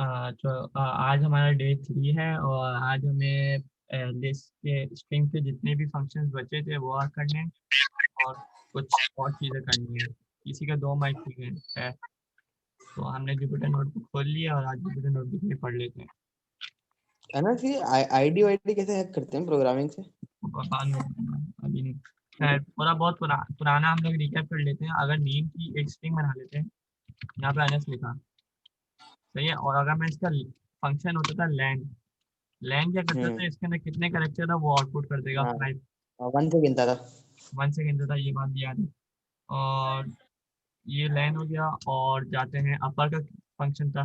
आज हमारा डे 3 है और आज हमें लिस्ट के स्ट्रिंग के जितने भी फंक्शंस बचे थे वो करने हैं और कुछ और चीज़ें करनी है। किसी का 2 मार्क की है तो हमने जुपिटर नोटबुक खोल लिया और आज जुपिटर नोटबुक में पढ़ लेते हैं। है ना कि आईडी वाईडी कैसे हैक करते हैं प्रोग्रामिंग से? बाद में अभी नहीं। खैर थोड़ा बहुत पुराना हम लोग रिकैप कर लेते हैं। अगर नेम की एक स्ट्रिंग बना लेते हैं, यहाँ पे अनस लिखा सही है, और अगर मैं इसका फंक्शन होता था लैंड, लैंड क्या करता था, इसके अंदर कितने करेक्टर था वो आउटपुट कर देगा हाँ 5। 1 से गिनता था। 1 से गिनता था, ये बात भी याद है। और ये लैंड हो गया और जाते हैं अपर का फंक्शन था,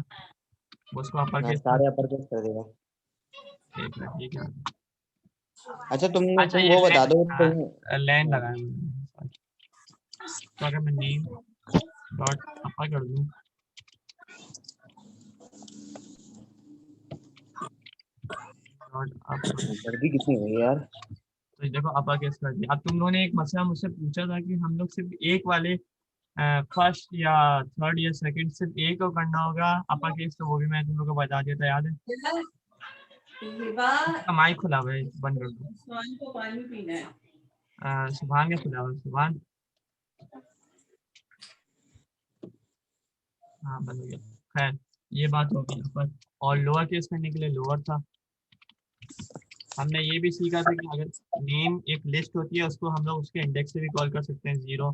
वो उसको अपर हाँ केस कर। सारे अपर केस कर देगा। एक मिनट, ये क्या है? अच्छा अच्छा तुम ये वो बता लैंड, दो हाँ तुम। लैंड हाँ, लगाया मैंने। तो अगर मैं नेम डॉट अपर कर दूं, डॉट अपर, सर्दी कितनी हुई यार। तो देखो अपर केस कर दिया। अब तुम लोगों ने एक मसला मुझसे पूछा था कि हम लोग सिर्फ एक वाले फर्स्ट या थर्ड या सेकंड सिर्फ एक को करना होगा अपर केस, तो वो भी मैं तुम लोग को बता दिया था, याद है? इसका माइक खुला हुआ है, बंद कर दो। सुभान को पानी पीना है। सुभान का खुला हुआ है, सुभान। हाँ बंद हो गया। खैर ये बात होगी अपर, और लोअर केस करने के लिए लोअर था। हमने ये भी सीखा था कि अगर नेम एक लिस्ट होती है उसको हम लोग उसके इंडेक्स से भी कॉल कर सकते हैं, 0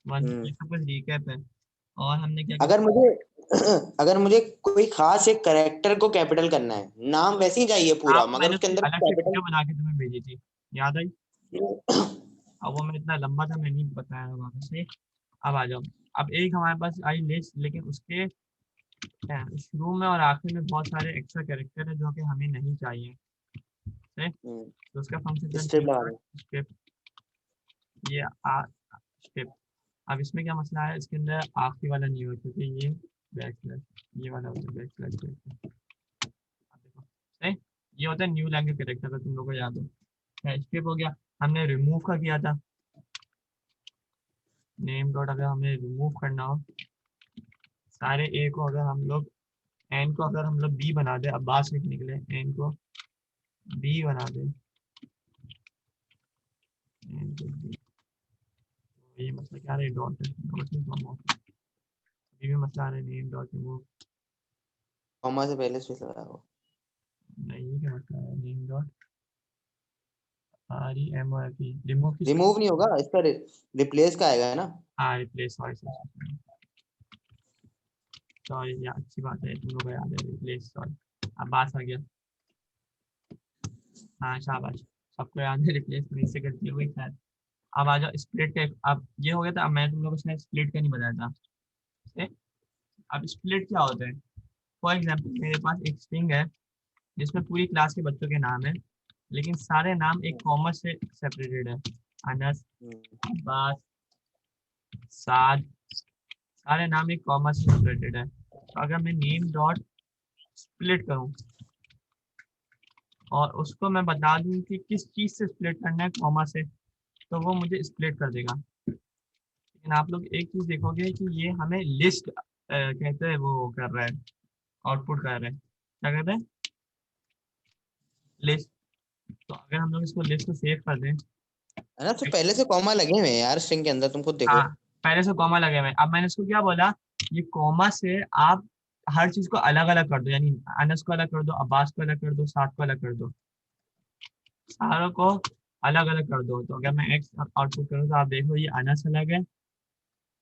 1, हम्म। ये सब कुछ रिकैप है। और हमने क्या अगर किया, मुझे अगर मुझे कोई खास एक करेक्टर को कैपिटल करना है, नाम वैसे ही चाहिए पूरा, आप मगर मैंने उसके उसकी अंदर अलग से कैपिटल। वीडियो बना के तुम्हें भेजी थी, याद आई? अब वो मैं इतना लंबा था, मैं नहीं बताया वापस से। अब आ जाओ। अब एक हमारे पास आई लिस्ट, लेकिन उसके शुरू में और आखिर में बहुत सारे एक्स्ट्रा कैरेक्टर है जो कि हमें नहीं चाहिए। तो उसका फंक्शन था स्ट्रिप नेम लगा डॉट दो। स्ट्रिप, ये स्ट्रिप। अब इसमें क्या मसला है, इसके अंदर आखिरी वाला नहीं हुआ क्योंकि ये बैक स्लैश, ये वाला होता है बैक स्लैश। अब देखो सही, ये होता है न्यू लैंग्वेज कैरेक्टर, अगर तुम लोग को याद हो। स्ट्रिप हो गया, हमने रिमूव का किया था। नेम डॉट अगर हमें रिमूव करना हो सारे ए को, अगर हम लोग एन को अगर हम लोग बी बना दे, अब्बास लिखने के लिए एन को बी बना दे, एन को बी, ये मतलब क्या है, डॉट डॉट में भी मसला आ रहा है, नेम डॉट रिमूव। कॉमा से पहले स्पेस लगा दो। नहीं, क्या होता है name dot R E M O F E, remove किसका? रिमूव नहीं होगा इसका, रिप्लेस का आएगा है ना। हाँ रिप्लेस, सॉरी सॉरी सॉरी, ये अच्छी बात है, तुम लोग को याद है रिप्लेस, सॉरी। अब्बास आ गया, हाँ शाबाश, सबको याद है रिप्लेस में, इससे गलती हुई शायद। अब आ जाओ स्प्लिट के, अब ये हो गया था। अब मैं तुम लोगों को शायद स्प्लिट का नहीं बताया था। ठीक? अब स्प्लिट क्या होता है, फॉर एग्जाम्पल मेरे पास एक स्ट्रिंग है जिसमें पूरी क्लास के बच्चों के नाम है, लेकिन सारे नाम एक कॉमा से सेपरेटेड है। अनस, अब्बास, साद, सारे नाम एक कॉमा से सेपरेटेड है। तो अगर मैं नेम डॉट स्प्लिट करूं और उसको मैं बता दूं कि किस चीज से स्प्लिट करना है कॉमा से, तो वो मुझे स्प्लिट कर देगा। लेकिन आप लोग एक चीज देखोगे कि ये हमें लिस्ट कहते हैं, वो कर रहा है, आउटपुट कर रहा है, क्या कहते हैं, लिस्ट। तो अगर हम लोग इसको लिस्ट को सेव कर दें, है ना, तो पहले से कॉमा लगे हुए हैं यार स्ट्रिंग के अंदर, तुम खुद देखो। हाँ पहले से कॉमा लगे हुए हैं। अब मैंने इसको क्या बोला, ये कॉमा से आप हर चीज को अलग अलग कर दो, यानी अनस को अलग कर दो, अब्बास को अलग कर दो, साद को अलग कर दो, सारों को अलग अलग कर दो। तो अगर मैं एक्स आउटपुट करूँ तो आप देखो ये अनस अलग है,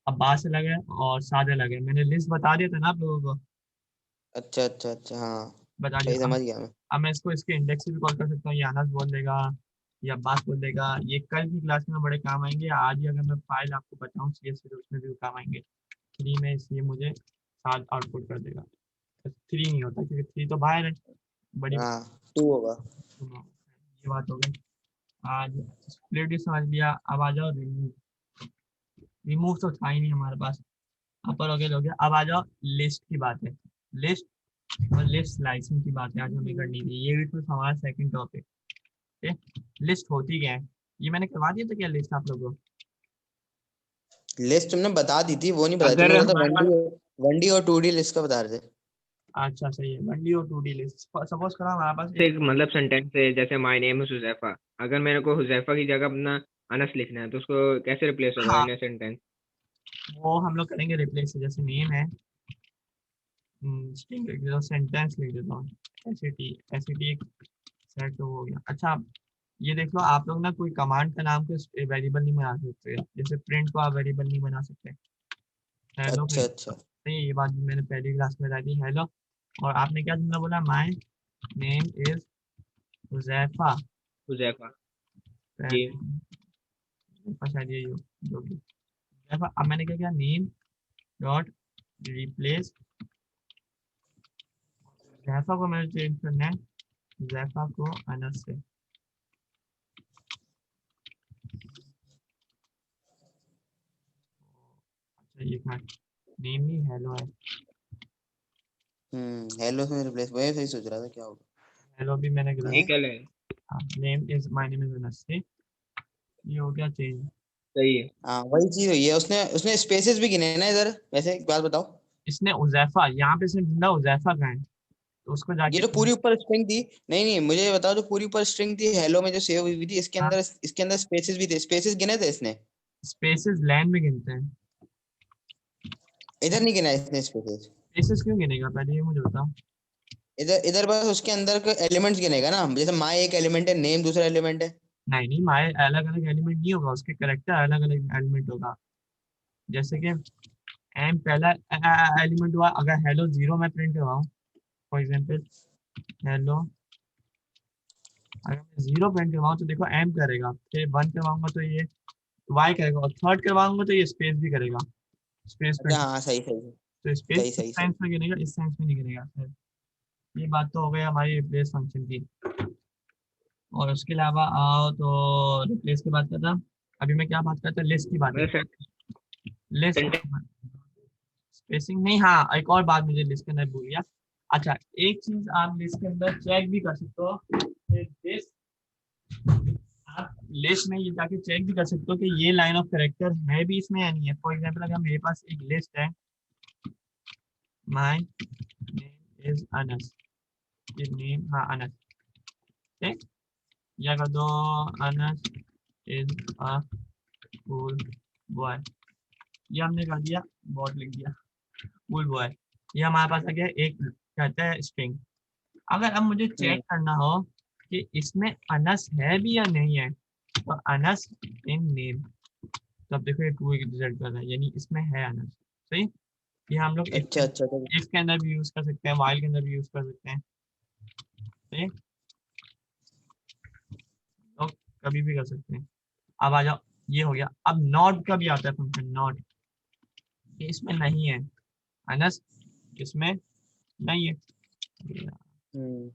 अब्बास अलग है और साद अलग है। मैंने लिस्ट बता दिया था ना आप लोगों को, अच्छा अच्छा अच्छा, हाँ बता दिया। सही समझ गया मैं। अब मैं इसको इसके इंडेक्स से भी कॉल कर सकता हूँ, ये अनस बोल देगा, ये अब्बास बोल देगा। ये कल की क्लास में बड़े काम आएंगे, आज ही अगर मैं फाइल आपको बताऊँ सी एस, तो उसमें भी काम आएंगे। 3 में इसलिए मुझे 7 आउटपुट कर देगा। 3 नहीं होता क्योंकि 3 तो बाहर है, बड़ी हाँ 2 होगा। सुनो, ये बात हो गई। आज स्प्लिट भी समझ लिया। अब आ जाओ रिमूव, रिमूव तो था ही नहीं हमारे पास, अपर हो गया। अब आ जाओ लिस्ट की बात है, लिस्ट और लिस्ट स्लाइसिंग की बात है आज हमें करनी थी, ये भी तो हमारा सेकंड टॉपिक है। लिस्ट होती क्या है, ये मैंने करवा दिया था क्या लिस्ट आप लोगों को? लिस्ट तुमने बता दी थी, वो नहीं बताई, तुमने अगर बोला था हमारे पास, 1D और 2D लिस्ट का बता रहे थे। अच्छा सही है, 1D और 2D लिस्ट। सपोज करो हमारे पास एक मतलब सेंटेंस है जैसे माय नेम इज हुजैफा, अगर मेरे को हुजैफा की जगह अपना अनस लिखना है तो उसको कैसे रिप्लेस होगा हाँ इन सेंटेंस? वो हम लोग करेंगे रिप्लेस, जैसे नेम है स्ट्रिंग लिख देता हूँ, सेंटेंस लिख देता हूँ, एसईटी एक सेट हो गया। अच्छा ये देख लो, आप लोग ना कोई कमांड का नाम को वेरिएबल नहीं बना सकते, जैसे प्रिंट को आप वेरिएबल नहीं बना सकते। हेलो अच्छा अच्छा। नहीं, ये बात मैंने पहली क्लास में बताई थी, हेलो। और आपने क्या जुमला बोला, my name is Huzaifa. Huzaifa ji. शायद यही हो जो भी हुजैफा। अब मैंने क्या किया, नेम डॉट रिप्लेस हुजैफा को मैंने चेंज करना है, हुजैफा को अनस से। अच्छा ये था, नेम ही हेलो है, हेलो से रिप्लेस, वही सही सोच रहा था क्या होगा। हेलो भी मैंने ये गलत। क्या है? हाँ name is, my name is Anas से, ये हो गया चेंज। सही है। हाँ वही चीज हुई है, उसने उसने स्पेसेस भी गिने हैं ना इधर। वैसे एक बात बताओ, इसने उजैफा, यहाँ पे इसने ढूंढा उजैफा कहाँ है, तो उसको ये जाके जो पूरी ऊपर स्ट्रिंग थी, नहीं नहीं मुझे ये बताओ, जो पूरी ऊपर स्ट्रिंग थी हेलो में जो सेव हुई थी, इसके अंदर स्पेसेस भी थे, स्पेसेस गिने थे इसने? स्पेसेस लैन में गिनते हैं। इधर नहीं गिना इसने स्पेसेस। स्पेसेस क्यों गिनेगा, पहले ये मुझे बताओ। इधर इधर बस उसके अंदर के एलिमेंट्स गिनेगा ना, जैसे माई एक एलिमेंट है, नेम दूसरा एलिमेंट है। नहीं नहीं, माय अलग अलग एलिमेंट नहीं होगा, उसके करेक्टर अलग अलग एलिमेंट होगा। जैसे कि एम पहला एलिमेंट हुआ, अगर हेलो जीरो मैं प्रिंट करवाऊँ फॉर एग्जांपल, हेलो अगर मैं जीरो प्रिंट करवाऊँ तो देखो एम करेगा, फिर वन करवाऊंगा तो ये वाई करेगा, और थर्ड करवाऊंगा तो ये स्पेस भी करेगा, स्पेस अच्छा प्रिंट। हाँ सही सही तो स्पेस सही इस सही सही। सेंस में गिनेगा, इस सेंस में नहीं गिनेगा सर। ये बात तो हो गई हमारी रिप्लेस फंक्शन की। और उसके अलावा आओ तो रिप्लेस की बात करता, अभी मैं क्या बात करता, लिस्ट की बात मतलब करता, लिस्ट सेंटेंस। स्पेसिंग नहीं। हाँ एक और बात मुझे लिस्ट के अंदर भूल गया। अच्छा एक चीज आप लिस्ट के अंदर चेक भी कर सकते हो, लिस्ट, आप लिस्ट में ये जाके चेक भी कर सकते हो कि ये लाइन ऑफ करेक्टर है भी इसमें या नहीं है। फॉर एग्जाम्पल अगर मेरे पास एक लिस्ट है, माय नेम इज अनस, ये नेम हाँ अनस, ठीक, या कर दो Anas is a cool boy, ये हमने कर दिया, बहुत लिख दिया कूल बॉय। ये हमारे पास आ गया एक कहता है स्ट्रिंग। अगर अब मुझे चेक करना हो कि इसमें अनस है भी या नहीं है, तो अनस इन नेम, तो अब देखो ये ट्रू रिजल्ट कर रहा है, यानी इसमें है अनस। सही, ये हम लोग अच्छा अच्छा अच्छा। इफ के अंदर भी यूज कर सकते हैं, वाइल के अंदर भी यूज कर सकते हैं, सही, तो कभी भी कर सकते हैं। अब आ जाओ, ये हो गया। अब नॉट का भी आता है फंक्शन, नॉट, ये इसमें नहीं है अनस, इसमें नहीं है, हम्म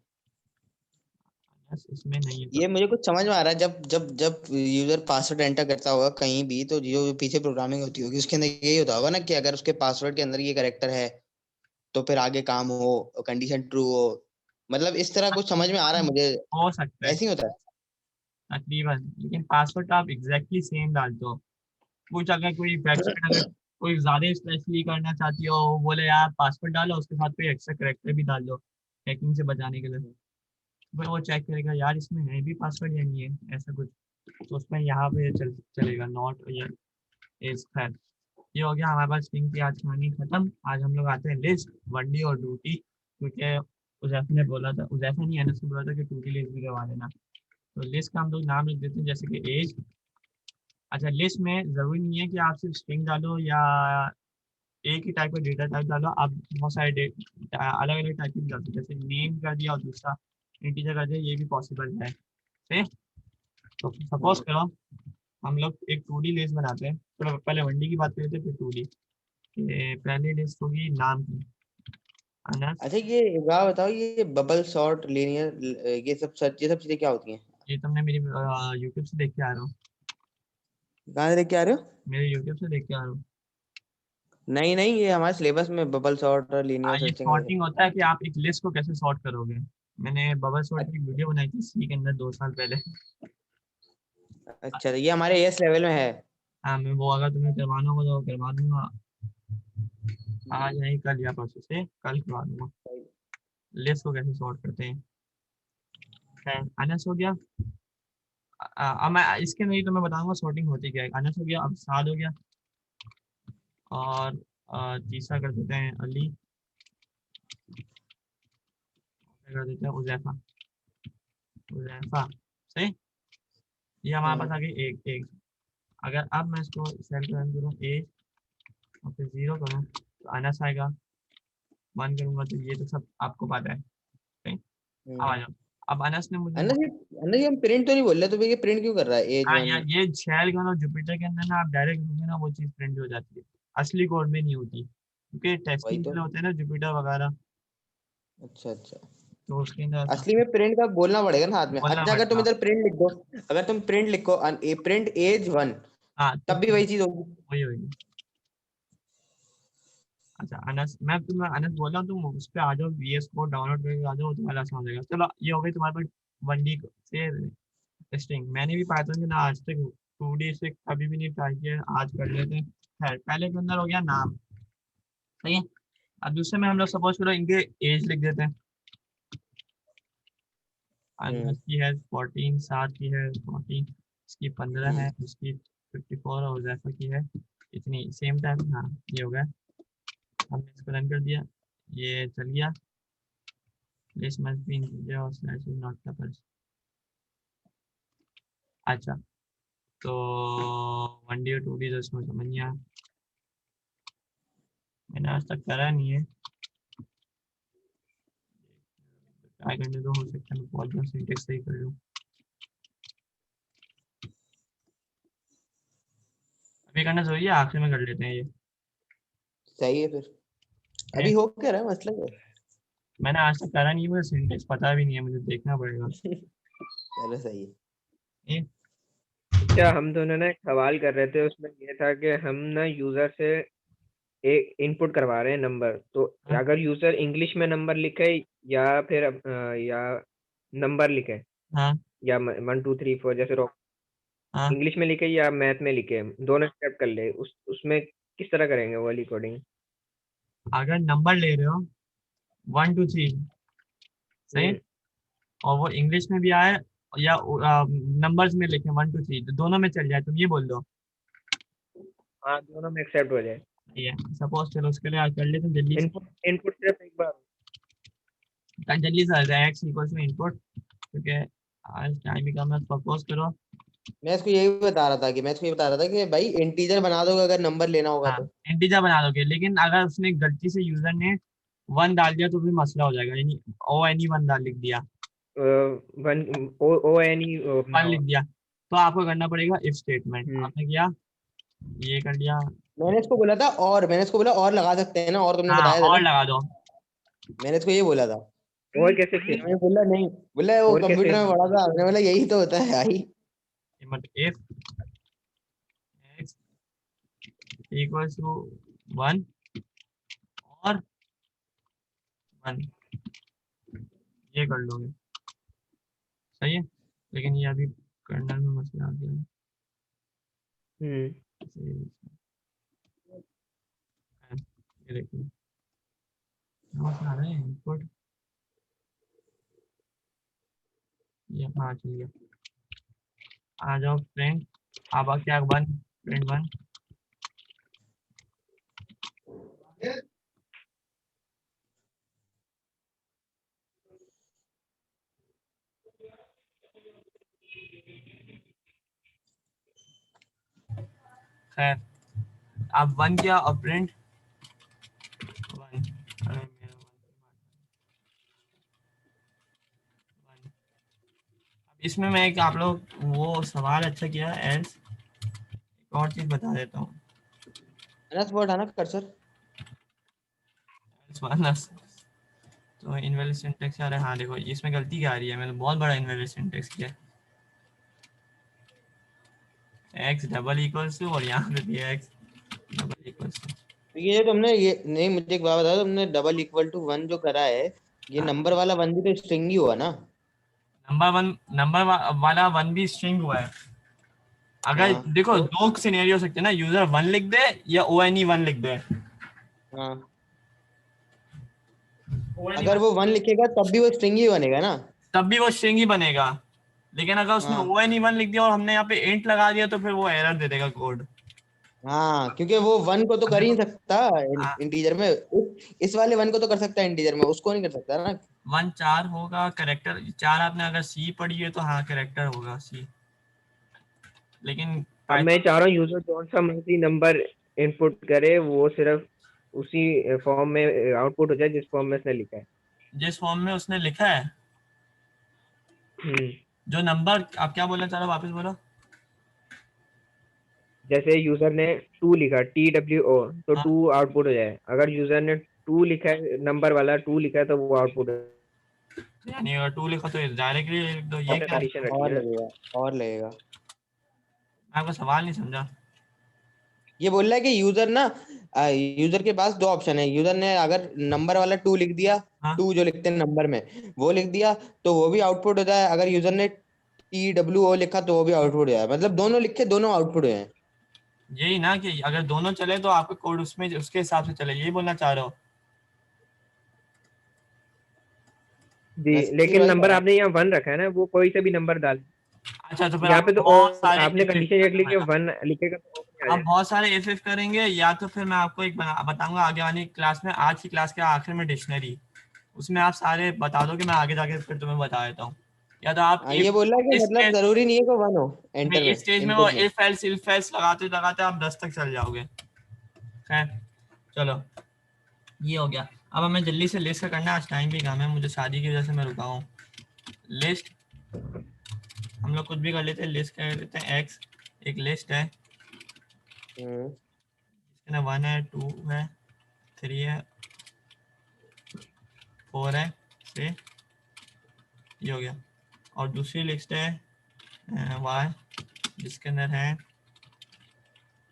अनस इसमें नहीं है, तो ये मुझे कुछ समझ में आ रहा है, जब जब जब यूजर पासवर्ड एंटर करता होगा कहीं भी, तो जो पीछे प्रोग्रामिंग होती होगी उसके अंदर यही होता होगा ना, कि अगर उसके पासवर्ड के अंदर ये करेक्टर है तो फिर आगे काम हो, कंडीशन ट्रू हो। मतलब इस तरह कुछ समझ में आ रहा है मुझे। हो सकता है ऐसे ही होता है। तकरीबन, लेकिन पासवर्ड आप एग्जैक्टली सेम डाल दो। कुछ अगर कोई वेबसाइट अगर कोई ज्यादा स्पेशली करना चाहती हो, वो बोले यार पासवर्ड डालो उसके साथ कोई एक्स्ट्रा करेक्टर भी डाल दो हैकिंग से बचाने के लिए, फिर वो चेक करेगा यार इसमें है भी पासवर्ड या नहीं है ऐसा कुछ, तो उसमें यहाँ पे चलेगा नॉट या इज। खैर ये हो गया हमारे पास स्ट्रिंग की आज कहानी खत्म। आज हम लोग आते हैं लिस्ट, 1D और 2D, क्योंकि उजैफ ने बोला था, उजैफ ने नहीं अनस ने बोला था कि 2D लिस्ट भी करवा देना। तो लिस्ट का हम लोग नाम लिख देते हैं जैसे कि एज। अच्छा लिस्ट में जरूरी नहीं है कि आप सिर्फ स्ट्रिंग डालो या एक ही टाइप का डेटा टाइप डालो, आप बहुत सारे अलग अलग टाइप की भी डाल सकते हैं, जैसे नेम कर दिया और दूसरा इंटीजर कर दिया, ये भी पॉसिबल है। ठीक, तो सपोज हम्म। करो हम लोग एक 2D लिस्ट बनाते हैं, तो पहले 1D की बात करते हैं फिर 2D। पहली लिस्ट होगी नाम की, अनस। अच्छा ये एक बात बताओ, ये बबल शॉर्ट लीनियर ये सब सर्च, ये सब चीजें क्या होती हैं? ये तुमने मेरी यूट्यूब से देख के आ रहा हूँ, कहाँ से लेके आ रहे हो? मेरे यूट्यूब से देख के आ रहा हूँ। नहीं नहीं, ये हमारे सिलेबस में बबल शॉर्ट और लीनियर ये सर्चिंग है। सॉर्टिंग होता है कि आप एक लिस्ट को कैसे सॉर्ट करोगे। मैंने बबल सॉर्ट की वीडियो बनाई थी सी के अंदर 2 साल पहले। अच्छा, तो ये हमारे एस लेवल में है। हाँ मैं वो अगर तुम्हें करवाना होगा तो करवा दूंगा, आज हम्म, नहीं कल या परसों से कल करवा दूंगा। लिस्ट को कैसे सॉर्ट करते हैं। अनस हो गया। अब मैं इसके नहीं तो मैं बताऊंगा सॉर्टिंग होती क्या है। अनस हो गया, अब साद हो गया, और तीसरा कर देते हैं अली, कर देते हैं उजैफा। उजैफा सही। ये हमारे पास आ गई एक एक। अगर अब मैं इसको सेल करूँ एज और फिर 0 करूँ तो अनस आएगा, 1 करूँगा तो ये तो सब आपको पता है। सही। अब आ जाओ, अब अनस ने मुझे अनस ये अनस ये हम प्रिंट तो नहीं बोल रहे, तो भैया ये प्रिंट क्यों कर रहा है एज हाँ 1? यार, ये शैल के अंदर जुपिटर के अंदर ना आप डायरेक्ट लिखोगे ना वो चीज़ प्रिंट हो जाती है, असली कोड में नहीं होती, क्योंकि वही टेस्टिंग के तो। लिए होते हैं ना जुपिटर वगैरह, अच्छा अच्छा। तो उसके अंदर ऐसा असली में प्रिंट का बोलना पड़ेगा ना हाथ में। बोलना अच्छा अगर तुम पड़ेगा। इधर प्रिंट लिख दो, अगर तुम प्रिंट लिखो प्रिंट एज 1, हाँ तो तब भी वही चीज होगी। वही होगी। अच्छा अनस, मैं तुम्हें अनस बोल रहा हूँ, तुम उस पर आ जाओ, VS कोड डाउनलोड करके आ जाओ, तुम्हारा आसान हो जाएगा। चलो ये हो गई तुम्हारे पास 1D से टेस्टिंग। मैंने भी पाइथन से ना आज तक 2D से कभी भी नहीं ट्राई किया, आज कर लेते हैं। खैर पहले के अंदर हो गया नाम, सही है। अब दूसरे में हम लोग सपोज करो इनके एज लिख देते हैं। अनस की है 14, सात की है 14, इसकी 15 है, इसकी 54, और उज़ैफा की है इतनी, सेम टाइम। हाँ ये हो गया, हमने इसको रन कर दिया, ये चल गया। This must be integer or slash is not the first। अच्छा तो 1D और 2D तो इसमें समझ नहीं आया, मैंने आज तक करा नहीं है, ट्राई करने तो हो सकता है मैं बहुत जल्द सिंटेक्स सही कर लूँ। अभी करना जरूरी है, आखिर में कर लेते हैं ये। सही है फिर। अभी है? हो क्या रहा है मसला क्या है? मैंने आज तक करा नहीं है, मुझे सिंटेक्स पता भी नहीं है, मुझे देखना पड़ेगा। चलो सही है। ये क्या हम दोनों ना एक सवाल कर रहे थे, उसमें ये था कि हम ना यूजर से एक इनपुट करवा रहे हैं नंबर, तो हाँ अगर यूजर इंग्लिश में नंबर लिखे या फिर या नंबर लिखे हाँ या 1 2 3 4 जैसे हाँ। इंग्लिश में लिखे या मैथ में लिखे, दोनों एक्सेप्ट कर ले, उसमें किस तरह करेंगे वो वाली कोडिंग? अगर नंबर ले रहे हो 1 2 3, सही, हम्म। और वो इंग्लिश में भी आए या नंबर्स में लिखे 1 2 3, तो दोनों में चल जाए, तुम ये बोल दो। हाँ, दोनों में एक्सेप्ट हो जाए। ये सपोज चलो उसके लिए आज कर लेते हैं जल्दी से। इनपुट इनपुट सिर्फ एक बार। जल्दी से एक्स इक्वल्स में इनपुट, क्योंकि आज टाइम भी कम है, सपोज करो। मैं इसको यही बता रहा था कि भाई इंटीजर बना दोगे अगर नंबर लेना होगा हाँ तो। इंटीजर बना दोगे, लेकिन अगर उसने गलती से यूजर ने 1 डाल दिया तो फिर मसला हो जाएगा, यानी ONE 1 डाल लिख दिया, वन ONE 1 लिख दिया, तो आपको करना पड़ेगा इफ स्टेटमेंट। हम्म। आपने किया, ये कर लिया। मैंने इसको बोला और लगा सकते हैं ना, और तुमने हाँ बताया था और ना। लगा दो। मैंने इसको ये बोला था। और कैसे फिर मैंने बोला नहीं, बोला वो और कैसे कंप्यूटर में पढ़ा था, मैंने बोला यही तो होता है भाई। इफ एक्स इक्वल्स टू 1 और 1, ये कर लोगे, सही है। लेकिन ये अभी कर्नल में मसला आ गया है। हम्म। ये देखिए क्या मसला आ रहा है, इनपुट, ये हाँ चल गया। आ जाओ प्रिंट, अब क्या 1 प्रिंट 1। खैर अब 1 किया और प्रिंट 1। अरे मेरा 1। अब इसमें मैं एक आप लोग वो सवाल अच्छा किया एल्स, एक और चीज बता देता हूँ। अनस वो हटाना कर्सर। एल्स माइनस, तो इनवैलिड सिंटेक्स आ रहा है। हाँ देखो इसमें गलती क्या आ रही है, मैंने बहुत बड़ा इनवैलिड सिंटेक्स किया है। एक्स डबल इक्वल्स टू, और यहाँ पे भी एक्स डबल इक्वल्स टू। तो ये जो तुमने ये नहीं, मुझे एक बात बताओ, तुमने डबल इक्वल टू 1 जो करा है, ये नंबर वाला 1 भी तो स्ट्रिंग ही हुआ ना। नंबर वाला 1 भी स्ट्रिंग हुआ है। अगर हाँ देखो तो। दो सिनेरियो हो सकते हैं ना, यूजर 1 लिख दे या ONE 1 लिख दे। हाँ अगर वो 1 लिखेगा तब भी वो स्ट्रिंग ही बनेगा ना। तब भी वो स्ट्रिंग ही बनेगा, लेकिन अगर उसने हाँ ON1 लिख दिया और हमने यहाँ पे इंट लगा दिया तो फिर वो एरर दे देगा कोड। हाँ, क्योंकि वो 1 को तो अब कर ही देखो, नहीं सकता हाँ, इंटीजर में। इस वाले 1 को तो कर सकता है इंटीजर में, उसको नहीं कर सकता ना। 1 4 होगा करेक्टर, 4 आपने अगर सी पढ़ी है तो हाँ करेक्टर होगा सी, लेकिन अब मैं पाइथन चाह रहा हूँ यूजर कौन सा मर्जी नंबर इनपुट करे, वो सिर्फ उसी फॉर्म में आउटपुट हो जाए जिस फॉर्म में उसने लिखा है। जिस फॉर्म में उसने लिखा है, हम्म। जो नंबर आप क्या बोलना चाह रहे हो वापस बोलो। जैसे यूजर ने 2 लिखा, TWO, तो हाँ 2 आउटपुट हो जाए। अगर यूजर ने 2 लिखा है, नंबर वाला 2 लिखा है, तो वो आउटपुट है। यानी अगर 2 लिखा तो डायरेक्टली तो ये आपने क्या, कंडीशन रखी और है ना। लगेगा, और लगेगा। मैं आपका सवाल नहीं समझा। ये बोल रहा है कि यूजर ना, यूजर के पास दो ऑप्शन है। यूजर ने अगर नंबर वाला 2 लिख दिया, हाँ 2 जो लिखते हैं नंबर में, वो लिख दिया तो वो भी आउटपुट हो जाए। अगर यूजर ने TWO लिखा तो वो भी आउटपुट हो जाए, मतलब दोनों लिखे दोनों आउटपुट हो जाए। यही ना कि अगर दोनों चले तो आपका कोड उसमें उसके हिसाब से चले, यही बोलना चाह रहे हो। जी, वैसे ही लेकिन भाई नंबर सवाल। आपने यहाँ 1 रखा है ना, वो कोई से भी नंबर डाल। अच्छा तो फिर यहाँ पे आपको तो बहुत सारे आपने इफ कंडीशन ये करना लिखी है, पड़ेगा। 1 लिखेगा तो नहीं आ आप जाएगा। बहुत सारे इफ करेंगे, या तो फिर मैं आपको एक बताऊंगा आगे वाली क्लास में, आज की क्लास के आखिर में डिक्शनरी, उसमें आप सारे बता दो कि मैं आगे जाके फिर तुम्हें बता देता हूँ। या तो आप हाँ, इफ ये बोल रहा है कि इस मतलब स्टेज जरूरी नहीं है कि 1 हो में एंटर इस में, स्टेज में वो इनपुट में। इफ एल्स लगाते लगाते आप 10 तक चल जाओगे। खैर चलो, ये हो गया। अब हमें जल्दी से लिस्ट का करना है, आज टाइम भी कम है, मुझे शादी की वजह से मैं रुका हूँ। लिस्ट हम लोग कुछ भी कर लेते हैं, लिस्ट कर लेते हैं एक्स। एक लिस्ट है, हम्म। इसके ना 1 है 2 है 3 है 4 है से, ये हो गया। और दूसरी लिस्ट है वाई, जिसके अंदर है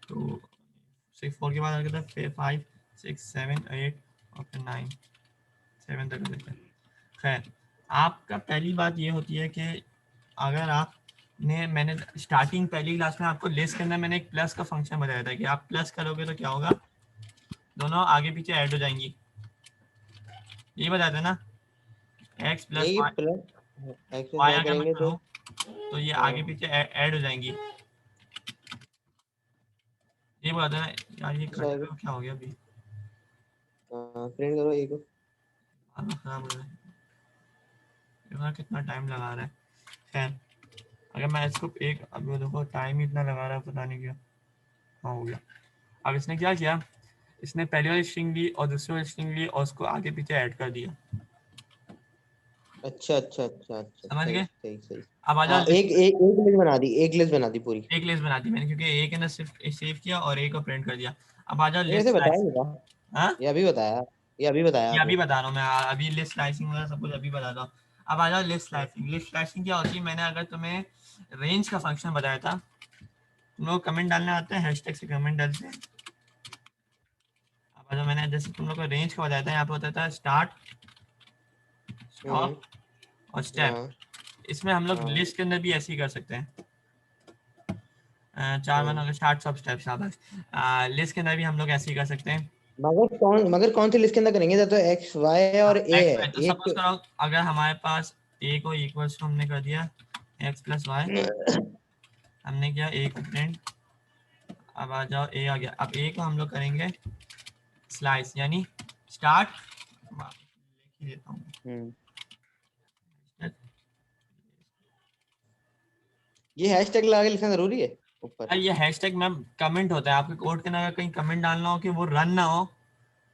2 6 4 के बाद आ गया था, फिर 5 6 7 8 और फिर 9 7 तक लेते हैं। खैर, आपका पहली बात ये होती है कि अगर आपने मैंने स्टार्टिंग पहली क्लास में आपको लिस्ट के अंदर मैंने एक प्लस का फंक्शन बताया था कि आप प्लस करोगे तो क्या होगा, दोनों आगे पीछे ऐड हो जाएंगी। यही बताया था ना, एक्स प्लस यही y, plus access y y अगर मैं करेंगे तो। करूँ तो ये आगे हाँ पीछे ऐड हो जाएंगी। ये बताया था ना यार, ये ऐसा कट आएगा। क्या हो गया अभी, हाँ प्रिंट करो एक। आना खराब हो रहा है, देखो कितना टाइम लगा रहा है। खैर, अगर मैं इसको एक, अभी देखो टाइम ही इतना लगा रहा है, पता नहीं क्या। हाँ हो गया। अब इसने क्या किया, इसने पहली वाली स्ट्रिंग ली और दूसरी वाली स्ट्रिंग ली और उसको आगे पीछे ऐड कर दिया। अच्छा अच्छा अच्छा अच्छा, समझ सही गए। सही सही। अब आ जाओ हाँ, लिस्ट, एक लिस्ट बना दी, एक लिस्ट बना दी पूरी। एक लिस्ट बना दी मैंने, क्योंकि एक है ना सिर्फ सेव किया और एक को प्रिंट कर दिया। अब आ जाओ ये लिस्ट वैसे बताया स्लाइस। नहीं था, हाँ, ये अभी बताया, ये अभी बताया ये आपने। अभी बता रहा हूँ मैं, अभी लिस्ट स्लाइसिंग वगैरह सब कुछ अभी बता रहा हूँ। अब आ जाओ लिस्ट स्लाइसिंग। लिस्ट स्लाइसिंग क्या होती है, मैंने अगर तुम्हें रेंज का फंक्शन बताया था, तुम लोग कमेंट डालने आते हैं, हैशटैग से कमेंट डालते हैं। अब आ जाओ, मैंने जैसे तुम लोग को रेंज का बताया था, यहाँ पे होता था स्टार्ट हम्म। स्टॉप और स्टेप। हाँ इसमें हम लोग हाँ। लिस्ट के अंदर भी ऐसे ही कर सकते हैं। 4 वन हम्म। अगर स्टार्ट स्टॉप स्टेप, शाबाश। लिस्ट के अंदर भी हम लोग ऐसे ही कर सकते हैं। मगर कौन सी लिस्ट के अंदर करेंगे, जब तो एक्स वाई और ए एक्स है वाई तो एक। सपोज करो, अगर हमारे पास ए को इक्वल्स टू हमने कर दिया एक्स प्लस वाई, हमने किया ए को प्रिंट। अब आ जाओ, ए आ गया। अब ए को हम लोग करेंगे स्लाइस, यानी स्टार्ट, लिख ही देता हूँ। हम्म। ये हैशटैग लगा के लिखना जरूरी है ऊपर। यार ये हैशटैग मैम कमेंट होता है आपके कोड के अंदर, अगर कहीं कमेंट डालना हो कि वो रन ना हो,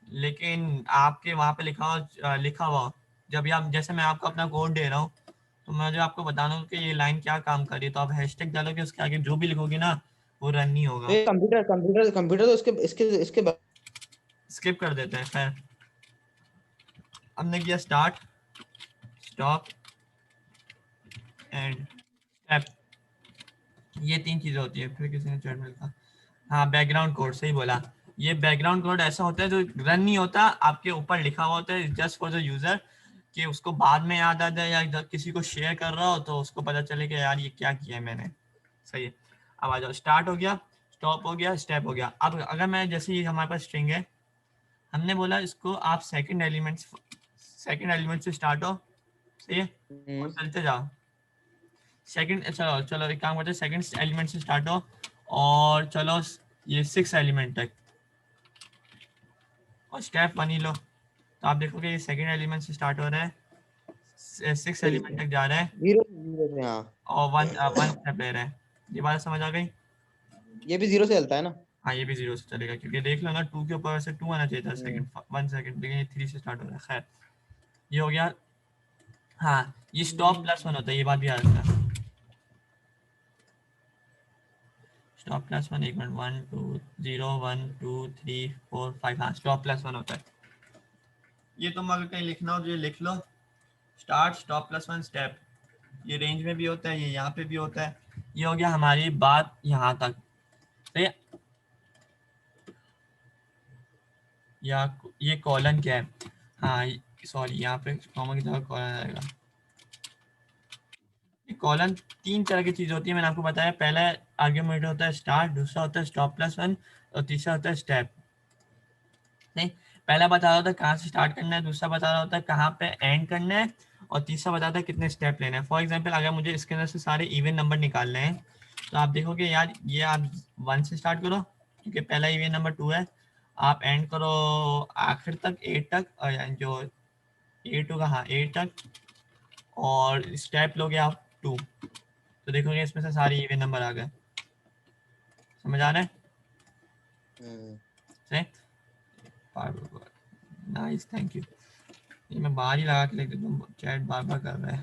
लेकिन आपके वहाँ पे लिखा हुआ हो, जब भी आप, जैसे मैं आपको अपना कोड दे रहा हूँ तो मैं जो आपको बता रहा हूँ कि ये लाइन क्या काम कर रही है, तो आप हैशटैग डालोगे, उसके आगे जो भी लिखोगे ना वो रन नहीं तो होगा। ये कंप्यूटर तो इसके इसके इसके स्किप कर देते हैं। खैर, हमने किया स्टार्ट स्टॉप एंड स्टेप, ये 3 चीज़ें होती है। फिर किसी ने चैट में लिखा, हाँ बैकग्राउंड कोड, सही बोला। ये बैकग्राउंड कोड ऐसा होता है जो रन नहीं होता, आपके ऊपर लिखा हुआ होता है, जस्ट फॉर द यूजर, कि उसको बाद में याद आ जाए, या जब किसी को शेयर कर रहा हो तो उसको पता चले कि यार ये क्या किया है मैंने। सही है। अब आ जाओ, स्टार्ट हो गया, स्टॉप हो गया, स्टेप हो गया। अब अगर मैं, जैसे ये हमारे पास स्ट्रिंग है, हमने बोला इसको आप सेकंड एलिमेंट्स सेकंड एलिमेंट से स्टार्ट हो, सही है, और चलते जाओ। सेकंड, चलो चलो एक काम करते हैं, सेकंड एलिमेंट से स्टार्ट हो और चलो ये 6 एलिमेंट तक, और स्टेप 1 ही लो। तो आप देखोगे ये सेकंड एलिमेंट से स्टार्ट हो रहा है, 6 एलिमेंट तक जा रहा है, जीरो जीरो से, हाँ और वन स्टेप ले रहा है। ये बात समझ आ गई? ये भी जीरो से चलता है ना। हाँ ये भी 0 से चलेगा, क्योंकि देख लो ना 2 के ऊपर वैसे 2 आना चाहिए था, सेकंड 1 सेकंड, लेकिन ये 3 से स्टार्ट हो रहा है। खैर ये हो गया। हाँ ये स्टॉप +1 होता है, ये बात भी याद रखना। स्टॉप +1, एक मिनट, 1 2 0 1 2 3 4 5, हाँ स्टॉप +1 होता है। ये तुम अगर कहीं लिखना हो तो ये लिख लो, स्टार्ट स्टॉप +1 स्टेप। ये रेंज में भी होता है, ये यहाँ पे भी होता है। ये हो गया हमारी बात यहाँ तक, सही है? या ये कॉलन क्या है? हाँ सॉरी, यहाँ पे कॉमा की जगह कॉलन आएगा। कॉलन 3 तरह की चीज होती है, मैंने आपको बताया। पहला आर्ग्यूमेंट होता है स्टार्ट, दूसरा होता है स्टॉप +1, और तीसरा होता है स्टेप। नहीं, पहला बता रहा होता है कहाँ से स्टार्ट करना है, दूसरा बता रहा होता है कहाँ पे एंड करना है, और तीसरा बताता है कितने स्टेप लेने हैं। फॉर एग्जांपल अगर मुझे इसके अंदर से सारे इवन नंबर निकालने हैं, तो आप देखोगे यार ये आप 1 से स्टार्ट करो, क्योंकि पहला इवन नंबर 2 है, आप एंड करो आखिर तक 8 तक, और जो 8 होगा, हाँ 8 तक, और स्टेप लोगे आप 2, तो देखोगे इसमें से सारे इवन नंबर आ गए। समझ आ रहा है? सही, नाइस, थैंक यू। ये मैं बाहर ही लगा के लिख देता हूँ, चैट बार बार कर रहा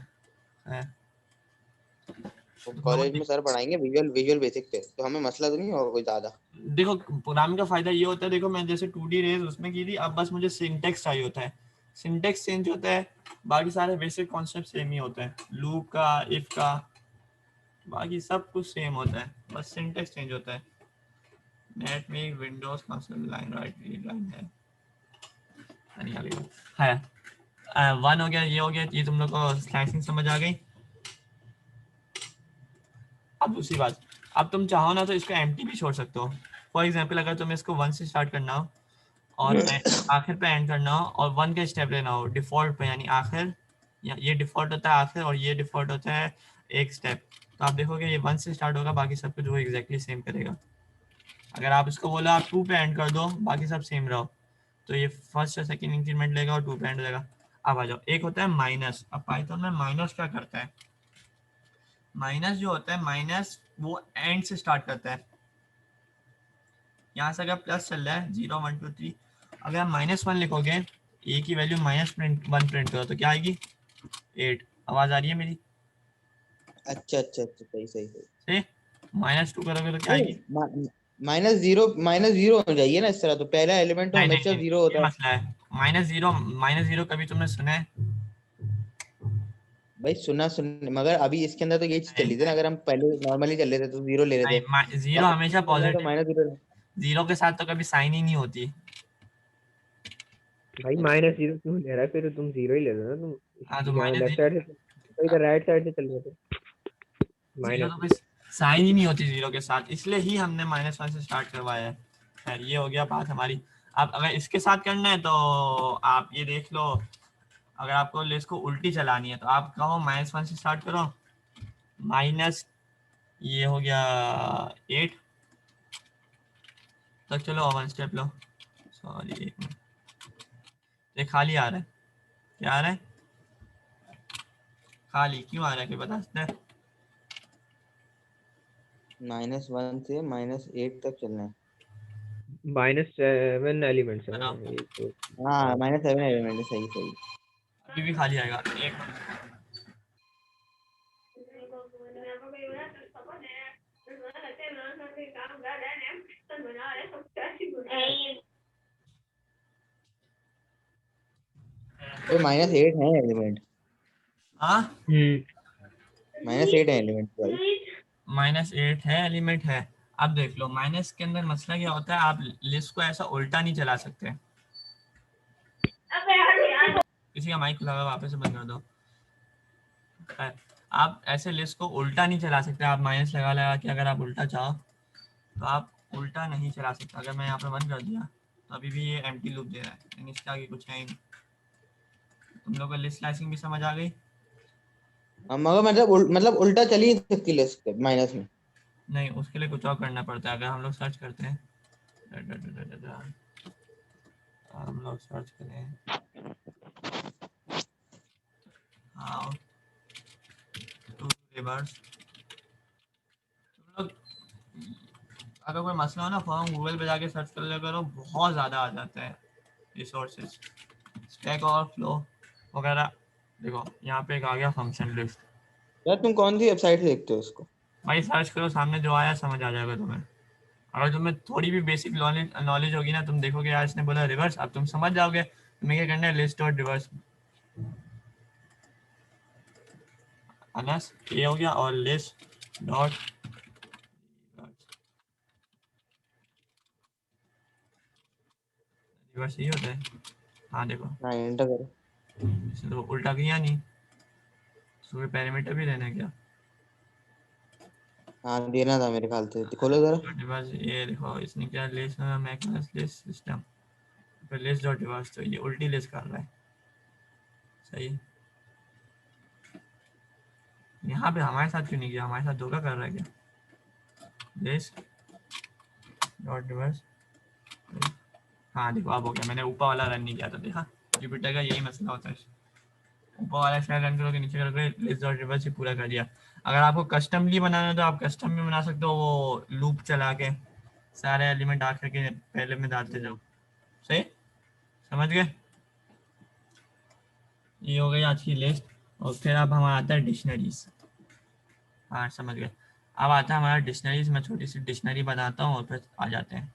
है। कॉलेज में सर पढ़ाएंगे विजुअल विजुअल बेसिक पे, तो हमें मसला तो नहीं होगा कोई ज्यादा। देखो प्रोग्रामिंग का फायदा ये होता है, देखो मैं जैसे 2D रेज उसमें की थी, अब बस मुझे सिंटेक्स चाहिए होता है, सिंटेक्स चेंज होता है, बाकी सारे बेसिक कॉन्सेप्ट सेम ही होते हैं, लूप का, इफ का, बाकी सब कुछ सेम होता है, बस सिंटेक्स चेंज होता है। नेट में Windows console line right read line है, वन हो गया, ये हो गया, ये तुम लोग को स्लाइसिंग समझ आ गई। अब दूसरी बात, अब तुम चाहो ना तो इसको एम्प्टी भी छोड़ सकते हो। फॉर एग्जांपल अगर तुम्हें इसको 1 से स्टार्ट करना हो और आखिर पे एंड करना हो, और 1 का स्टेप लेना हो डिफॉल्ट पे, यानी आखिर, ये डिफॉल्ट होता है आखिर, और ये डिफॉल्ट होता है एक स्टेप, तो आप देखोगे ये 1 से स्टार्ट होगा, बाकी सब कुछ वो एग्जैक्टली सेम करेगा। अगर आप इसको बोला आप 2 पे एंड कर दो, बाकी सब सेम रहो, तो ये फर्स्ट और सेकंड इंक्रीमेंट लेगा और 2 पे एंड देगा। अब आ जाओ, एक होता है माइनस। अब पाइथन में माइनस क्या करता है? माइनस जो होता है, माइनस वो एंड से स्टार्ट करता है। यहाँ से अगर प्लस चल रहा है 0 1 2 3, अगर आप -1 लिखोगे, ए की वैल्यू -1 प्रिंट करो, तो क्या आएगी? 8। आवाज आ रही है मेरी? अच्छा अच्छा अच्छा, सही सही सही। सही। -2 करोगे तो क्या आएगी? -0 हो जाइए ना इस तरह, तो पहला एलिमेंट तो नहीं नहीं हमेशा नहीं, जीरो ये होता है। मसला है। -0 कभी तुमने सुना है? भाई सुना सुन, मगर अभी इसके अंदर तो ये चीज नहीं चली थी ना, अगर हम पहले नॉर्मली चल रहे थे तो जीरो ले रहे थे, नहीं, और जीरो हमेशा इसके अंदर तो पॉजिटिव, -0। जीरो के साथ तो कभी साइन ही नहीं होती। भाई -0 क्यों ले रहा है, फिर तुम 0 ही ले लो ना तुम। हाँ तो यहाँ लेफ्ट -0, साइड से तो इधर राइट साइड से चल रहे थे। जीरो माइनस तो कोई साइन ही नहीं होती जीरो के साथ, इसलिए ही हमने -1 से स्टार्ट करवाया है। खैर ये हो गया बात हमारी। अब अगर इसके साथ करना है तो आप ये देख लो, अगर आपको लिस्ट को उल्टी चलानी है तो आप कहो -1 से स्टार्ट करो, माइनस ये हो गया 8 तक चलो, और 1 स्टेप लो। सॉरी एक मिनट, ये खाली आ रहा है, क्या आ रहा है? खाली क्यों आ रहा है, कोई बता सकता है? -1 से -8 तक चलना है। -7 एलिमेंट्स है ना बताओ, ये तो। हाँ -7 एलिमेंट है, सही सही। अभी भी खाली आएगा, एक मिनट। भाई -8 है एलिमेंट, हाँ -8 है एलिमेंट भाई। -8 है एलिमेंट है। अब देख लो, माइनस के अंदर मसला क्या होता है, आप लिस्ट को ऐसा उल्टा नहीं चला सकते। किसी का माइक खुला हुआ है, वापस से बंद कर दो। आप ऐसे लिस्ट को उल्टा नहीं चला सकते, आप माइनस लगा लगा के अगर आप उल्टा चाहो तो आप उल्टा नहीं चला सकते। अगर मैं यहाँ पे बंद कर दिया तो अभी भी ये एम्प्टी लूप दे रहा है, यानी इसके आगे कुछ है ही नहीं। तुम लोग को लिस्ट स्लाइसिंग भी समझ आ गई? मगर मतलब उल्टा चल ही नहीं सकती लिस्ट माइनस में। नहीं, उसके लिए कुछ और करना पड़ता है। अगर हम लोग सर्च करते हैं, हम लोग सर्च करें हाउ टू रिवर्स, तुम लोग अगर कोई मसला हो ना फॉर्म गूगल पे जाके सर्च कर लिया करो, बहुत ज़्यादा आ जाता है रिसोर्सेज, स्टैक ओवरफ्लो वगैरह। देखो यहाँ पे एक आ गया फंक्शन लिस्ट। यार तुम कौन सी वेबसाइट से देखते हो इसको? भाई सर्च करो, सामने जो आया समझ आ जाएगा तुम्हें। अगर तुम्हें थोड़ी भी बेसिक नॉलेज होगी ना, तुम देखोगे यार इसने बोला रिवर्स, अब तुम समझ जाओगे तुम्हें क्या करना है, लिस्ट और रिवर्स अनस ये हो गया, और लिस्ट डॉट रिवर्स यही होता है। हाँ देखो, हाँ एंटर करो। इसने तो उल्टा किया नहीं, तो पैरामीटर भी देना है क्या? हाँ देना था मेरे ख्याल से, खोलो जरा। डिवाइस ये देखो, इसने क्या लिस्ट मैकनेस लिस्ट सिस्टम पर लिस्ट डॉट डिवाइस, तो ये उल्टी लिस्ट कर रहा है। सही है, यहाँ पे हमारे साथ क्यों नहीं किया, हमारे साथ धोखा कर रहा है क्या? लिस्ट डॉट डिवाइस, हाँ देखो अब हो गया। मैंने ऊपर वाला रन नहीं किया था, देखा जुपिटर का यही मसला होता है, ऊपर वाला शायद रन करोगे, नीचे करोगे, लिस्ट डॉट डिवाइस ही पूरा कर दिया। अगर आपको कस्टमली बनाना है तो आप कस्टम भी बना सकते हो, वो लूप चला के सारे एलिमेंट आकर के पहले में डालते जाओ। सही, समझ गए? ये हो गई आज की लिस्ट। और फिर अब हमारा आता है डिक्शनरीज। हाँ समझ गए, अब आता है हमारा डिक्शनरीज। मैं छोटी सी डिक्शनरी बनाता हूँ और फिर आ जाते हैं।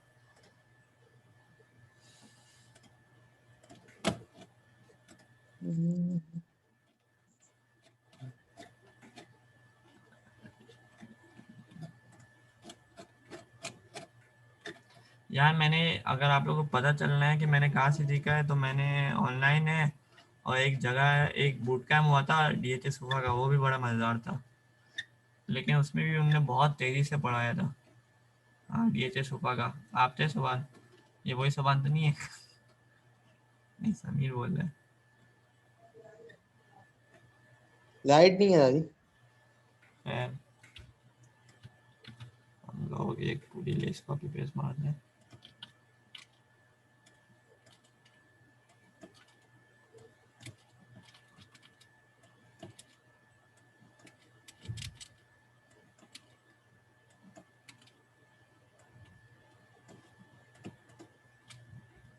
यार मैंने, अगर आप लोगों को पता चलना है कि मैंने कहाँ से सीखा है, तो मैंने ऑनलाइन है, और एक जगह एक बूट कैम्प हुआ था DHS सुबह का, वो भी बड़ा मज़ेदार था, लेकिन उसमें भी उन्होंने बहुत तेज़ी से पढ़ाया था। हाँ DHS सुबह का, आप थे सुबह? ये वही सुबह तो नहीं है? नहीं, समीर बोल रहे हैं। लाइट नहीं है दादी। खैर, हम लोग एक पूरी लिस्ट कॉपी पेस्ट मार दें।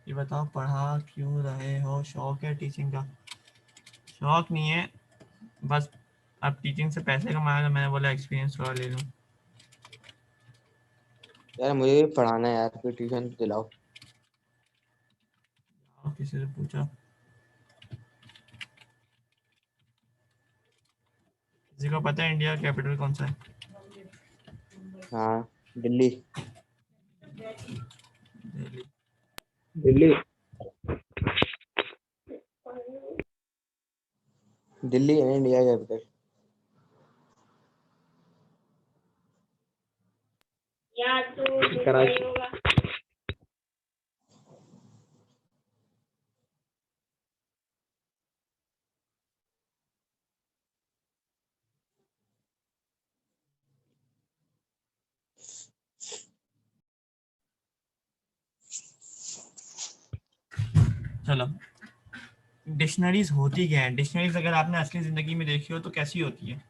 ये बताओ पढ़ा क्यों रहे हो, शौक है टीचिंग का? शौक नहीं है, बस अब टीचिंग से पैसे कमाया तो मैंने बोला एक्सपीरियंस थोड़ा ले लूँ। यार मुझे भी पढ़ाना है यार, कोई ट्यूशन दिलाओ। और किसी से पूछा, किसी को पता है इंडिया कैपिटल कौन सा है? हाँ दिल्ली। दिल्ली। दिल्ली। दिल्ली है इंडिया कैपिटल। कराची। चलो, डिक्शनरीज होती क्या है? डिक्शनरीज अगर आपने असली जिंदगी में देखी हो तो कैसी होती है?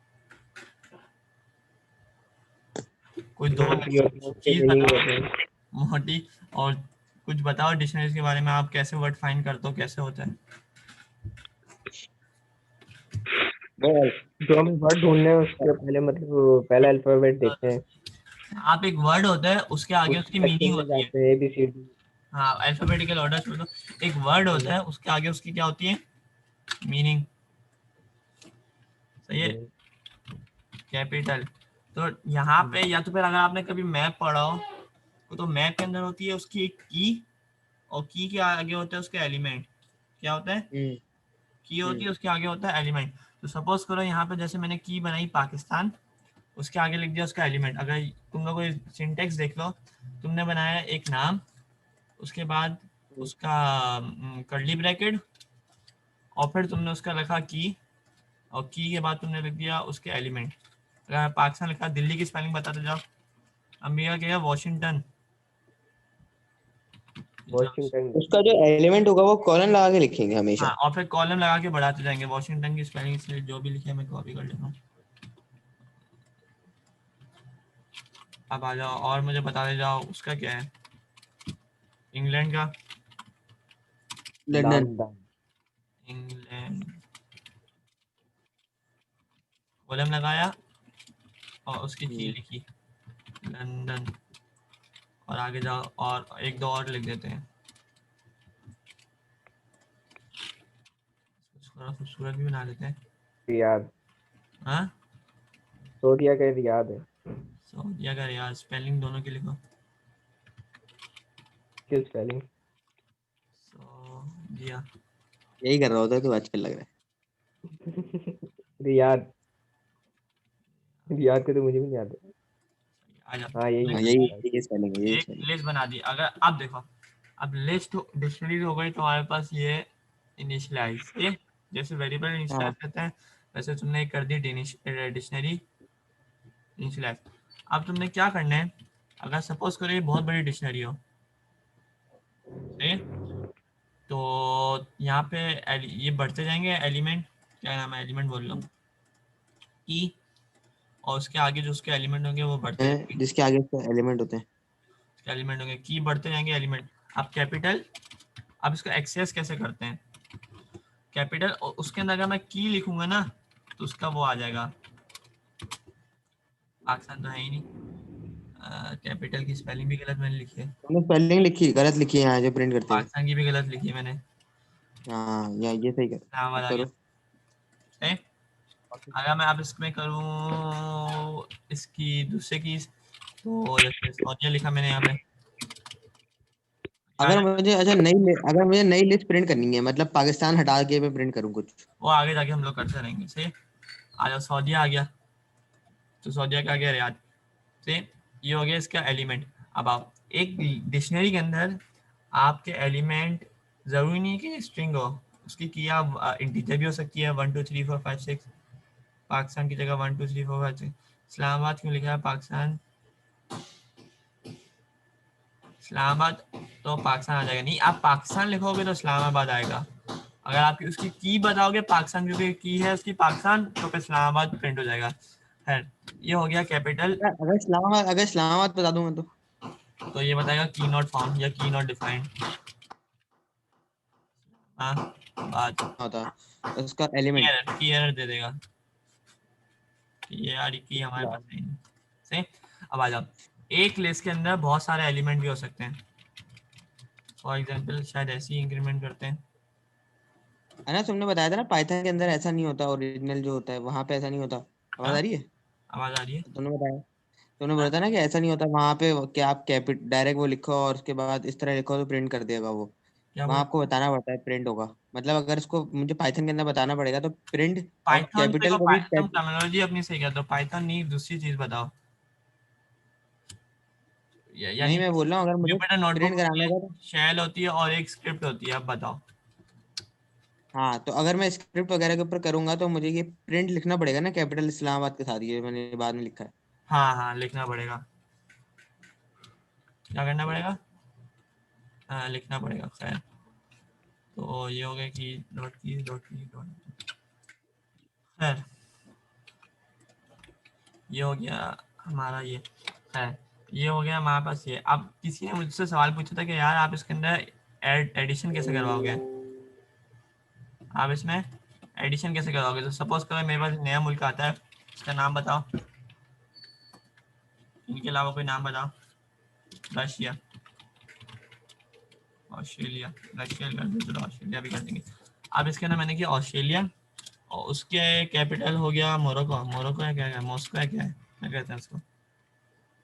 कोई दो मोटी होती है, उसके चीज मीनिंग बताओ, होते हैं। मोटी, और कुछ बताओ डिक्शनरीज के बारे में, आप कैसे वर्ड फाइंड करते हो, कैसे होता है? वो जो हमें वर्ड ढूंढने हैं उसके पहले मतलब पहला अल्फाबेट देखते हैं, आप एक वर्ड होता है उसके आगे उस उसकी सेक्शन मीनिंग में होती है। जाते हैं ABCD। हाँ अल्फाबेटिकल ऑर्डर छोड़ दो, एक वर्ड होता है उसके आगे उसकी क्या होती है, मीनिंग। सही है, कैपिटल। तो यहाँ पे या तो फिर अगर आपने कभी मैप पढ़ा हो तो मैप के अंदर होती है उसकी एक की, और की के आगे होता है उसके एलिमेंट। क्या होता है? हम्म की होती हम्म है, उसके आगे होता है एलिमेंट। तो सपोज करो यहाँ पे जैसे मैंने की बनाई पाकिस्तान, उसके आगे लिख दिया उसका एलिमेंट। अगर तुम लोग सिंटेक्स देख लो, तुमने बनाया एक नाम, उसके बाद उसका कर्ली ब्रैकेट, और फिर तुमने उसका लिखा की, और की के बाद तुमने लिख दिया उसके एलिमेंट। अगर पाकिस्तान लिखा, दिल्ली की स्पेलिंग बताते जाओ। अमेरिका क्या है, वॉशिंगटन। वॉशिंगटन। उसका जो एलिमेंट होगा वो कॉलन लगा के लिखेंगे हमेशा। हाँ, और फिर कॉलम लगा के बढ़ाते जाएंगे। वॉशिंगटन की स्पेलिंग से जो भी लिखे मैं कॉपी कर लेता हूँ। अब आ जाओ और मुझे बताते जाओ उसका क्या है, इंग्लैंड का। लंदन। लंदन। इंग्लैंड, कॉलम लगाया और उसकी की लिखी, लंदन। और आगे जाओ और एक दो और लिख देते हैं, थोड़ा खूबसूरत भी बना देते हैं। रियाद। हाँ, सऊदीया का रियाद है। सऊदीया का रियाद, स्पेलिंग दोनों की लिखो। किस स्पेलिंग? सऊदीया। यही कर रहा होता है तो आजकल लग रहा रियाद। रियाद का तो मुझे भी नहीं याद है। आ जाओ, हाँ यही है। है, हाँ, रियाद। यही स्पेलिंग है, यही एक स्पेलिंग। लिस्ट बना दी। अगर अब देखो, अब लिस्ट डिक्शनरी हो गई तो हमारे पास ये इनिशियलाइज, ये जैसे वेरिएबल हाँ। इनिशियलाइज करते हैं वैसे तुमने कर दी डिक्शनरी इनिशियलाइज। अब तुमने क्या करना है, अगर सपोज करो ये बहुत बड़ी डिक्शनरी हो, ठीक है, तो यहाँ पे ये बढ़ते जाएंगे एलिमेंट, क्या नाम है, एलिमेंट बोल लो, की, और उसके आगे जो उसके एलिमेंट होंगे वो बढ़ते जाएंगे। जिसके आगे इसके एलिमेंट होते हैं। एलिमेंट होंगे, की बढ़ते जाएंगे एलिमेंट। अब कैपिटल, अब इसको एक्सेस कैसे करते हैं, कैपिटल, और उसके अंदर अगर मैं की लिखूंगा ना तो उसका वो आ जाएगा, पाकिस्तान तो है ही नहीं। कैपिटल की स्पेलिंग भी गलत मैंने लिखी है, तुमने स्पेलिंग लिखी गलत लिखी है यहाँ जो प्रिंट करते हुए। पाकिस्तान की भी गलत लिखी है मैंने, हाँ, ये सही कर। इस्लामाबाद अब आ गया। करो। ठीक? अगर मैं अब इसमें करूँ इसकी दूसरे की, तो जैसे सौदिया लिखा मैंने यहाँ पे, अगर मुझे अच्छा अगर मुझे नई लिस्ट प्रिंट करनी है, मतलब पाकिस्तान हटा के मैं प्रिंट करूँ कुछ। वो आगे जाके हम लोग करते रहेंगे। सही, आ जाओ, सऊदिया आ गया, तो सऊदिया का आ गया रियाद। से ये हो गया इसका एलिमेंट। अब आप एक डिक्शनरी के अंदर आपके एलिमेंट जरूरी नहीं कि स्ट्रिंग हो, उसकी की आप इंटीजर भी हो सकती है, 1 2 3 4 5 6। पाकिस्तान की जगह 1 2 3 4 5 6। इस्लामाबाद क्यों लिखा है, पाकिस्तान, इस्लामाबाद, तो पाकिस्तान आ जाएगा नहीं, आप पाकिस्तान लिखोगे तो इस्लामाबाद आएगा। अगर आप उसकी की बताओगे पाकिस्तान, क्योंकि की है उसकी पाकिस्तान, तो फिर इस्लामाबाद प्रिंट हो जाएगा। खैर, ये हो गया कैपिटल। अगर इस्लामाबाद बता दूंगा तो तो ये बताएगा की नॉट फाउंड या की नॉट डिफाइंड। हाँ, बात होता उसका एलिमेंट। की एरर दे देगा कि ये यार की हमारे पास नहीं है। सही। अब आ जाओ, एक लिस्ट के अंदर बहुत सारे एलिमेंट भी हो सकते हैं। फॉर एग्जांपल शायद ऐसे ही इंक्रीमेंट करते हैं। है ना, तुमने बताया था ना पाइथन के अंदर ऐसा नहीं होता, ओरिजिनल जो होता है वहां पे ऐसा नहीं होता। आवाज हाँ, आ रही है? आवाज आ रही है। तुमने बताया, तुमने बोला हाँ, था ना कि ऐसा नहीं होता वहां पे कि आप कैपिट डायरेक्ट वो लिखो और उसके बाद इस तरह लिखो तो प्रिंट कर देगा वो। क्या वहां बोल, आपको बताना पड़ता है प्रिंट होगा। मतलब अगर इसको मुझे पाइथन के अंदर बताना पड़ेगा तो प्रिंट और पाइथन कैपिटल देखो, को भी तुम टर्मिनोलॉजी अपनी सही कहते हो, पाइथन नहीं दूसरी चीज बताओ। नहीं, यानी मैं बोल रहा हूँ अगर मुझे जुपिटर नोटबुक प्रिंट होती कराने है, का तो। शेल होती है और एक स्क्रिप्ट होती है, अब बताओ। हाँ, तो अगर मैं स्क्रिप्ट वगैरह के ऊपर करूंगा तो मुझे ये प्रिंट लिखना पड़ेगा ना कैपिटल इस्लामाबाद के साथ, ये मैंने बाद में लिखा है। हाँ हाँ, लिखना पड़ेगा। क्या करना पड़ेगा, हाँ लिखना पड़ेगा। खैर, तो ये हो गया कि डॉट की डॉट की डॉट। खैर, ये हो गया हमारा ये है, ये हो गया हमारे पास ये। अब किसी ने मुझसे सवाल पूछा था कि यार आप इसके अंदर एडिशन कैसे करवाओगे, आप इसमें एडिशन कैसे करवाओगे। तो सपोज करो मेरे पास नया मुल्क आता है, इसका नाम बताओ, इनके अलावा कोई नाम बताओ। रशिया, ऑस्ट्रेलिया, रशिया कर दो, चलो ऑस्ट्रेलिया भी कर देंगे। अब इसके अंदर मैंने किया ऑस्ट्रेलिया, और उसके कैपिटल हो गया मोरक्को। मोरक्को है, क्या है, मॉस्को है, क्या है, क्या कहते हैं उसको,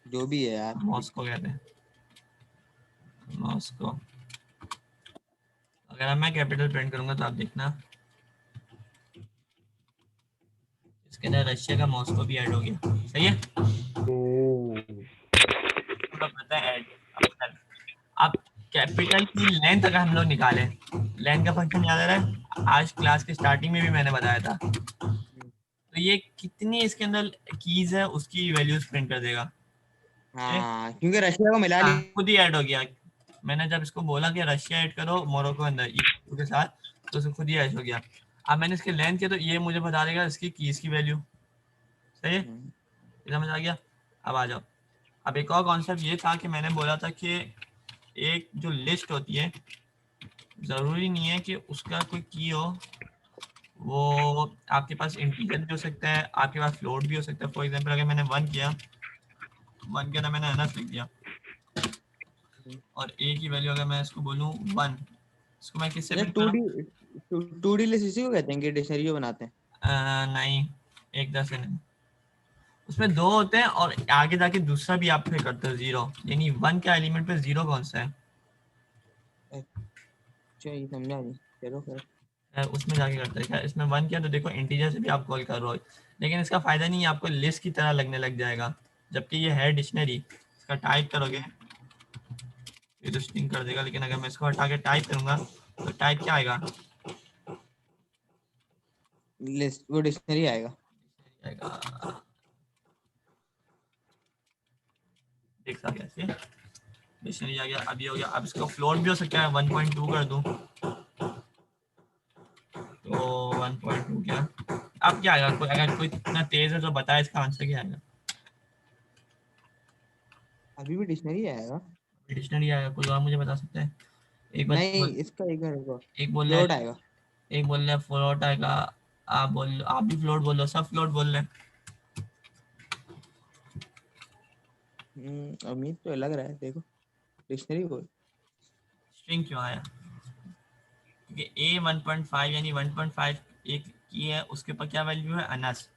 जो भी है यार। मॉस्को कहते हैं, मॉस्को। अगर मैं कैपिटल प्रिंट करूंगा तो आप देखना इसके अंदर रशिया का मॉस्को भी ऐड हो गया। सही है, ओह, हम लोग करते हैं ऐड। अब कैपिटल की लेंथ अगर हम लोग निकालें, लेंथ का फंक्शन याद आ रहा है, आज क्लास के स्टार्टिंग में भी मैंने बताया था। तो ये कितनी इसके अंदर कीज है उसकी वैल्यूज प्रिंट कर देगा। हाँ, क्योंकि रशिया को मिला हाँ, लिया। खुद ही ऐड हो गया। मैंने जब इसको बोला कि रशिया ऐड करो मोरक्को अंदर इक्वल के साथ, तो उसको खुद ही ऐड हो गया। अब मैंने इसके लेंथ किया तो ये मुझे बता देगा इसकी कीज की वैल्यू। सही है, ये समझ आ गया। अब आ जाओ, अब एक और कॉन्सेप्ट ये था कि मैंने बोला था कि एक जो लिस्ट होती है ज़रूरी नहीं है कि उसका कोई की हो, वो आपके पास इंटीजर भी हो सकता है, आपके पास फ्लोट भी हो सकता है। फॉर एग्जांपल अगर मैंने 1 किया, 1 के अंदर मैंने अनस लिख दिया, और ए की वैल्यू अगर मैं इसको बोलूँ 1, इसको मैं किससे अच्छा, प्रिंट टू करूँ? डी 2D लिस्ट इसी को कहते हैं कि डिक्शनरी जो बनाते हैं। नहीं, एक तरह से नहीं, उसमें 2 होते हैं और आगे जाके दूसरा भी आप फिर करते हो 0, यानी 1 का एलिमेंट पे 0 कौन सा है? अच्छा, ये समझा नहीं, चलो फिर। उसमें जाके करते हैं क्या, इसमें 1 किया तो देखो इंटीजर से भी आप कॉल कर रहे हो, लेकिन इसका फ़ायदा नहीं है, आपको लिस्ट की तरह लगने लग जाएगा, जबकि ये है डिक्शनरी। इसका टाइप करोगे ये तो स्ट्रिंग कर देगा, लेकिन अगर मैं इसको हटा के टाइप करूंगा तो टाइप क्या आएगा? लिस्ट वो डिक्शनरी आएगा। आएगा, देख सा कैसे डिक्शनरी आ गया। अब ये हो गया, अब इसको फ्लोट भी हो सकता है, 1.2 कर दूं तो 1.2 क्या, अब क्या आएगा? कोई अगर कोई इतना तेज है तो बताए इसका आंसर क्या आएगा? अभी भी डिक्शनरी आएगा। डिक्शनरी आएगा, कोई और मुझे बता सकता है? एक बार नहीं, इसका एक बार रुको, एक बोल रहा फ्लोट है, आएगा। एक बोल रहा है फ्लोट आएगा, आप भी फ्लोट बोल रहे हो, सब फ्लोट बोल रहे हैं। उम्मीद तो लग रहा है, देखो डिक्शनरी बोल। स्ट्रिंग क्यों आया? क्योंकि ए 1.5 यानी 1.5 एक की है, उसके ऊपर क्या वैल्यू है? अनस,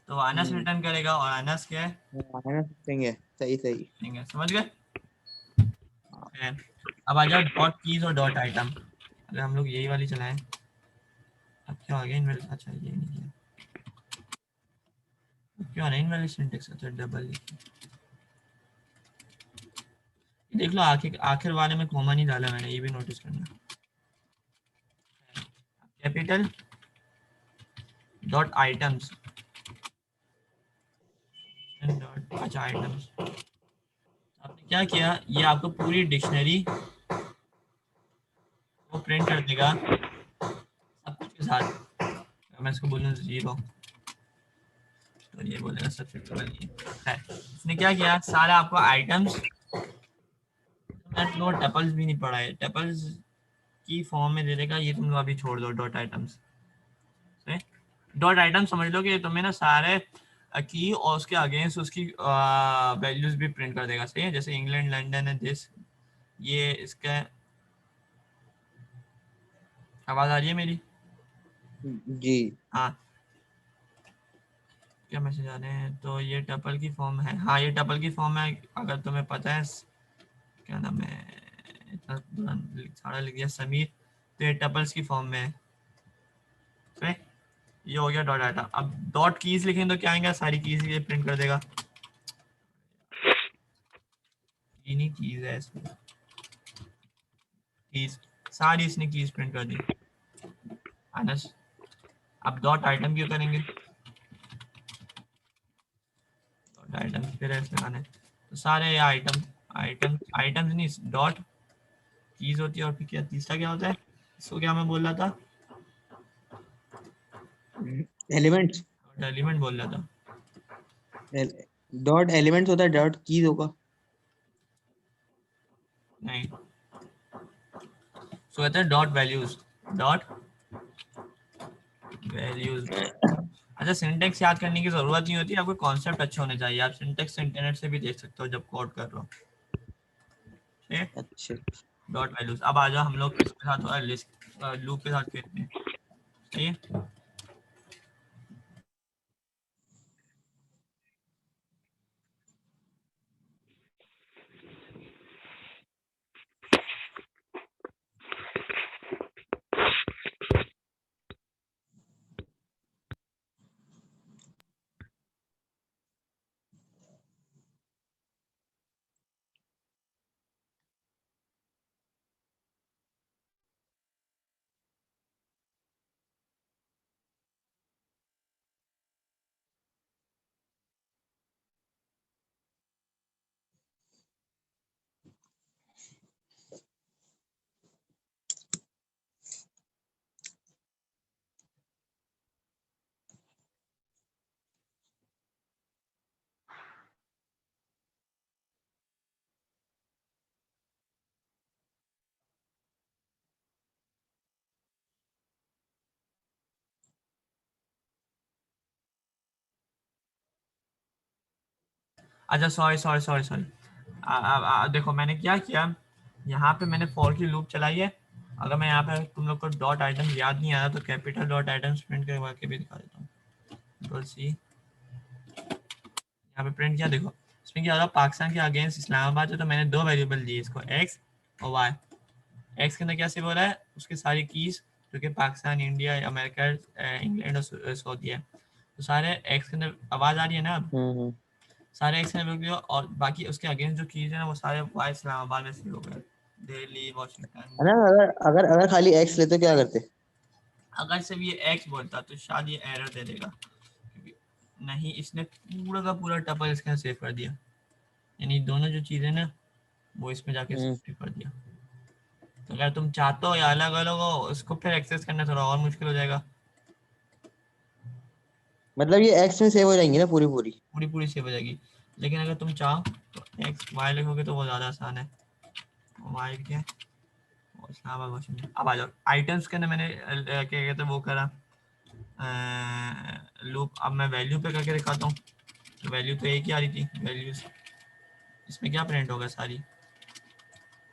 तो अनस रिटर्न करेगा, और अनस क्या है? स्ट्रिंग है, सही सही। स्ट्रिंग है, समझ गए? है। अब आ जाओ डॉट कीज और डॉट आइटम, अगर हम लोग यही वाली चलाएं, अब क्या हो गया इनवेल, अच्छा ये नहीं किया, अब क्यों आ रहा है इनवेल सिंटेक्स? अच्छा डबल, देख लो आखिर आखिर वाले में कॉमा नहीं डाला मैंने, ये भी नोटिस करना। कैपिटल डॉट आइटम्स, अच्छा आइटम्स, आपने क्या किया, ये आपको पूरी डिक्शनरी को प्रिंट कर देगा सब कुछ के साथ। अगर मैं इसको बोलूँ 0 तो ये बोलेगा सबसे ट्रिपल है। इसने क्या किया, सारा आपको आइटम्स, मैं तुमको टपल्स भी नहीं पढ़ा है, टपल्स की फॉर्म में दे देगा, ये तुम लोग अभी छोड़ दो डॉट आइटम्स। डॉट आइटम समझ लो कि तुम्हें ना सारे की और उसके अगेंस्ट उसकी वैल्यूज भी प्रिंट कर देगा। सही है, जैसे इंग्लैंड, लंदन है, दिस, ये इसका, आवाज आ रही है मेरी? जी। हाँ, क्या मैसेज आ रहे हैं? तो ये टपल की फॉर्म है, हाँ ये टपल की फॉर्म है, अगर तुम्हें पता है क्या नाम है, इतना सारा लिख दिया समीर, तो ये टपल्स की फॉर्म में है। सही, ये हो गया डॉट आइटम। अब डॉट कीज लिखेंगे तो क्या आएगा, सारी कीज ये प्रिंट कर देगा, इन्हीं कीज है इसमें, कीज सारी इसने कीज प्रिंट कर दी। माइनस, अब डॉट आइटम क्यों करेंगे, डॉट आइटम फिर इसमें आने, तो सारे आइटम, आइटम्स नहीं, डॉट कीज होती है, और फिर क्या तीसरा क्या होता है, इसको क्या मैं बोल रहा था, एलिमेंट्स, एलिमेंट बोल रहा था। डॉट एलिमेंट्स होता है, डॉट कीज होगा। नहीं, सो कहते हैं डॉट वैल्यूज, डॉट वैल्यूज। अच्छा, सिंटेक्स याद करने की जरूरत नहीं होती, आपको कॉन्सेप्ट अच्छे होने चाहिए, आप सिंटेक्स इंटरनेट से भी देख सकते हो जब कोड कर रहे हो। ठीक है, अच्छा, डॉट वैल्यूज। अब आ जाओ हम लोग इसके साथ लिस्ट लूप के साथ खेलते हैं। सही है, अच्छा सॉरी देखो मैंने क्या किया, यहाँ पे मैंने फॉर की लूप चलाई है। अगर मैं यहाँ पे तुम लोग को डॉट आइटम याद नहीं आ रहा तो कैपिटल डॉट आइटम्स प्रिंट करवा के भी दिखा देता हूँ। कंट्रोल सी, यहाँ पे प्रिंट किया, देखो इसमें क्या हो रहा है, पाकिस्तान के अगेंस्ट इस्लामाबाद है, तो मैंने दो वेरिएबल दिए इसको, एक्स और वाई। एक्स के अंदर क्या से बोला है, उसकी सारी कीज जो कि पाकिस्तान, इंडिया, अमेरिका, इंग्लैंड और सऊदी है, तो सारे एक्स के अंदर आवाज़ आ रही है ना अब, हम्म। सारे एक्स में दिया, और बाकी उसके अगेंस्ट जो कीज है ना वो सारे वाई इस्लामाबाद में से हो गए, दिल्ली, वाशिंगटन। है ना, अगर अगर अगर खाली एक्स लेते क्या करते? अगर सिर्फ ये एक्स बोलता तो शायद ये एरर दे देगा, क्योंकि नहीं, इसने पूरा का पूरा टपल इसके अंदर सेव कर दिया, यानी दोनों जो चीज़ें ना वो इसमें जाके हम्म। सेव कर दिया। तो अगर तुम चाहते हो या अलग अलग हो, उसको फिर एक्सेस करना थोड़ा और मुश्किल हो जाएगा। मतलब ये एक्स में सेव हो जाएंगी ना पूरी पूरी? पूरी पूरी सेव हो जाएगी, लेकिन अगर तुम चाहो तो एक्स वाई लिखोगे तो वो ज़्यादा आसान है। वाई क्या है, अब आ जाओ आइटम्स के अंदर मैंने क्या कहते हैं वो करा लूप। अब मैं वैल्यू पे करके दिखाता हूँ, तो वैल्यू तो एक ही आ रही थी वैल्यूज, इसमें क्या प्रिंट होगा सारी,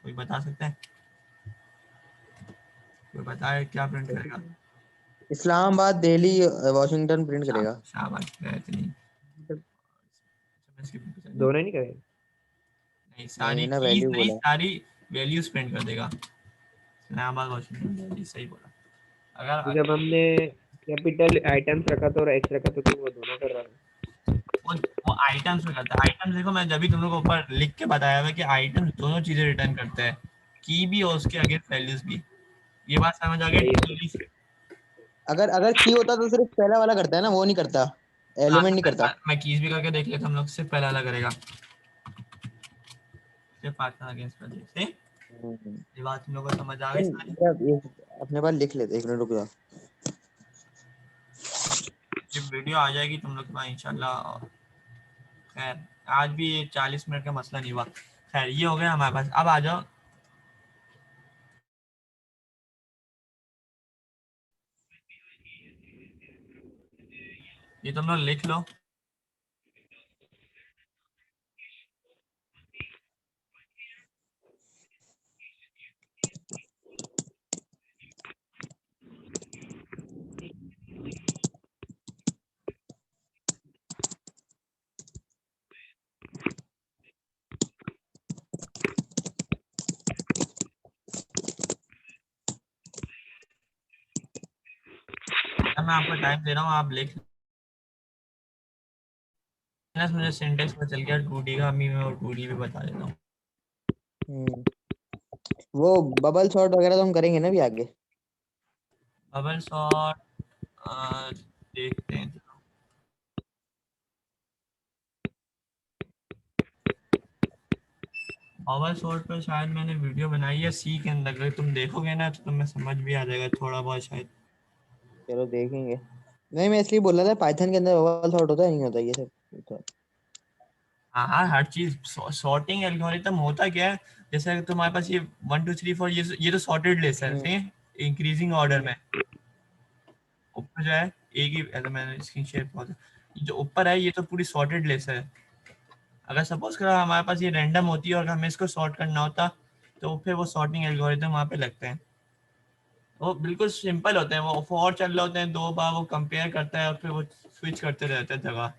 कोई बता सकता है? कोई बताए क्या प्रिंट करेगा? इस्लामाबाद, दिल्ली, वॉशिंगटन प्रिंट करेगा। शाबाश, बेहतरीन। दोनों नहीं करे? नहीं, सारी नहीं ना, कीज वैल्यू नहीं, बोला। सारी वैल्यूज प्रिंट कर देगा। इस्लामाबाद, वाशिंगटन, दिल्ली, सही बोला। तो अगर जब हमने कैपिटल आइटम्स रखा था और एक्स रखा था तो वो दोनों कर रहा था। वो आइटम्स में करता है, आइटम्स देखो मैं जब भी तुम लोग को ऊपर लिख के बताया हुआ कि आइटम्स दोनों चीजें रिटर्न करते हैं, की भी और उसके अगेंस्ट वैल्यूज भी। ये बात समझ आ गई सही है। जल्दी से? अगर अगर की होता तो सिर्फ पहला वाला करता है ना, वो नहीं करता, हाँ, एलिमेंट तो नहीं करता। मैं कीज भी करके देख लेता, हम लोग सिर्फ पहला वाला करेगा, सिर्फ पाकिस्तान अगेंस्ट वैल्यूज से। हम्म। ये बात तुम लोग को समझ आ गई सारी? अपने पास लिख लेते, 1 मिनट रुक जाओ। ये वीडियो आ जाएगी तुम लोग के पास इंशाल्लाह। खैर, आज भी ये 40 मिनट का मसला नहीं हुआ। खैर, ये हो गया हमारे पास। अब आ जाओ, ये तुम लोग लिख लो। मैं आपको टाइम दे रहा हूँ, आप लिख लेना। मुझे सिंटेक्स पर चल गया 2D का, अभी मैं 2D भी बता देता हूँ। हम्म। वो बबल शॉट वगैरह तो हम करेंगे ना भी आगे। बबल शॉट देखते हैं। बबल शॉट पर शायद मैंने वीडियो बनाई है सी के अंदर, अगर तुम देखोगे ना तो तुम्हें समझ भी आ जाएगा थोड़ा बहुत शायद। चलो देखेंगे। नहीं, मैं इसलिए बोल रहा था पाइथन के अंदर बबल शॉट होता है नहीं होता ये सब तो। हाँ हाँ, हर चीज सॉर्टिंग एल्गोरिथम होता क्या है, जैसे अगर तुम्हारे पास ये 1 2 3 4, ये तो सॉर्टेड लिस्ट है, हम्म। ठीक है, इंक्रीजिंग ऑर्डर हम्म। में। ऊपर जो है एक ही, ऐसा मैंने स्क्रीन शेयर किया, जो ऊपर है ये तो पूरी सॉर्टेड लिस्ट है। अगर सपोज करो हमारे पास ये रैंडम होती है और हमें इसको सॉर्ट करना होता, तो फिर वो सॉर्टिंग एल्गोरिथम वहाँ पे लगते हैं। वो बिल्कुल सिंपल होते हैं, वो फॉर चल रहे होते हैं, 2 बार वो कंपेयर करता है और फिर वो स्विच करते रहते हैं जगह।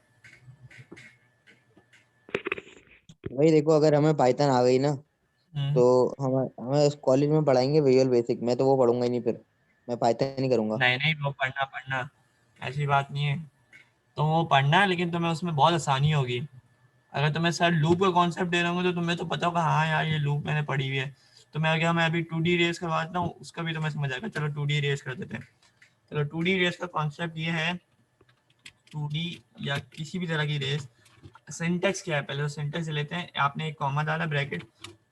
वही देखो, अगर हमें पाइथन आ गई ना हम्म। तो हमें हमें कॉलेज में पढ़ाएंगे विजुअल बेसिक, मैं तो वो पढ़ूंगा ही नहीं, फिर मैं पाइथन ही करूंगा। नहीं नहीं, वो पढ़ना पढ़ना, ऐसी बात नहीं है। तो वो पढ़ना है, लेकिन तुम्हें उसमें बहुत आसानी होगी। अगर तुम्हें सर लूप का कॉन्सेप्ट दे रहा हूँ तो तुम्हें तो पता होगा, हाँ यार ये लूप मैंने पढ़ी हुई है। तो मैं क्या, मैं अभी 2D रेस करवाता हूँ, उसका भी तुम्हें समझ आएगा। चलो 2D रेस कर देते हैं। चलो 2D रेस का कॉन्सेप्ट ये है, 2D या किसी भी तरह की रेस, सिंटेक्स क्या है, पहले तो सिंटेक्स लेते हैं। आपने एक कॉमा डाला ब्रैकेट,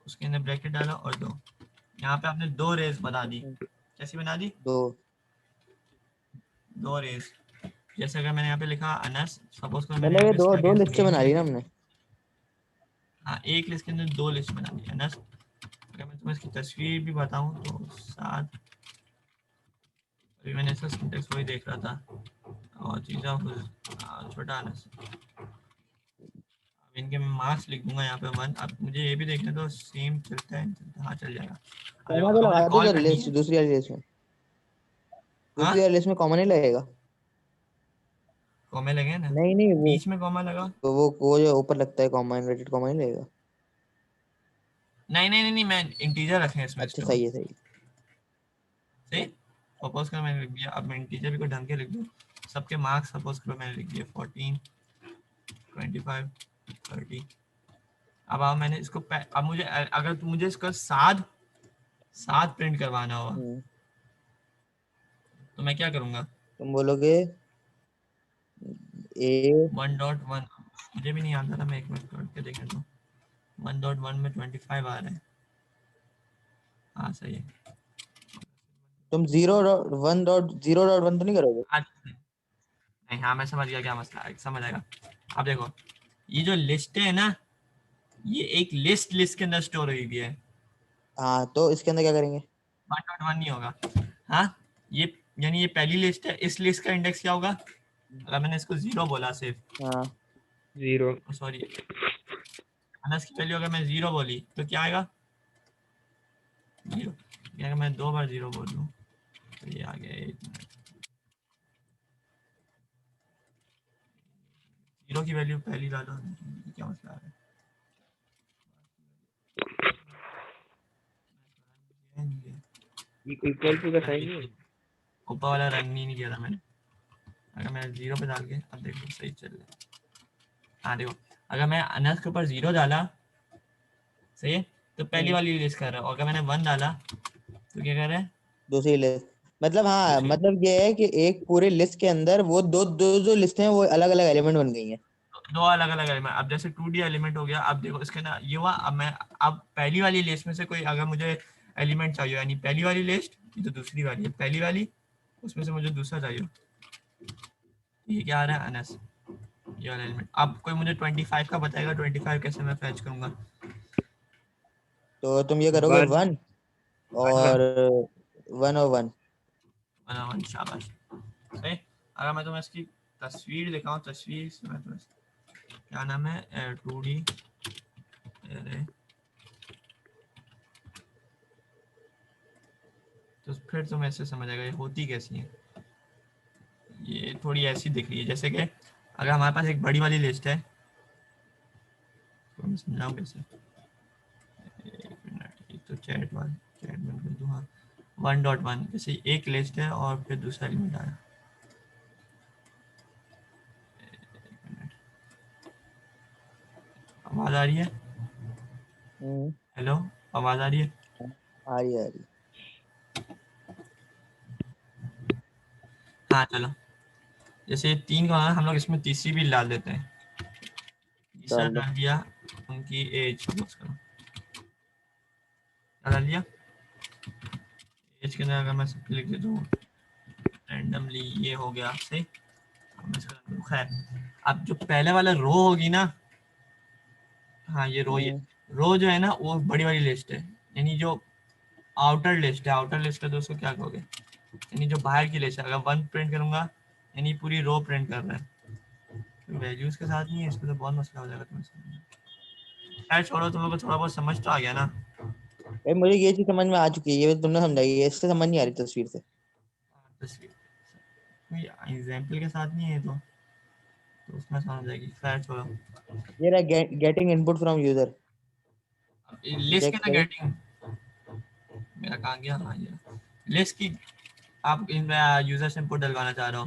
उसके अंदर ब्रैकेट डाला और दो, यहाँ पे आपने दो रेस बना दी। कैसी बना दी? दो। दो रेस। जैसे अगर मैंने यहाँ पे लिखा अनस, सपोज करो मैंने मतलब यहाँ ये पे दो इसके दो अगेंस्ट लिस्ट नेम बना भी ली लिख ना दिया। हमने। हाँ, एक लिस्ट के अंदर दो लिस्ट बना दी अनस। अगर मैं तुम्हें इसकी तस्वीर भी बताऊँ तो साथ, अभी मैंने इसका सिंटेक्स वही देख रहा था, और चीज़ा छोटा अनस। इनके मैं मार्क्स लिख दूंगा यहाँ पे 1। अब मुझे ये भी देखना तो सेम चलता है, हाँ चल जाएगा। अब देखो, कॉमा तो अगर मुझे लगा दो कॉल सर, करनी लिस्ट है, दूसरी वाली लिस्ट में, हाँ दूसरी वाली लिस्ट में कॉमा नहीं लगेगा। कॉमे लगे ना, नहीं नहीं, बीच में कॉमा लगा। वो जो ऊपर लगता है कॉमा, इन्वर्टेड कॉमा नहीं लगेगा। नहीं नहीं नहीं नहीं, मैं इंटीजर रखे हैं इसमें अच्छा स्टोर सही है, सही है। से। सपोज करो मैंने लिख दिया, अब मैं इंटीजर भी को ढंग के लिख दूँ। सबके मार्क्स सपोज करो मैंने लिख दिया 14, 25, 30। अब मैंने इसको अब मुझे अगर तुम मुझे इसका साथ साथ प्रिंट करवाना होगा तो मैं क्या करूंगा? तुम बोलोगे ए, 1.1, मुझे भी नहीं आता था, मैं एक मिनट करके देखने दो। 1.1 में 25 आ रहे हैं, हाँ सही है। तुम 0.1.0.1 तो नहीं करोगे? नहीं हाँ, मैं समझ गया क्या मसला है, समझ आएगा। अब देखो, ये जो लिस्ट है ना, ये एक लिस्ट लिस्ट के अंदर स्टोर हुई हुई है, हाँ तो इसके अंदर क्या करेंगे? 1.1 नहीं होगा। हाँ, ये यानी ये पहली लिस्ट है, इस लिस्ट का इंडेक्स क्या होगा? अगर मैंने इसको 0 बोला सिर्फ, हाँ 0। सॉरी, अनस की वैल्यू अगर मैं 0 बोली तो क्या आएगा? 0। अगर मैं 2 बार 0 बोल दूँ तो ये आ गया। 0 की वैल्यू पहली डालो, क्या मसला है? इक्वल टू का साइन नहीं है। ऊपर वाला रन नहीं किया था मैंने। अगर मैं 0 पे डाल के, अब देखो सही चल रहा है। हाँ देखो, अगर मैं अनस के ऊपर 0 डाला, सही है, तो पहली वाली लिस्ट कर रहा है। और अगर मैंने 1 डाला तो क्या कर रहा है? दूसरी लिस्ट, मतलब हाँ, दूसरी। मतलब ये है कि एक पूरे लिस्ट के अंदर वो दो दो जो लिस्ट हैं वो अलग अलग एलिमेंट बन गई हैं। दो अलग अलग एलिमेंट। अब जैसे 2D एलिमेंट हो गया, अब देखो इसके ना ये हुआ। अब पहली वाली लिस्ट में से कोई अगर मुझे एलिमेंट चाहिए, यानी पहली वाली लिस्ट, ये तो दूसरी वाली है, पहली वाली, उसमें से मुझे दूसरा चाहिए, ये क्या आ रहा है? अनस, ये वाला एलिमेंट। अब कोई मुझे 25 का बताएगा, 25 कैसे मैं फैच करूंगा? तो तुम ये करोगे 1 1 1 1। और 1 और 1। शाबाश, सही। अगर मैं तुम्हें इसकी तस्वीर दिखाऊं, तस्वीर से मैं तुम्हें, क्या नाम है, 2D अरे, तो फिर तुम्हें ऐसे समझ आएगा ये होती कैसी है। ये थोड़ी ऐसी दिख रही है जैसे कि अगर हमारे पास एक बड़ी वाली लिस्ट है, तो मैं समझाऊँ कैसे? एक मिनट, एक तो चैट में कर दूँ, हाँ। 1.1 जैसे एक लिस्ट है और फिर दूसरा एलिमेंट आया। आवाज़ आ रही है? हम्म, हेलो, आवाज़ आ रही है? आ रही है, आ रही है। हाँ चलो, जैसे 3 का हम लोग इसमें तीसरी भी डाल देते हैं। तीसरा डाल दो। डाल दिया, उनकी एज सपोज करो, क्या डाल दिया? एज के अंदर अगर मैं सबके लिख देता हूँ रैंडमली, ये हो गया सही। अब मैं इसका खैर, अब जो पहले वाला रो होगी ना, हाँ ये रो, ये हम्म, रो जो है ना वो बड़ी वाली लिस्ट है, यानी जो आउटर लिस्ट है। आउटर लिस्ट है तो उसको क्या कहोगे? यानी जो बाहर की लिस्ट है। अगर 1 प्रिंट करूंगा यानी पूरी रो प्रिंट कर रहा है, तो वैल्यूज के साथ नहीं है, इसमें तो बहुत मसला हो जाएगा तुम्हें। खैर छोड़ो, तुम लोग को थोड़ा बहुत समझ तो आ गया ना? भाई मुझे ये चीज समझ में आ चुकी है, ये तुमने समझाई है, इससे समझ नहीं आ रही तस्वीर से। तस्वीर कोई एग्जाम्पल के साथ नहीं है तो उसमें समझ जाएगी। खैर छोड़ो, ये रहा getting input from user. List के चेक ना करो। गेटिंग, मेरा कहाँ गया, हाँ ये लिस्ट की। आप इन यूजर से इनपुट डलवाना चाह रहे हो?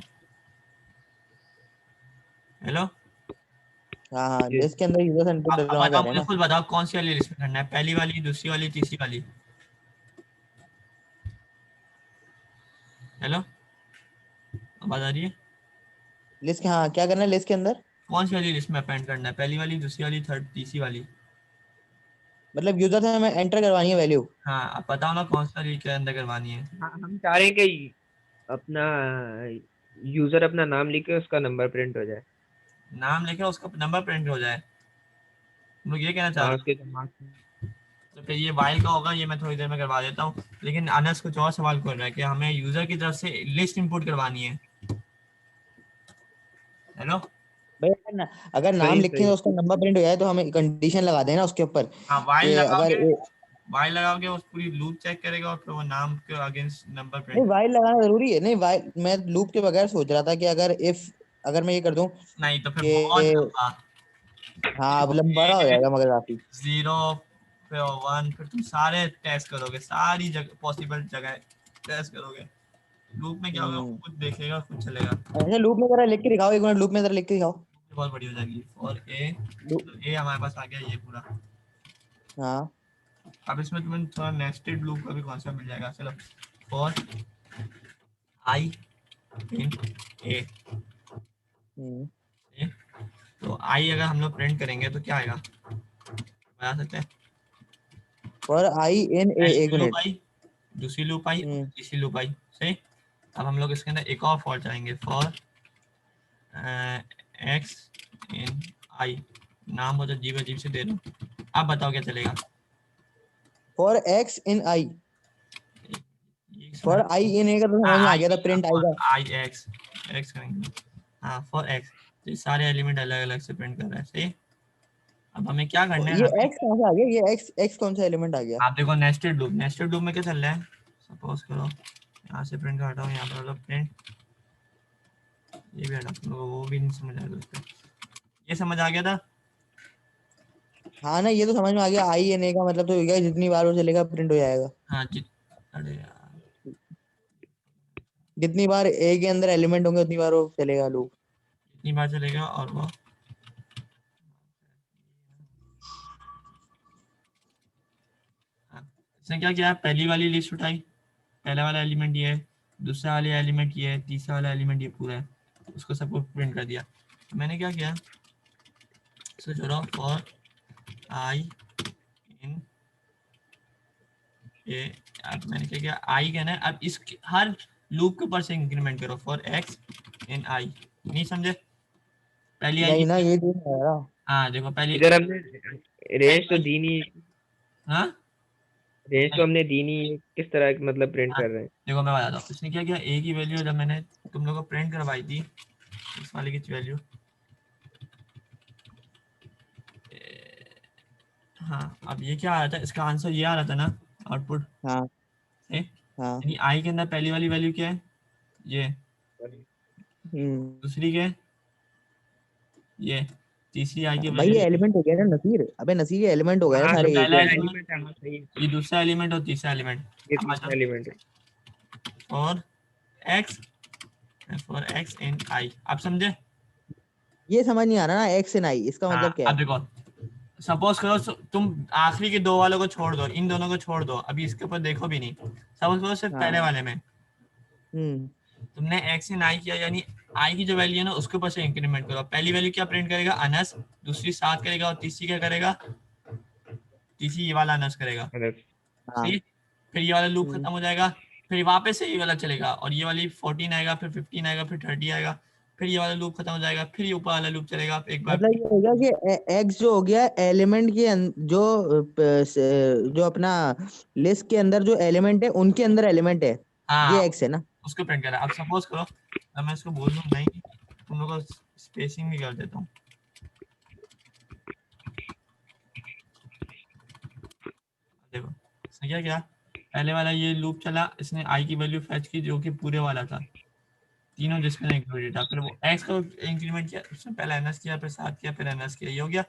हेलो, हाँ हाँ, जी। लिस्ट के अंदर यूजर इनपुट अब डलवाना चाह बताओ, रहे हैं मुझे ना। खुद बताओ कौन सी वाली लिस्ट में करना है, पहली वाली, दूसरी वाली, तीसरी वाली? हेलो, आवाज आ रही है? लिस्ट के, हाँ क्या करना है लिस्ट के अंदर? कौन सी वाली लिस्ट में अपेंड करना है, पहली वाली, दूसरी वाली, थर्ड, तीसरी वाली? मतलब यूजर से हमें एंटर करवानी है वैल्यू। हाँ, अब बताओ ना कौन सी वाली के अंदर करवानी है। हाँ, हम चाह रहे हैं कि अपना यूजर अपना नाम लिख के उसका नंबर प्रिंट हो जाए। नाम लेके उसका नंबर प्रिंट हो जाए, तुम लोग ये कहना चाह हाँ, रहे उसके जो मार्क्स हैं। हो? तो फिर ये वाइल का होगा, ये मैं थोड़ी देर में करवा देता हूँ। लेकिन अनस कुछ और सवाल कर रहा है कि हमें यूजर की तरफ से लिस्ट इंपोर्ट करवानी है। हेलो, भाई अगर नाम सही लिखें सही तो उसका नंबर प्रिंट हो जाए तो हमें कंडीशन लगा देना उसके ऊपर हाँ कि अगर वाइल लगाओगे उस पूरी लूप चेक करेगा और फिर वो नाम के अगेंस्ट नंबर नहीं प्रिंट। वाइल लगाना जरूरी है। नहीं वाइल मैं लूप के बगैर सोच रहा था कि अगर मैं ये कर दूं नहीं तो फिर कि बहुत लंबा। हाँ अब लंबा हो जाएगा मगर काफी। जीरो फिर वन, फिर तुम सारे टेस्ट करोगे, सारी जगह पॉसिबल जगह टेस्ट करोगे। लूप में क्या होगा, वो हम्म खुद देखेगा, खुद चलेगा। अच्छा लूप में जरा लिख के दिखाओ, एक मिनट लूप में जरा लिख के दिखाओ। बहुत बढ़िया हो जाएगी। और ए, लूप ए हमारे पास आ गया ये पूरा। हाँ अब इसमें तुम्हें थोड़ा नेस्टेड लूप का भी कॉन्सेप्ट मिल जाएगा। चलो, फॉर आई इन ए, हम्म तो आई अगर हम लोग प्रिंट करेंगे तो क्या आएगा, बता सकते हैं? और आई इन ए एक पहली लूप मिनट। आई, दूसरी लूप आई, हम्म तीसरी लूप आई, सही। अब हम लोग इसके अंदर एक और फॉर चलाएंगे, फॉर एक्स इन आई, नाम बहुत अजीब अजीब से दे रहा हूँ। आप बताओ क्या चलेगा। फॉर एक्स इन आई, ये फॉर समझ- आई इन ए का तो हाँ समझ में आ आई, गया था, प्रिंट आई फॉर का। आई एक्स, एक्स करेंगे। हाँ फॉर एक्स, तो ये सारे एलिमेंट अलग अलग से प्रिंट कर रहा है, सही। अब हमें क्या करना है, ये हमें एक्स कहाँ से आ गया, ये एक्स एक्स कौन सा एलिमेंट आ गया। आप देखो नेस्टेड लूप, नेस्टेड लूप में क्या चल रहा है। सपोज करो यहाँ से प्रिंट हटाओ, यहाँ पर मतलब प्रिंट, ये भी हटा दो, वो भी नहीं समझ आएगा उसका। ये समझ आ गया था। हाँ ना ये तो समझ में आ गया, आई एन ए का मतलब तो हो गया जितनी बार वो चलेगा प्रिंट हो जाएगा। हाँ जी। अरे यार, जितनी बार ए के अंदर एलिमेंट होंगे उतनी बार वो चलेगा लूप। इतनी बार चलेगा। और वो हाँ, इसने क्या किया, पहली वाली लिस्ट उठाई, पहला वाला एलिमेंट ये है, दूसरा वाला एलिमेंट ये है, तीसरा वाला एलिमेंट ये पूरा है, उसको सबको प्रिंट कर दिया। तो मैंने क्या किया, इसको छोड़ो, फॉर आई इन ए। अब मैंने क्या किया, आई कहना है, अब इस हर लूप के ऊपर से इंक्रीमेंट करो, फॉर एक्स इन आई। नहीं समझे, पहली आई नहीं ना की, ये तो नहीं आ रहा। हाँ देखो पहली इधर हमने पहली रेंज तो वाली, दी नहीं, हाँ रेंज तो नहीं, हमने दी नहीं, किस तरह की मतलब प्रिंट हाँ कर रहे हैं। देखो मैं बताता हूँ, इसने क्या किया, ए की वैल्यू जब मैंने तुम लोगों को प्रिंट करवाई थी, इस वाले की वैल्यू, हाँ अब ये क्या आ रहा था, इसका आंसर ये आ रहा था ना, आउटपुट, हाँ हाँ यानी आई के अंदर पहली वाली वैल्यू क्या है, ये, हम्म दूसरी क्या है, ये, तीसरी आई की भाई ये वैल्यू, एलिमेंट हो गया ना नसीर, अबे नसीर ये एलिमेंट हो गया ना हाँ ये सारे ए पहला के। एलिमेंट है, हाँ सही है, ये दूसरा एलिमेंट और तीसरा एलिमेंट। ये अब आ तीसरा जाओ, एलिमेंट है। और एक्स, फॉर एक्स इन आई, आप समझे। ये समझ नहीं आ रहा ना एक्स एन आई इसका हाँ मतलब क्या अब है। देखो, सपोज करो तुम आखिरी के दो वालों को छोड़ दो, इन दोनों को छोड़ दो, अभी इसके ऊपर देखो भी नहीं, सपोज करो सिर्फ हाँ पहले वाले में हम्म तुमने एक्स इन आई किया, यानी आई की जो वैल्यू है ना उसके ऊपर से इंक्रीमेंट करो। पहली वैल्यू क्या प्रिंट करेगा, अनस, दूसरी 7 करेगा, और तीसरी क्या करेगा, तीसरी ये वाला अनस करेगा, मतलब हाँ सही। फिर ये वाला लूप हम्म खत्म हो जाएगा, फिर वापस से ये वाला चलेगा, और ये वाली 14 आएगा, फिर 15 आएगा, फिर 30 आएगा, फिर ये वाला लूप खत्म हो जाएगा, फिर ये ऊपर वाला लूप चलेगा एक बार मतलब फिर। ये हो गया कि एक्स जो हो गया एलिमेंट के जो जो अपना लिस्ट के अंदर जो एलिमेंट है उनके अंदर एलिमेंट है, हाँ ये एक्स है ना। उसको प्रिंट करा। अब सपोज करो, अब मैं इसको बोल दूँ नहीं, तुम लोग को स्पेसिंग भी कर देता हूँ। देखो इसने क्या किया, पहले वाला ये लूप चला, इसने आई की वैल्यू फैच की जो कि पूरे वाला था, तीनों जिसमें इंक्लूडेड था, फिर वो एक्स को इंक्रीमेंट किया, उसने पहले एनएस किया, फिर 7 किया, फिर एनएस किया, ये हो गया,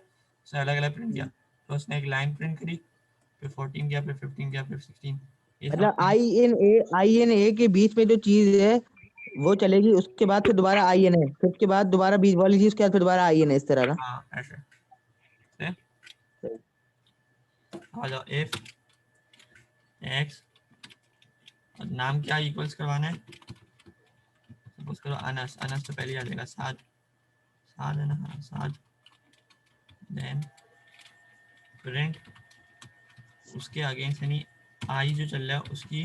उसने अलग अलग प्रिंट किया। तो उसने एक लाइन प्रिंट करी, फिर 14 किया, फिर 15 किया, फिर 16, ये सब मतलब आई एन ए के बीच में जो चीज है वो चलेगी, उसके बाद फिर दोबारा आई एन ए, फिर उसके बाद दोबारा बीच वाली चीज, उसके बाद फिर दोबारा आई एन ए, इस तरह ना। हाँ ऐसे से। आ जाओ, इफ एक्स, और नाम क्या इक्वल्स करवाना है, सपोज करो अनस, अनस तो पहले आ जाएगा, 7, 7 है ना, हाँ 7, देन प्रिंट उसके अगेंस्ट, यानी आई जो चल रहा है उसकी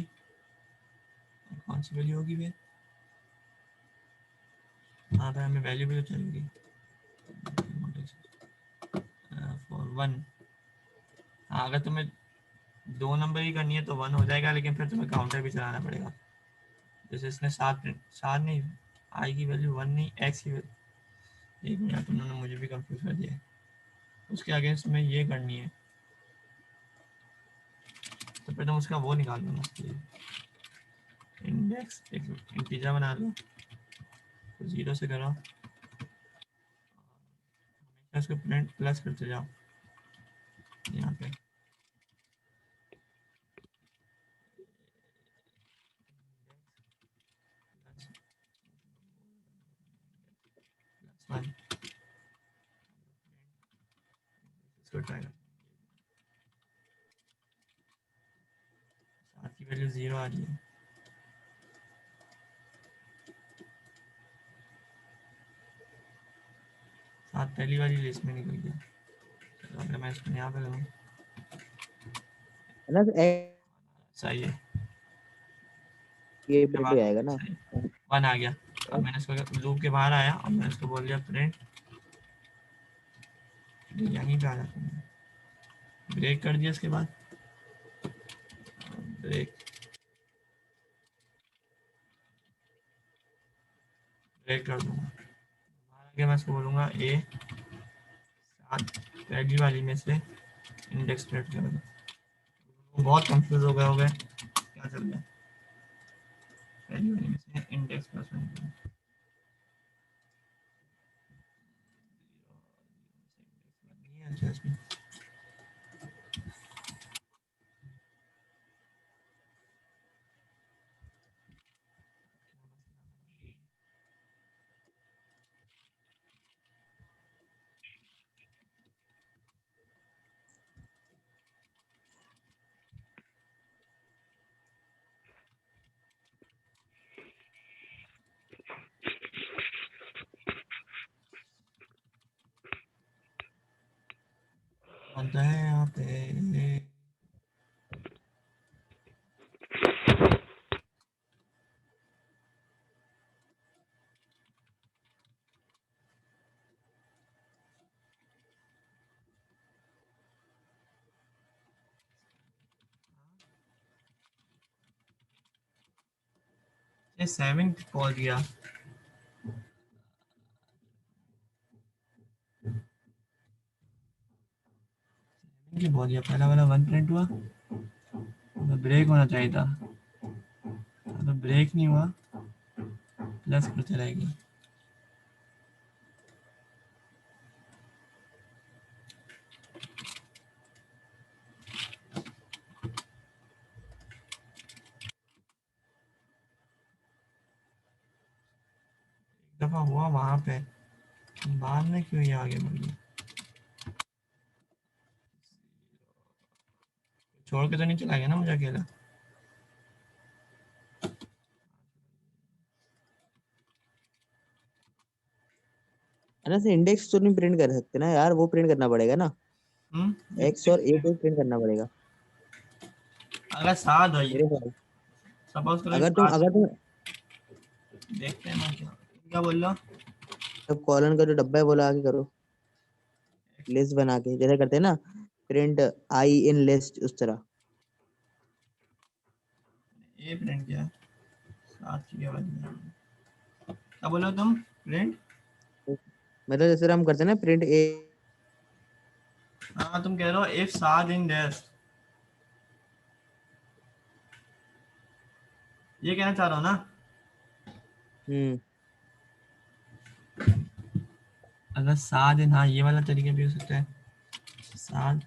कौन सी वैल्यू होगी वे, हाँ भाई हमें वैल्यू भी तो चाहिए, फॉर वन। हाँ अगर तुम्हें 2 नंबर ही करनी है तो 1 हो जाएगा, लेकिन फिर तुम्हें काउंटर भी चलाना पड़ेगा। जैसे इसने 7 नहीं, आई की वैल्यू 1 नहीं, एक्स की एक मिनट, तुमने मुझे भी कंफ्यूज कर दिया। उसके अगेंस्ट में ये करनी है तो फिर तुम उसका वो निकाल लो ना, इंडेक्स एक इंटीजर बना लो, तो 0 से करो, हमेशा इसको प्रिंट प्लस करते जाओ यहाँ पे। वन इसको ट्राई कर, सात की वैल्यू 0 आ रही है। सात पहली वाली लिस्ट में निकल गया। चलो अगर मैं इसको यहाँ पे लगाऊँ, है ना, तो सही है, ये क्या प्रिंट हो बात जाएगा है, ना। सही, 1 आ गया। अब मैंने इसको लूप के बाहर आया और मैंने इसको बोल दिया प्रिंट, यहीं पे आ जाता है, ब्रेक कर दिया, इसके बाद ब्रेक ब्रेक कर दूंगा। आगे मैं इसको बोलूँगा ए 7 पहली वाली में से इंडेक्स प्रिंट कर दो। वो बहुत कंफ्यूज हो गए क्या चल रहा है, पहली वाली में से इंडेक्स प्लस 1 नहीं है, अच्छा इसमें बनता है यहाँ पे। ये 7 कॉल दिया, की बोल दिया, पहला वाला 1 प्रिंट हुआ तो ब्रेक होना चाहिए था, तो ब्रेक नहीं हुआ, प्लस करते रहेगी। दफा हुआ वहां पे, बाद में क्यों ये आगे बढ़ गया, छोड़ के तो नहीं चला गया ना मुझे अकेला। है ना, इंडेक्स तो नहीं प्रिंट कर सकते ना यार, वो प्रिंट करना पड़ेगा ना, एक्स और ए को प्रिंट करना पड़ेगा अगर साथ है, मेरे ख्याल। सपोज करो अगर तुम साथ, अगर तुम देखते हैं मैं क्या क्या बोल रहा हूँ। जब कॉलन का जो डब्बा है वो लगा के करो, लिस्ट बना के जैसे करते हैं ना, प्रिंट आई इन लिस्ट, उस तरह। ए प्रिंट किया, साथ की आवाज में क्या बोला तुम, प्रिंट, मतलब जैसे हम करते हैं ना प्रिंट ए, हाँ तुम कह रहे हो इफ साथ इन डैश, ये कहना चाह रहा हूँ ना। हम्म, अगर साथ इन, हाँ ये वाला तरीका भी हो सकता है, साथ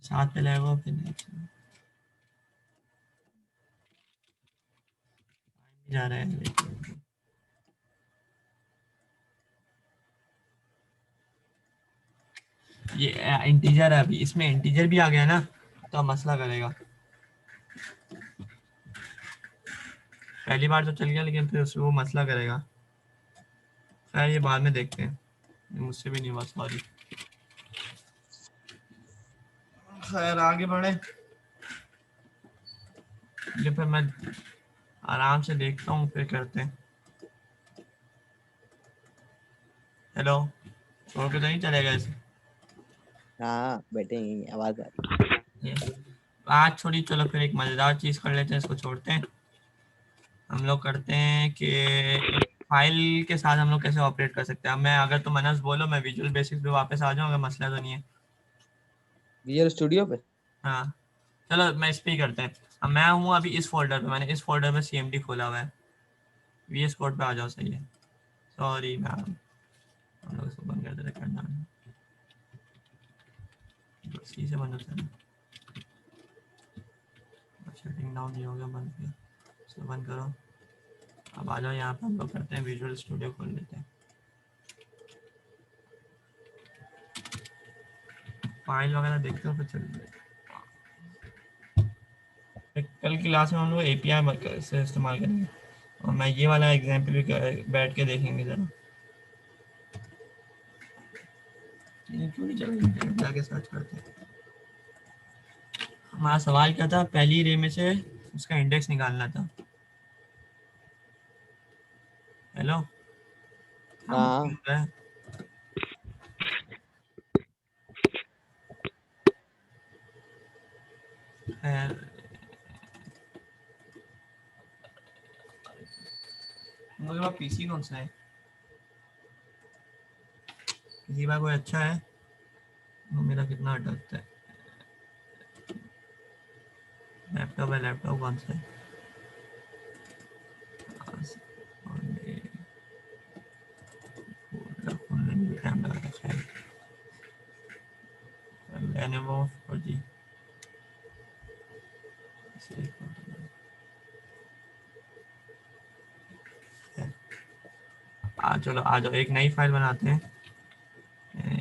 साथ पे लगेगा फिर next में। जा रहा है, ये इंटीजर है, अभी इसमें इंटीजर भी आ गया ना तो अब मसला करेगा। पहली बार तो चल गया लेकिन फिर उसमें वो मसला करेगा। खैर ये बाद में देखते हैं, ये मुझसे भी नहीं हुआ, सॉरी। खैर आगे बढ़े, ये फिर मैं आराम से देखता हूँ फिर करते हैं। हेलो, छोड़ के तो नहीं चलेगा इसे, हाँ बैठे यहीं, आवाज आ रही ये आज छोड़ी, चलो फिर एक मजेदार चीज कर लेते हैं, इसको छोड़ते हैं। हम लोग करते हैं कि फाइल के साथ हम लोग कैसे ऑपरेट कर सकते हैं। अब मैं अगर तुम अनस बोलो मैं विजुअल बेसिक्स पे वापस आ जाऊँ, अगर मसला तो नहीं है। विजुअल स्टूडियो पे। हाँ चलो मैं इस पे ही करते हैं। अब मैं हूँ अभी इस फोल्डर पे, मैंने इस फोल्डर में CMD खोला हुआ है। VS कोड पे आ जाओ, सही है। सॉरी मैम, हम लोग इसको बंद कर देते करना, सी से बंद होता है। शटिंग डाउन नहीं हो गया, बंद किया, इसको बंद करो। अब आ जाओ यहाँ पे, हम लोग करते हैं विजुअल स्टूडियो खोल लेते हैं। फाइल वगैरह देखते हो फिर चल। कल की क्लास में हम लोग API से इस्तेमाल करेंगे, और मैं ये वाला एग्जाम्पल भी बैठ के देखेंगे जरा। ये क्यों नहीं चल रही, इंटरनेट जाके सर्च करते हैं। हमारा सवाल क्या था, पहली रे में से उसका इंडेक्स निकालना था। हेलो, क्या हाँ। मुश्किल हो रहा है? खैर, हम लोग के पास PC कौन सा है? किसी बार कोई अच्छा है? वो मेरा कितना अटकता है। लैपटॉप है, लैपटॉप कौन सा है? टाइम लगा रखा है। Lenovo और जी चलो आ जाओ, एक नई फाइल बनाते हैं,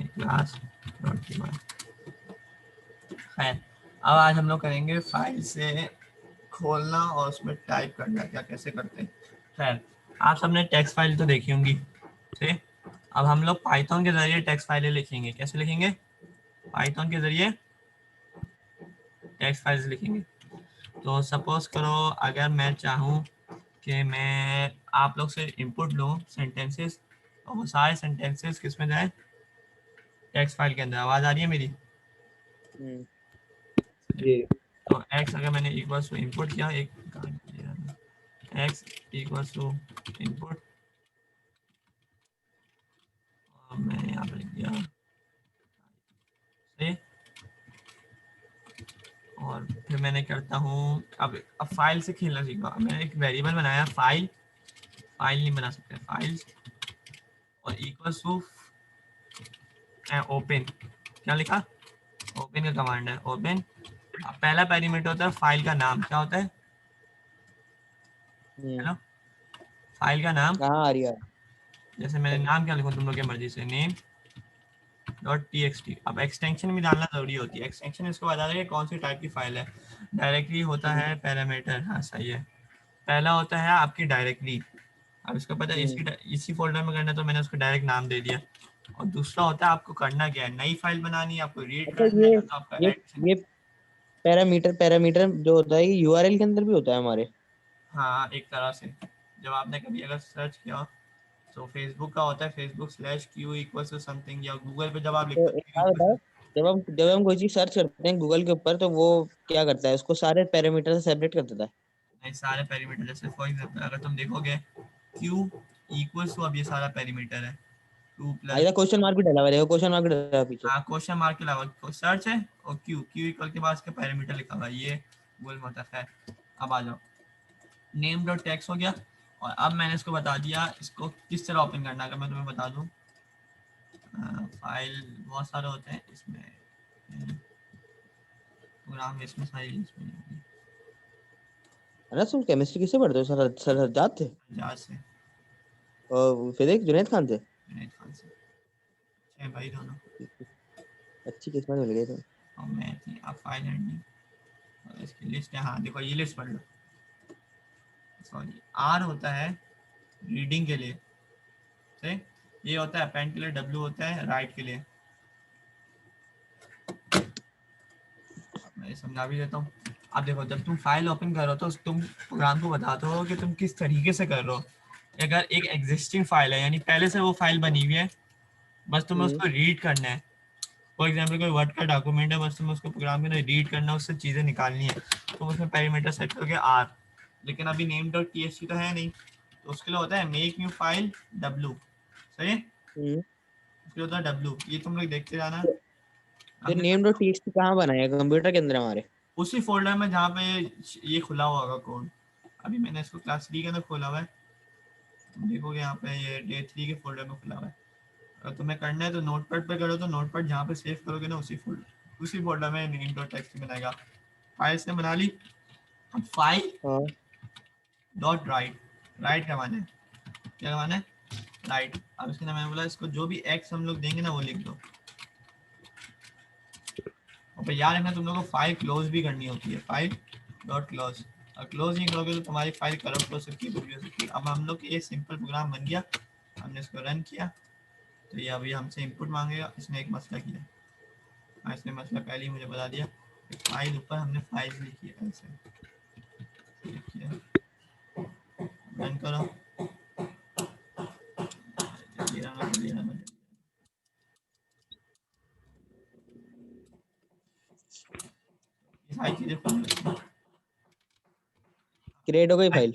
क्लास डॉट खैर। अब आज हम लोग करेंगे फाइल से खोलना और उसमें टाइप करना, क्या कैसे करते हैं। खैर, आप सबने टेक्स्ट फाइल तो देखी होंगी, ठीक। अब हम लोग पाइथन के जरिए टेक्स्ट फाइलें लिखेंगे। कैसे लिखेंगे? पाइथन के जरिए टेक्स्ट फाइल्स लिखेंगे। तो सपोज करो अगर मैं चाहूँ कि मैं आप लोग से इनपुट लूँ सेंटेंसेस, और वो सारे सेंटेंसेस किस में जाए? टेक्स्ट फाइल के अंदर। आवाज़ आ रही है मेरी? जी। तो x अगर मैंने इक्वल्स टू इनपुट किया, एक x इक्वल्स टू इनपुट, और मैंने यहाँ पर लिख दिया से, और फिर मैंने करता हूँ अब फाइल से खेलना सीखा। मैंने एक वेरिएबल बनाया फाइल, फाइल नहीं बना सकते, फाइल और इक्वल्स टू ओपन। क्या लिखा? ओपन का कमांड है, ओपन। पहला पैरामीटर होता है फाइल का नाम। क्या होता है? हेलो, फाइल का नाम। कहाँ आ रही है? जैसे मैंने नाम क्या लिखूँ तुम लोग की मर्जी से, नेम डॉट txt। अब एक्सटेंशन भी डालना जरूरी होती है। एक्सटेंशन इसको बता देगा कौन सी टाइप की फाइल है। डायरेक्टरी होता है पैरामीटर, हाँ सही है। पहला होता है आपकी डायरेक्टरी, अब इसको पता है इसी फोल्डर में करना है, तो मैंने उसको डायरेक्ट नाम दे दिया। और दूसरा होता है आपको करना क्या है, नई फाइल बनानी है, आपको रीड अच्छा, करना है, ये या तो आपका ये एडिशन। ये पैरामीटर पैरामीटर जो होता है ये यूआरएल के अंदर भी होता है हमारे। हाँ एक तरह से, जब आपने कभी अगर सर्च किया तो फेसबुक का होता है facebook/q इक्वल्स टू समथिंग, या गूगल पे जब आप तो लिखते हो एक q बात इक्वल्स बताओ, टू। जब हम कोई चीज सर्च करते हैं गूगल के ऊपर तो वो क्या करता है, उसको सारे पैरामीटर से सेपरेट कर देता है। नहीं, सारे पैरामीटर, जैसे फॉर एग्जांपल अगर तुम देखोगे q इक्वल्स टू, अब ये सारा पैरामीटर है 2 हाँ, प्लस। इधर क्वेश्चन मार्क भी डाला हुआ रहेगा, क्वेश्चन मार्क भी डाला हुआ है पीछे। हाँ क्वेश्चन मार्क के अलावा सर्च है, और क्यू इक्वल के बाद इसके पैरामीटर लिखा हुआ है, ये गूगल में होता है। अब आ जाओ, नेम डॉट टेक्स्ट हो गया। और अब मैंने इसको बता दिया इसको किस तरह ओपन करना है। अगर मैं तुम्हें बता दूं, फाइल बहुत सारे होते हैं इसमें, प्रोग्राम इसमें सारी लिस्ट में नहीं होगी। है ना, तुम केमिस्ट्री किससे पढ़ते हो? सर सर हरजात थे पंजाब से, और फिजिक्स जुनैद खान थे। जुनैद खान से, छः भाई दोनों। अच्छी किस्मत मिल गई। और मैं थी अब फाइल हैंडलिंग, और इसकी लिस्ट है। हाँ देखो ये लिस्ट पढ़ लो। सॉरी, आर होता है रीडिंग के लिए, ठीक। ये होता है पेन के लिए, डब्ल्यू होता है राइट के लिए। मैं समझा भी देता हूँ। अब देखो, जब तुम फाइल ओपन कर रहे हो तो तुम प्रोग्राम को बताते हो कि तुम किस तरीके से कर रहे हो। अगर एक एग्जिस्टिंग फाइल है, यानी पहले से वो फाइल बनी हुई है, बस तुम्हें हम्म। उसको रीड करना है। फॉर एग्जाम्पल कोई वर्ड का डॉक्यूमेंट है, बस तुम्हें उसको प्रोग्राम के अंदर रीड करना है, उससे चीज़ें निकालनी है। तुम उसमें पैरामीटर सेट करोगे आर, लेकिन अभी नेम डॉट txt तो है नहीं, तो उसके लिए होता है मेक न्यू फाइल w, सही है, उसके लिए होता है w, ये तुम लोग देखते जाना। तो हमने नेम डॉट टीएक्सटी कहाँ बनाया है कंप्यूटर के अंदर हमारे? उसी फोल्डर में जहाँ पे ये खुला हुआ होगा कोड, अभी मैंने इसको क्लास 3 के अंदर खोला हुआ है, तुम देखोगे यहाँ पे ये डे 3 के फोल्डर में खुला हुआ है। अगर तुम्हें करना है तो नोटपैड पे करो, तो नोटपैड जहाँ पे सेव करोगे ना उसी फोल्डर में नेम डॉट टेक्स्ट बनाएगा। फाइल से बना ली, अब फाइल हाँ डॉट राइट, राइट करवाना है, क्या करवाना है, राइट। अब इसके मैंने बोला इसको जो भी एक्स हम लोग देंगे ना वो लिख दो, और फिर याद रखना तुम लोग को फाइल क्लोज भी करनी होती है, फाइल डॉट क्लोज, और क्लोज नहीं करोगे तो तुम्हारी फाइल करप्ट हो सकती है, कुछ भी हो सकती है। अब हम लोग ये सिंपल प्रोग्राम बन गया, हमने इसको रन किया, तो ये अभी हमसे इनपुट मांगेगा। इसने एक मसला किया, इसने मसला पहले ही मुझे बता दिया, फाइल ऊपर हमने फाइल लिखी है, ऐसे लिखी है, रन करो, जल्दी रहना, जल्दी रहना, ये सारी चीजें खुल रही हैं। क्रिएट हो गई फाइल।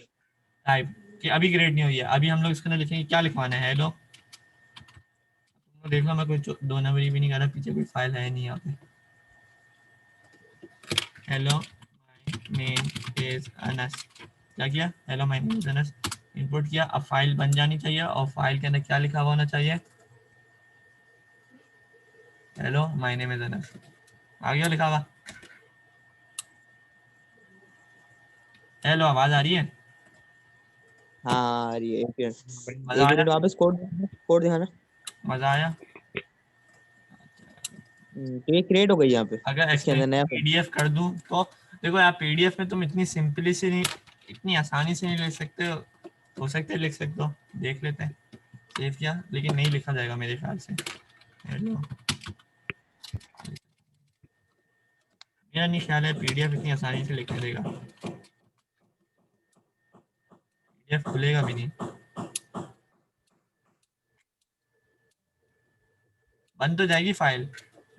टाइप कि अभी क्रिएट नहीं हुई है, अभी हम लोग इसके अंदर लिखेंगे क्या लिखवाना है, हेलो, देख लो मैं कोई दो नंबरी भी नहीं कर रहा, पीछे कोई फाइल है नहीं यहाँ पे, hello my name is Anas, क्या किया, hello my name is Anas, input किया। अब फाइल बन जानी चाहिए, और फाइल के अंदर क्या लिखा हुआ होना चाहिए, hello my name is Anas, आ गया लिखा हुआ, हेलो, आवाज आ रही है, हाँ ये एक मजा आया, मिनट वापस कोड कोड दिखाना। मजा आया। तो ये क्रिएट हो गई यहाँ पे अगर इसके अंदर नया फाइल। पीडीएफ कर दूं तो देखो यार, पीडीएफ में तुम इतनी सिंपली से नहीं, इतनी आसानी से नहीं लिख सकते हो सकता है लिख सकते हो, देख लेते हैं, सेव किया, लेकिन नहीं लिखा जाएगा मेरे ख्याल से, हेलो, मेरा नहीं ख्याल है पीडीएफ इतनी आसानी से लिखने देगा, पीडीएफ खुलेगा भी नहीं, बन तो जाएगी फाइल,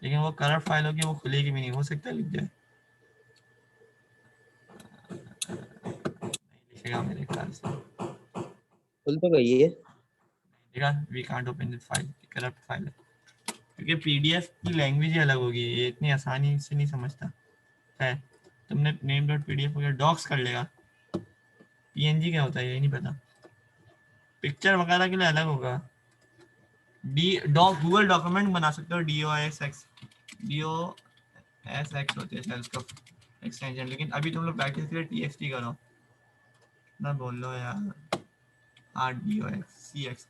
लेकिन वो करप्ट फाइल होगी, वो खुलेगी भी नहीं, हो सकता है लिख जाए, नहीं लिखेगा मेरे ख्याल से, खुल तो गई है। लिखेगा we can't open this file, corrupt file है, क्योंकि पीडीएफ की लैंग्वेज ही अलग होगी, ये इतनी आसानी से नहीं समझता है। तुमने नेम डॉट पीडीएफ वगैरह डॉक्स कर लेगा, पीएनजी क्या होता है ये नहीं पता, पिक्चर वगैरह के लिए अलग होगा, डी डॉक गूगल डॉक्यूमेंट बना सकते हो, DOSX होती है शायद उसका एक्सटेंशन, लेकिन अभी तुम लोग प्रैक्टिस के लिए TXT करो ना, बोल लो यार, RDOXCX,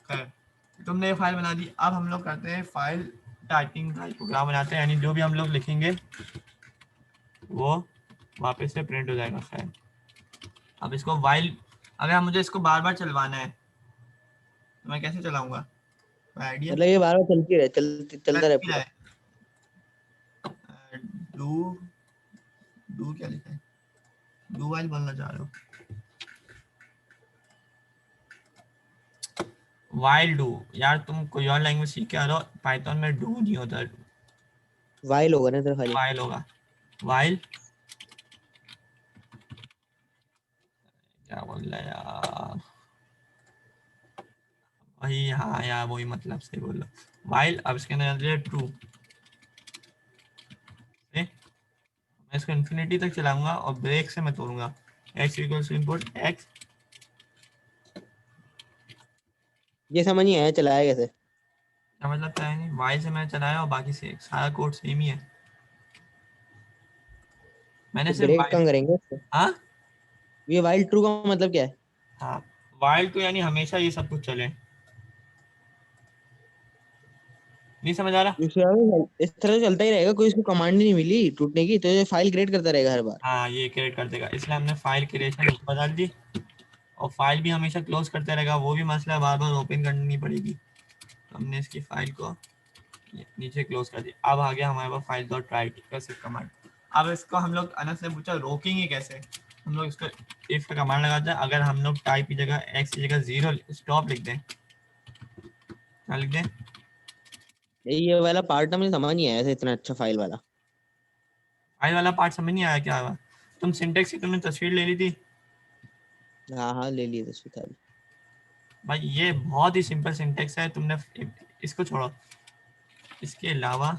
खैर तुमने ये फाइल बना दी। अब हम लोग करते हैं फाइल टाइपिंग का प्रोग्राम बनाते हैं, यानी जो भी हम लोग लिखेंगे वो वापस से प्रिंट हो जाएगा। खैर अब इसको वाइल, अगर मुझे इसको बार बार चलवाना है तो मैं कैसे चलाऊंगा, कोई आइडिया, मतलब ये बार बार चलती रहे चलता रहे पूरा। डू डू क्या लिखा है, डू वाइल बोलना चाह रहे हो, वाइल डू, यार तुम कोई और लैंग्वेज सीख के आ रहे हो, पाइथन में डू नहीं होता, वाइल होगा ना इधर खाली। वाइल होगा, वाइल, क्या बोल रहा है यार, वही, हाँ यार वही मतलब से बोलो, वाइल। अब इसके अंदर ट्रू, मैं इसको इन्फिनिटी तक चलाऊंगा और ब्रेक से मैं तोड़ूंगा, x equals to input x, ये समझ नहीं आया चलाया कैसे। क्या मतलब क्या है, नहीं वाइल से मैंने चलाया और बाकी से सारा कोड सेम ही है, मैंने तो सिर्फ ब्रेक वाइल, कहाँ करेंगे इसको? हाँ ये वाइल ट्रू का मतलब क्या है? हाँ, वाइल तो यानी हमेशा ये सब कुछ चले, नहीं समझ आ रहा, इस तरह से चलता ही रहेगा, कोई इसको कमांड नहीं मिली टूटने की, तो ये फाइल क्रिएट करता रहेगा हर बार। हाँ ये क्रिएट कर देगा, इसलिए हमने फाइल क्रिएशन ऊपर डाल दी, और फाइल भी हमेशा क्लोज करते रहेगा, वो भी मसला बार बार ओपन करनी पड़ेगी, तो हमने इसकी फाइल को नीचे क्लोज कर दिया। अब आ गया हमारे पास फाइल डॉट राइट का सिर्फ कमांड। अब इसको हम लोग अनस ने पूछा रोकेंगे कैसे, हम लोग इसको इफ का कमांड लगाते हैं, अगर हम लोग टाइप की जगह एक्स की जगह 0 स्टॉप लिख दें, क्या लिख दें, ये वाला पार्ट ना मुझे समझ नहीं आया ऐसे इतना अच्छा फाइल वाला। फाइल वाला पार्ट समझ नहीं आया क्या हुआ, तुम सिंटेक्स की तुमने तस्वीर ले ली थी, हाँ हाँ ले लिए 10वीं तारीख। भाई ये बहुत ही सिंपल सिंटेक्स है, तुमने इसको छोड़ो, इसके अलावा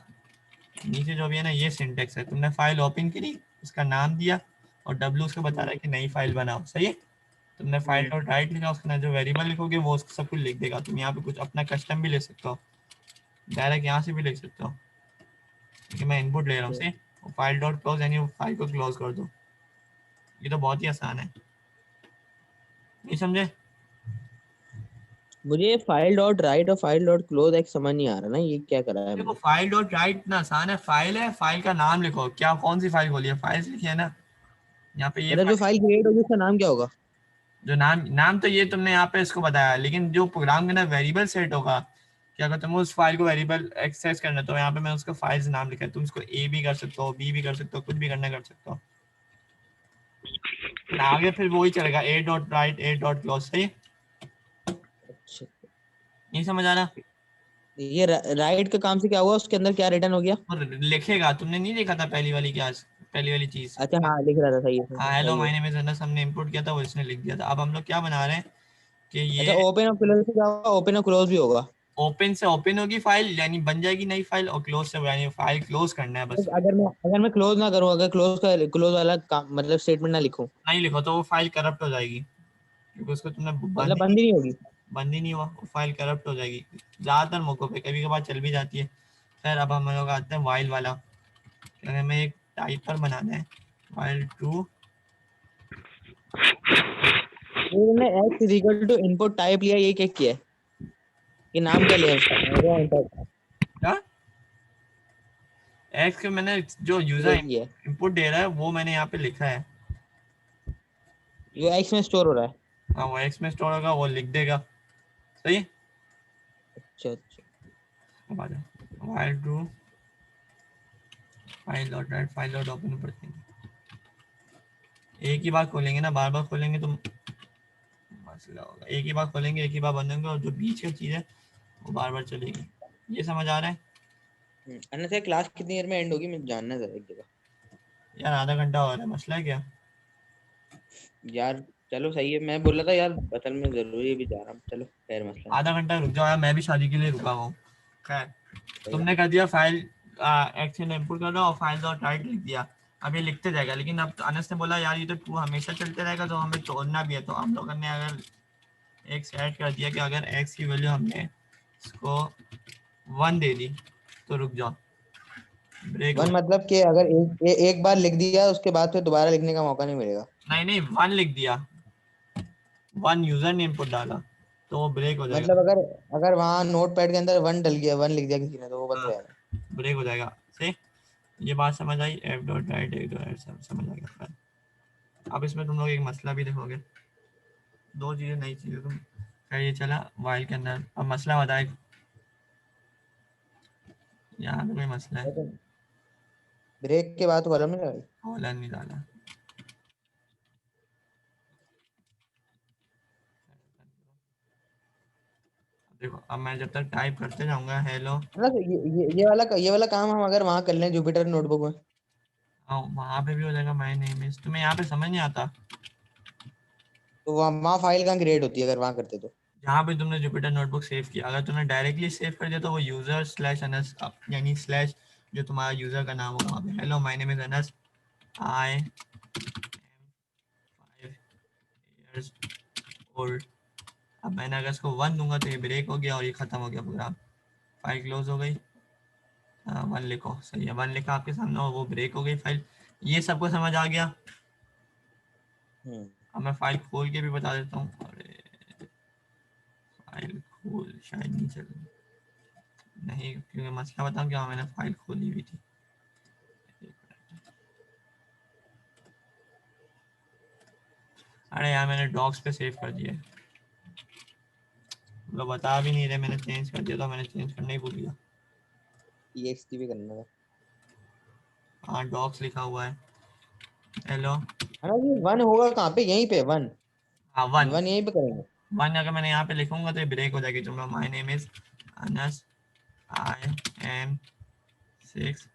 नीचे जो भी है ना ये सिंटेक्स है, तुमने फाइल ओपन करी, उसका नाम दिया और डब्ल्यू उसको बता रहा है कि नई फाइल बनाओ, सही है। तुमने फाइल डॉट राइट लिखा, उसके अंदर जो वेरिएबल लिखोगे वो उसको सब कुछ लिख देगा। तुम यहाँ पे कुछ अपना कस्टम भी ले सकते हो, डायरेक्ट यहाँ से भी लिख सकते हो कि मैं इनपुट ले रहा हूँ, सही। फाइल डॉट क्लोज यानी वो फाइल को क्लोज कर दो। ये तो बहुत ही आसान है, नहीं समझे? मुझे फाइल डॉट राइट और फाइल डॉट क्लोज एक समझ नहीं आ रहा ना, ये क्या करा है देखो हमने। फाइल डॉट राइट ना आसान है, फाइल है, फाइल का नाम लिखो, क्या कौन सी फाइल खोली है, फाइल्स लिखी है ना यहाँ पे, ये मतलब जो फाइल। फाइल क्रिएट होगी उसका नाम क्या होगा? जो नाम नाम तो ये तुमने यहाँ पे इसको बताया, लेकिन जो प्रोग्राम के अंदर वेरिएबल सेट होगा कि अगर तुम्हें उस फाइल को वेरिएबल एक्सेस करना है तो यहाँ पे मैं उसका फाइल्स नाम लिखा है, तुम इसको ए भी कर सकते हो, बी भी कर सकते हो, कुछ भी करना कर सकते हो। आगे फिर वही चलेगा, ए डॉट राइट ए डॉट क्लोज, सही है? अच्छा, नहीं समझ आ रहा? ये राइट का काम से क्या हुआ, उसके अंदर क्या रिटर्न हो गया? और लिखेगा, तुमने नहीं देखा था पहली वाली क्लास, पहली वाली चीज। अच्छा हाँ लिख रहा था, सही है सही है हेलो सही है। माय नेम इज अनस, हमने इंपोर्ट किया था, वो इसने लिख दिया था। अब हम लोग क्या बना रहे हैं कि अच्छा ये ओपन और क्लोज से क्या होगा, ओपन और क्लोज भी होगा? ओपन से ओपन होगी फाइल यानी बन जाएगी नई फाइल, और क्लोज से यानी फाइल क्लोज करना है बस। अगर मैं क्लोज ना करूँ, अगर क्लोज वाला काम मतलब स्टेटमेंट ना लिखूं, नहीं लिखो तो वो फाइल करप्ट हो जाएगी, क्योंकि उसको तुमने मतलब बंद ही नहीं होगी? बंद ही नहीं हुआ, वो फाइल करप्ट हो जाएगी। ज़्यादातर मौक़ों पे, कभी कभार चल भी जाती है। खैर अब हम लोग आते हैं वाइल वाला, कि हमें एक टाइपर बनाना है, वाइल ट्रू। ये मैंने x is equal to input type लिया, ये क्या किया है? कि नाम क्या लिया उसका? क्या एक्स के मैंने जो ये यूज़र किया है इनपुट दे रहा है वो मैंने यहाँ पे लिखा है। जो एक्स में स्टोर हो रहा है। हाँ वो एक्स में स्टोर होगा, वो लिख देगा, सही है। अच्छा अच्छा। अब आ जाओ, while true file dot write file dot open पर एक ही बार खोलेंगे ना, बार बार खोलेंगे तो मसला होगा। एक ही बार खोलेंगे, एक ही बार बंद होंगे, और जो बीच की चीज़ है वो बार बार चलेगी। ये समझ आ रहा है? अन्य से क्लास कितनी देर में एंड होगी, मुझे जानना है जरा एक जगह। यार आधा घंटा हो रहा है, मसला है क्या? यार चलो सही है, मैं बोल रहा था यार असल में जरूरी भी जा रहा हूँ, चलो खैर मसला नहीं। आधा घंटा रुक जाओ यार, मैं भी शादी के लिए रुका हुआ हूँ। खैर सही तुमने कर दिया फाइल एक्शन इनपुट कर दो और फाइल डॉट राइट लिख दिया। अब ये लिखते जाएगा, लेकिन अब अनस ने बोला यार ये तो ट्रू हमेशा चलते रहेगा, तो हमें तोड़ना भी है। तो हम लोगों ने अगर एक सेट कर दिया कि अगर एक्स की वैल्यू हमने इसको 1 दे दी तो रुक जाओ, ब्रेक हो वन जाए। मतलब कि अगर एक बार लिख दिया उसके बाद फिर दोबारा लिखने का मौका नहीं मिलेगा? नहीं नहीं 1 लिख दिया, 1 यूजर ने इनपुट डाला तो वो ब्रेक हो मतलब जाएगा। अगर अगर वहां नोट पैड के अंदर वन डल गया, वन लिख दिया किसी ने, तो वो बंद हाँ हो जाएगा? ब्रेक हो जाएगा, सही। ये बात समझ आई, एफ डॉट राइट एक डॉट राइट समझ आ गया। अब इसमें तुम लोग एक मसला भी देखोगे, दो चीज़ें नई चीज़ें तुम। खैर ये चला वाइल के अंदर, अब मसला बताए, यहाँ पे कोई मसला है। ब्रेक के बाद कॉलम नहीं लगाई? कॉलन नहीं डाला, देखो अब मैं जब तक टाइप करते जाऊंगा हेलो। है ना, तो ये वाला काम हम अगर वहां कर लें जुपिटर नोटबुक में, हाँ वहाँ पे भी हो जाएगा, माय नेम इज। तुम्हें यहाँ पे समझ नहीं आता? तो वहाँ फाइल कहाँ क्रिएट होती है अगर वहां करते तो? जहाँ पे तुमने जुपिटर नोटबुक सेव किया, अगर तुमने डायरेक्टली सेव कर दिया तो वो यूजर स्लैश अनस यानी स्लैश जो तुम्हारा यूजर का नाम होगा वहाँ पे hello my name is Anas I am 5 years old. अब मैंने अगर इसको 1 दूंगा तो ये ब्रेक हो गया और ये खत्म हो गया प्रोग्राम, फाइल क्लोज हो गई। 1 लिखो, सही है, 1 लिखा आपके सामने और वो ब्रेक हो गई फाइल। ये सबको समझ आ गया? हम्म। अब मैं फाइल खोल के भी बता देता हूँ। अरे फाइल खोल शायद नहीं चल, नहीं क्योंकि मसला बताऊँ क्या, मैंने फाइल खोली हुई थी। अरे यार मैंने डॉक्स पे सेव कर दिया है, लोग बता भी नहीं रहे, मैंने चेंज कर दिया, तो मैंने चेंज करना ही भूल गया। ईएक्सटी भी करना था। हाँ डॉक्स लिखा हुआ है, हेलो। है ना, ये वन होगा कहाँ पे, यहीं पे वन? हाँ 1, वन यहीं पे करेंगे? 1 अगर मैंने यहाँ पे लिखूंगा तो ये ब्रेक हो जाएगी। तो मैं my name is Anas I am 6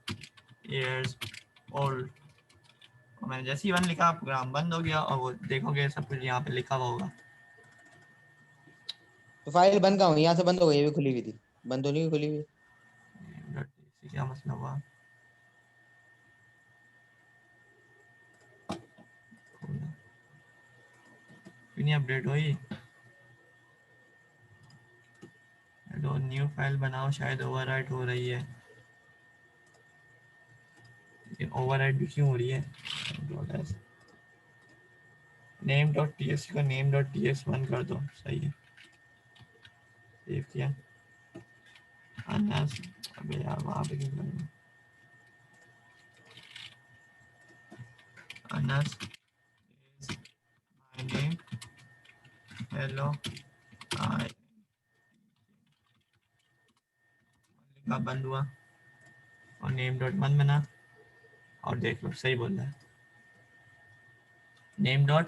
years old, और मैंने जैसे ही 1 लिखा प्रोग्राम बंद हो गया और वो देखोगे सब कुछ यहाँ पे लिखा हुआ होगा। तो फाइल बंद कहाँ हुई? यहाँ से बंद हो गई, ये भी खुली हुई थी, बंद तो नहीं हुई, खुली हुई। इससे क्या मसला हुआ? नहीं अपडेट हुई। हेलो न्यू फाइल बनाओ, शायद ओवरराइट हो रही है, लेकिन ओवरराइट भी क्यों हो रही है? नेम डॉट टी एस का नेम डॉट टी एस 1 कर दो, सही है। सेव किया। अनस अबे यार वहाँ पे क्यों करना? अनस माय नेम, हेलो आई लिखा, बंद हुआ और नेम डॉट 1 बना और देख लो सही बोल रहा है, नेम डॉट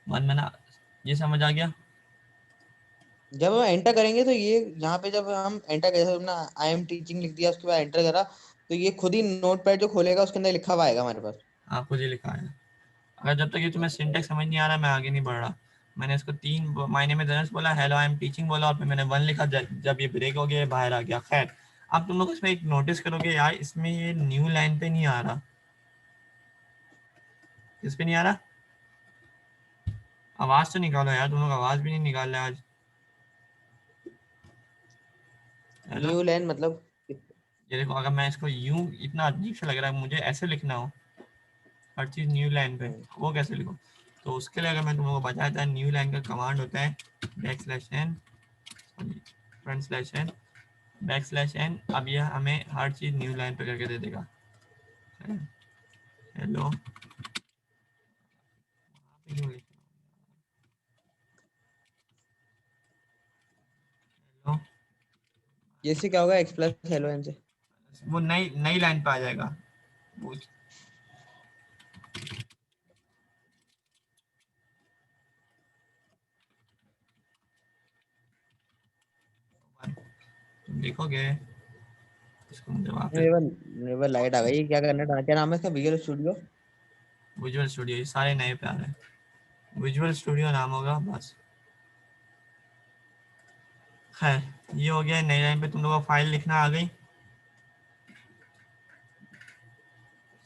1 बना। ये समझ आ गया? जब हम एंटर करेंगे तो ये यहाँ पे जब हम एंटर करें, जैसे अपना आई एम टीचिंग लिख दिया, उसके बाद एंटर करा, तो ये खुद ही नोटपैड जो खोलेगा उसके अंदर लिखा हुआ आएगा हमारे पास। हाँ खुद ही लिखा है। अगर जब तक ये तुम्हें सिंटेक्स समझ नहीं आ रहा मैं आगे नहीं बढ़ रहा। मैंने इसको 3 महीने में दर्ज बोला, हेलो आई एम टीचिंग बोला और फिर मैंने 1 लिखा, जब ये ब्रेक हो गया बाहर आ गया। खैर अब तुम लोग इसमें एक नोटिस करोगे यार, इसमें ये न्यू लाइन पे नहीं आ रहा। किस पे नहीं आ रहा? आवाज तो निकालो यार, तुम लोग आवाज भी नहीं निकाल रहे आज। हेलो न्यू लाइन मतलब? ये देखो, अगर मैं इसको यूं, इतना अजीब सा लग रहा है मुझे, ऐसे लिखना हो हर चीज न्यू लाइन पे, वो कैसे लिखो? तो उसके लिए अगर मैं तुम लोगों को बताया था, न्यू लाइन का कमांड होता है backslash n, front slash n, backslash n। अब यह हमें हर चीज न्यू लाइन पे करके दे देगा। हेलो हेलो ये से क्या होगा? एक्स प्लस हेलो एन से? वो नई नई लाइन पे आ जाएगा वो। तुम देखोगे इसको, मुझे वापस मेरे पास लाइट आ गई, क्या करना है? क्या नाम है इसका? Visual studio? विजुअल स्टूडियो, ये सारे नए पे आ रहे हैं, विजुअल स्टूडियो नाम होगा बस। खैर ये हो गया, नई लाइन पे तुम लोगों को फाइल लिखना आ गई,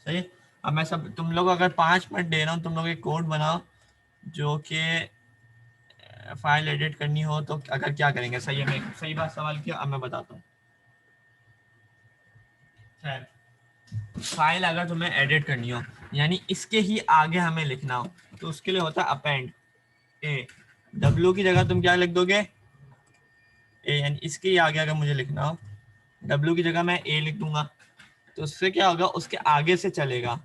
सही है। अब मैं सब तुम लोग अगर 5 मिनट दे रहा हूँ, तुम लोग एक कोड बनाओ जो कि फाइल एडिट करनी हो तो अगर क्या करेंगे। सही है, मैं सही बात सवाल किया, अब मैं बताता हूँ। खैर फाइल अगर तुम्हें एडिट करनी हो, यानी इसके ही आगे हमें लिखना हो, तो उसके लिए होता है अपेंड ए। डब्ल्यू की जगह तुम क्या लिख दोगे? ए, यानी इसके ही आगे अगर मुझे लिखना हो, डब्ल्यू की जगह मैं ए लिख दूंगा, तो उससे क्या होगा, उसके आगे से चलेगा।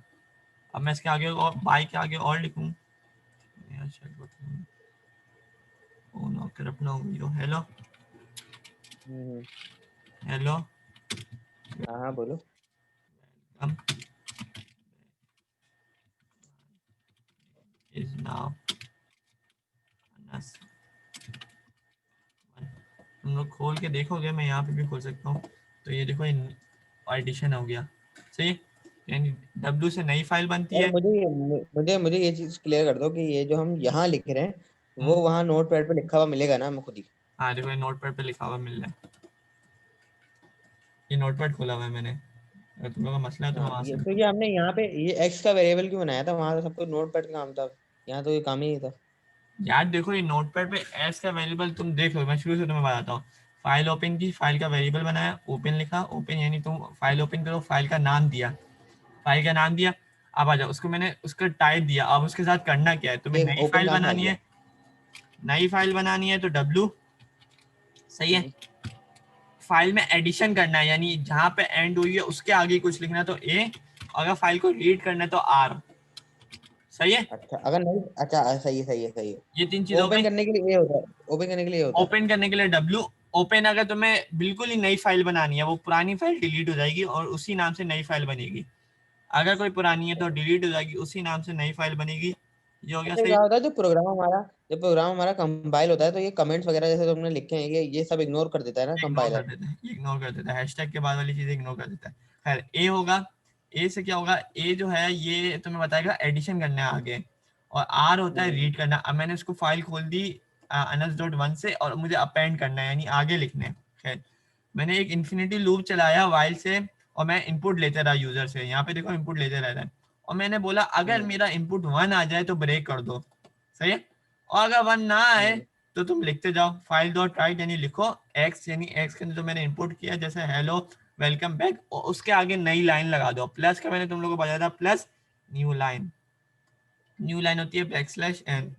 अब मैं इसके आगे और बाई के आगे और लिखूं, हेलो हेलो हाँ हाँ बोलो। is now तुम लोग खोल के देखोगे, मैं यहाँ पे भी खोल सकता हूँ, तो ये देखो एडिशन हो गया, सही है। यानी W से नई फाइल बनती और है। मुझे ये चीज क्लियर कर दो कि ये जो हम यहाँ लिख रहे हैं वो वहाँ नोट पैड पे लिखा हुआ मिलेगा ना हमें खुद ही? हाँ देखो ये नोटपैड पे लिखा हुआ मिल रहा है, ये नोटपैड खोला हुआ है मैंने, अगर तुम लोगों का मसला है तो मैं हाँ, वहाँ से ये तो ये हमने यहाँ पे ये एक्स का वेरिएबल क्यों बनाया था? वहां तो सब कुछ नोट पैड का काम था, यहाँ तो ये काम ही नहीं था। यार देखो ये नोटपैड पे एस का वेरिएबल तुम देख लो, मैं शुरू से तुम्हें बताता हूँ। फाइल ओपन की, फाइल का वेरिएबल बनाया, ओपन लिखा, ओपन यानी तुम फाइल ओपन करो, फाइल का नाम दिया, फाइल का नाम दिया। अब आ जाओ, उसको मैंने उसका टाइप दिया। अब उसके साथ करना क्या है, तुम्हें ये नई ओपन फाइल कहाँ से आ बनानी गया? है, नई फाइल बनानी है तो W, सही है। फाइल में एडिशन करना है, यानी जहां पे एंड हुई है उसके आगे कुछ लिखना है तो A, अगर फाइल को रीड करना है तो R, सही है। अच्छा, अगर नहीं, अच्छा सही है, सही है, सही है। ये 3 चीज हो ओपन गई। करने के लिए ये होता है, ओपन करने के लिए ये होता है। ओपन करने के लिए W, ओपन अगर तुम्हें बिल्कुल ही नई फाइल बनानी है, वो पुरानी फाइल डिलीट हो जाएगी और उसी नाम से नई फाइल बनेगी। अगर कोई पुरानी है तो डिलीट हो जाएगी, उसी नाम से नई फाइल बनेगी। ये हो गया अच्छा, सही। क्या होता है जब प्रोग्राम हमारा कंपाइल होता है तो ये कमेंट्स वगैरह जैसे तुमने लिखे हैं ये सब इग्नोर कर देता है ना इग्नोर कर कंपाइलर? देता है, इग्नोर कर देता है, हैशटैग के बाद वाली चीजें इग्नोर कर देता है। खैर ए होगा, ए से क्या होगा, ए जो है ये तुम्हें बताएगा एडिशन करना है आगे, और आर होता है रीड करना। अब मैंने उसको फाइल खोल दी anas.1 से, और मुझे अपेंड करना है यानी आगे लिखने। खैर मैंने एक इन्फिनिटी लूप चलाया वाइल से, और मैं इनपुट लेते रहा यूजर से, यहाँ पे देखो इनपुट लेते रह रहा है, और मैंने बोला अगर मेरा इनपुट 1 आ जाए तो ब्रेक कर दो, सही है, और अगर 1 ना आए तो तुम लिखते जाओ फाइल डॉट राइट, यानी लिखो एक्स, यानी एक्स के अंदर जो मैंने इनपुट किया जैसे हेलो वेलकम बैक, और उसके आगे नई लाइन लगा दो, प्लस का मैंने तुम लोगों को बताया था plus new line, new line होती है बैक स्लैश एन,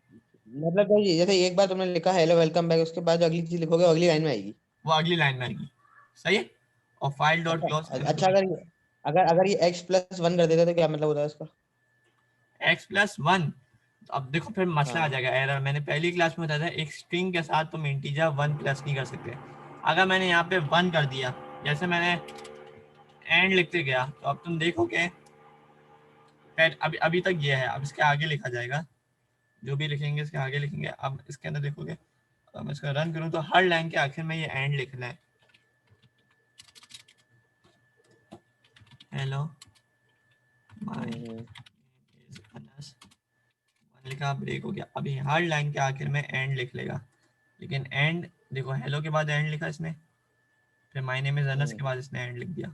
मतलब भाई जैसे एक बार तुमने लिखा हेलो वेलकम बैक, उसके बाद जो अगली चीज लिखोगे वो अगली लाइन में आएगी। वो अगली लाइन में आएगी, सही है, और फाइल डॉट अच्छा क्लोज अच्छा, अगर अगर अगर ये x+1 कर देता तो क्या मतलब होता है इसका? x+1, अब देखो फिर मसला आ हाँ। जाएगा एरर। मैंने पहली क्लास में बताया था एक स्ट्रिंग के साथ तुम इंटीजर 1 प्लस नहीं कर सकते। अगर मैंने यहाँ पे 1 कर दिया, जैसे मैंने एंड लिखते गया, तो अब तुम देखोगे फिर अभी अभी तक ये है, अब इसके आगे लिखा जाएगा, जो भी लिखेंगे इसके आगे लिखेंगे। अब इसके अंदर देखोगे, अगर मैं इसका रन करूँ तो हर लाइन के आखिर में ये एंड लिखना है, हेलो माय अनस, लिखा ब्रेक हो गया। अभी हर लाइन के आखिर में एंड लिख लेगा, लेकिन एंड देखो हेलो के बाद एंड लिखा इसने, फिर माय नेम इज अनस के बाद इसने एंड लिख दिया,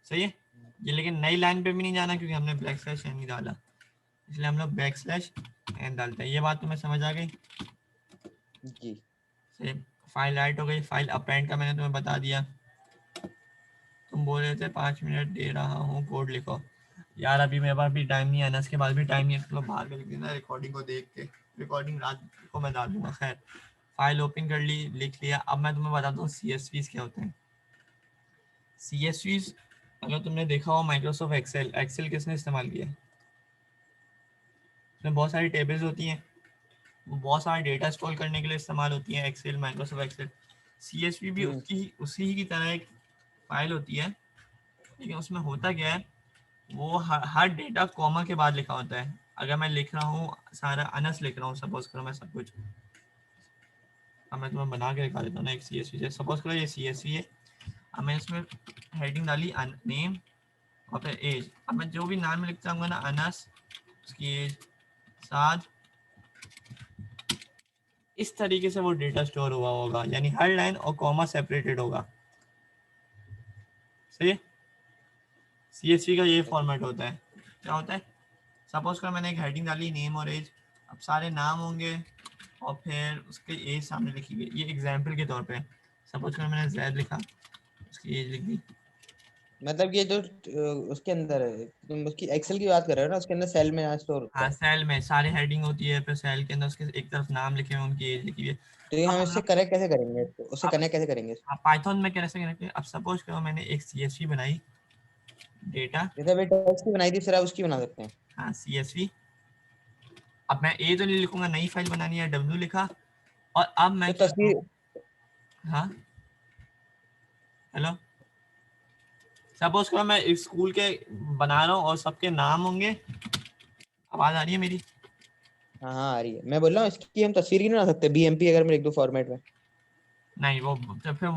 सही है। ये लेकिन नई लाइन पे भी नहीं जाना क्योंकि हमने बैक स्लैश एन नहीं डाला, इसलिए हम लोग बैक स्लैश एन डालते हैं। ये बात तुम्हें समझ आ गई? जी। सेम। फाइल राइट हो गई, फाइल अपेंड का मैंने तुम्हें बता दिया। तुम बोल रहे थे 5 मिनट दे रहा हूँ कोड लिखो, यार अभी मेरे पास भी टाइम नहीं है, अनस के बाद भी टाइम नहीं है, तो बाहर में लिख देना रिकॉर्डिंग को देख के, रिकॉर्डिंग रात को मैं डाल दूंगा। खैर फाइल ओपन कर ली, लिख लिया। अब मैं तुम्हें बताता हूँ CSVs क्या होते हैं। CSVs अगर तुमने देखा हो माइक्रोसॉफ्ट एक्सेल, एक्सेल किसने इस्तेमाल किया है? उसमें बहुत सारी टेबल्स होती हैं, वो बहुत सारा डेटा स्टोर करने के लिए इस्तेमाल होती है एक्सेल, माइक्रोसॉफ्ट एक्सेल। CSV भी उसी ही की तरह एक फाइल होती है, लेकिन उसमें होता क्या है, वो हर डेटा कॉमा के बाद लिखा होता है। अगर मैं लिख रहा हूँ सारा अनस लिख रहा हूँ, सपोज करो मैं सब कुछ, अब मैं तुम्हें बना के दिखा देता हूँ ना एक CSV से। सपोज करो ये CSV है, अब मैं इसमें हेडिंग डाली नेम और फिर एज। अब मैं जो भी नाम में लिखता हूँ ना अनस, उसकी एज 7, इस तरीके से वो डेटा स्टोर हुआ होगा, यानी हर लाइन और कॉमा सेपरेटेड होगा, सही है। CSV का ये फॉर्मेट होता है। क्या होता है, सपोज कर मैंने एक हेडिंग डाली नेम और एज, अब सारे नाम होंगे और फिर उसके एज सामने लिखी हुई। ये एग्जाम्पल के तौर पे सपोज कर मैंने जैद लिखा, उसकी एज लिख दी। मतलब ये जो उसके अंदर है, तुम उसकी एक्सेल की बात कर रहे हो ना, उसके अंदर सेल में स्टोर होता हाँ है। सेल में सारी हेडिंग होती है, फिर सेल के अंदर उसके एक तरफ नाम लिखे हुए, उनकी एज लिखी हुई है। तो ये अब हम हम इससे लोग कनेक्ट कैसे करेंगे इसको, उससे अब कनेक्ट कैसे करेंगे? पाइथन में कैसे करेंगे? अब सपोज करो मैंने एक CSV बनाई, डेटा, जैसे अभी टेक्स्ट की बनाई थी, फिर आप उसकी बना सकते हैं। हाँ CSV। अब मैं ए तो नहीं लिखूंगा, नई फाइल बनानी है, W लिखा, और अब मैं तो क्या करूँ, तस्वीर। हाँ हेलो, सपोज करो मैं स्कूल के बना रहा हूँ और सबके नाम होंगे। आवाज आ रही है मेरी? हाँ हाँ, आ रही है। मैं बोल रहा हूँ इसकी हम तस्वीर की नहीं बना सकते, BMP अगर मैं लिख दूँ फॉर्मेट में? नहीं, वो तो फिर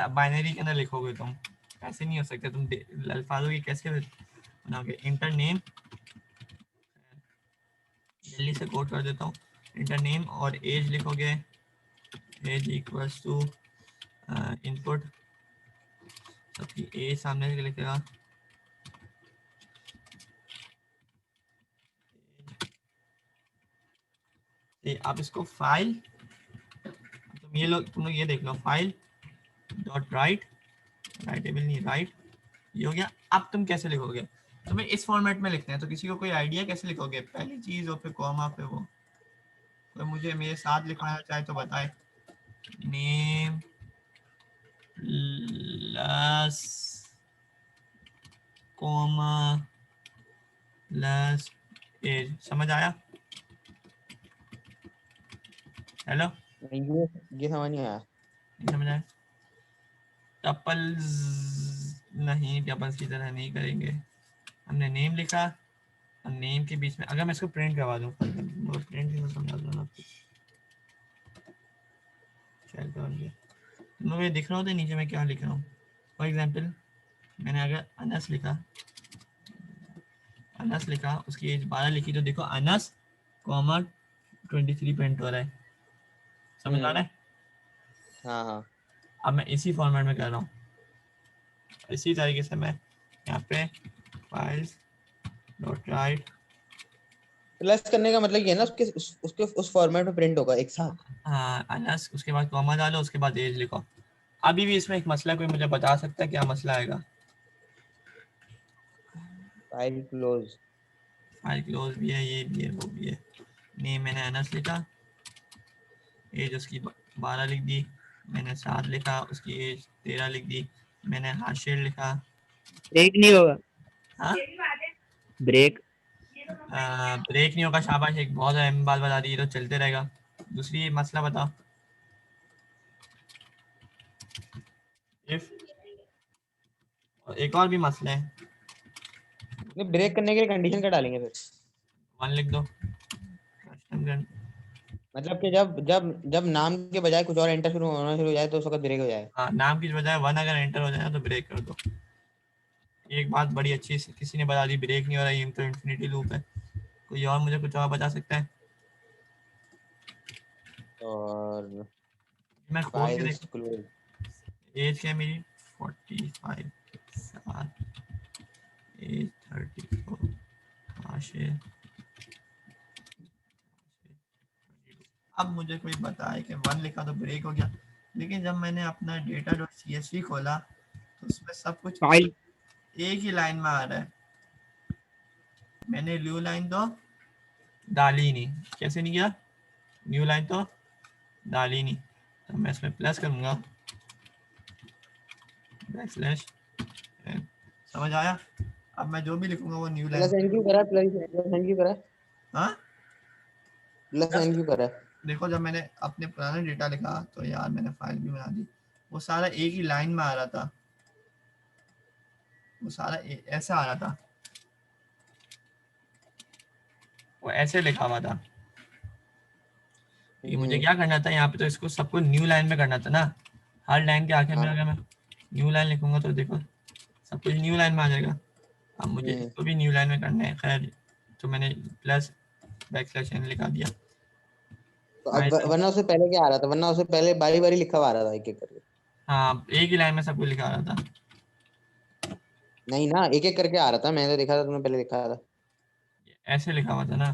बाइनरी के अंदर लिखोगे तुम, ऐसे नहीं हो सकते। तुम अल्फाजों की कैसे बनाओगे? इंटर नेम, जल्दी से कोड कर देता हूँ, इंटर नेम और एज लिखोगे, एज इक्वल्स टू इनपुट, सबकी एज सामने से लिखेगा, आप इसको फाइल, तुम लोग ये देख लो, फाइल डॉट राइट, राइटेबल नहीं राइट, ये हो गया। अब तुम कैसे लिखोगे? तुम्हें इस फॉर्मेट में लिखना है, तो किसी को कोई आइडिया कैसे लिखोगे? पहली चीज और फिर कॉमा पे वो, तो मुझे मेरे साथ लिखवाना चाहे तो बताए, name plus comma plus age, समझ आया? हेलो, नहीं, ये समझ नहीं आया। नहीं समझ आया? टपल्स नहीं, टपल्स की तरह नहीं करेंगे। हमने नेम लिखा, और नेम के बीच में अगर मैं इसको प्रिंट करवा दूँ, प्रिंट नहीं समझा दूँ आपको, चल करेंगे तुम लोग ये दिख रहा होता है नीचे मैं क्या लिख रहा हूँ। फॉर एग्जाम्पल मैंने अगर अनस लिखा, अनस लिखा, उसकी एज 12 लिखी, तो देखो अनस कॉमा 23 प्रिंट हो रहा है, समझ आ रहा है। हाँ हाँ अब मैं इसी फॉर्मेट में कर रहा हूँ, इसी तरीके से मैं यहाँ पे फाइल्स डॉट राइट, प्लस करने का मतलब ये है ना उसके उस फॉर्मेट में प्रिंट होगा एक साथ। हाँ अनस, उसके बाद कॉमा डालो, उसके बाद एज लिखो। अभी भी इसमें एक मसला, कोई मुझे बता सकता है क्या मसला आएगा? File close. फाइल क्लोज भी है, ये भी है, वो भी है। नेम मैंने अनस लिखा, एज उसकी 12 लिख दी, मैंने 7 लिखा, उसकी एज 13 लिख दी, मैंने हाशिर लिखा। ब्रेक नहीं होगा, हाँ ब्रेक। ब्रेक नहीं होगा, शाबाश, एक बहुत अहम बात बता दी, ये तो चलते रहेगा। दूसरी मसला बताओ, इफ, एक और भी मसला है, नहीं ब्रेक करने के लिए कंडीशन क्या डालेंगे फिर? 1 लिख दो, कस्टम, मतलब कि जब जब जब नाम के बजाय कुछ और एंटर होना शुरू हो जाए तो उस वक्त ब्रेक हो जाए। हाँ नाम की बजाय 1 अगर एंटर हो जाए तो ब्रेक कर दो। एक बात बड़ी अच्छी किसी ने बता दी, ब्रेक नहीं हो रहा, ये तो इन्फिनिटी लूप है। कोई और मुझे कुछ और बता सकता है? और मैं खोल के फाइल्स देखूं, क्लोज। एज क्या है मेरी? 45 साल, एज 34, हाशिर। अब मुझे कोई बताए कि 1 लिखा तो ब्रेक हो गया, लेकिन जब मैंने अपना डेटा डॉट CSV खोला तो उसमें सब कुछ फाइल एक ही लाइन में आ रहा है। मैंने न्यू लाइन तो डाली ही नहीं, कैसे नहीं किया? न्यू लाइन तो डाली नहीं, तो मैं इसमें प्लस करूंगा, बैकस्लैश, समझ आया? अब मैं जो भी लिखूंगा वो new line. Plus N Q करा, प्लस एन क्यू करा, हाँ प्लस प्लस, एन क्यू करा। देखो जब मैंने अपने पुराने डेटा लिखा तो यार मैंने फाइल भी बना दी, वो सारा एक ही लाइन में आ रहा था, वो सारा ऐसा आ रहा था, वो ऐसे लिखा हुआ था। ये मुझे क्या करना था यहाँ पे, तो इसको सबको न्यू लाइन में करना था ना। हर लाइन के आखिर में हाँ। अगर मैं न्यू लाइन लिखूंगा तो देखो सब कुछ न्यू लाइन में आ जाएगा। अब मुझे इसको भी न्यू लाइन में करना है, खैर तो मैंने प्लस बैकस्लैश एन लिखा दिया। तो अब वरना उससे पहले क्या आ रहा था? वरना उससे पहले बारी बारी लिखा हुआ आ रहा था एक एक करके। हाँ एक ही लाइन में सब कुछ लिखा रहा था। नहीं ना, एक एक करके आ रहा था, मैंने तो देखा था, तुमने पहले लिखा था। ऐसे लिखा हुआ था ना।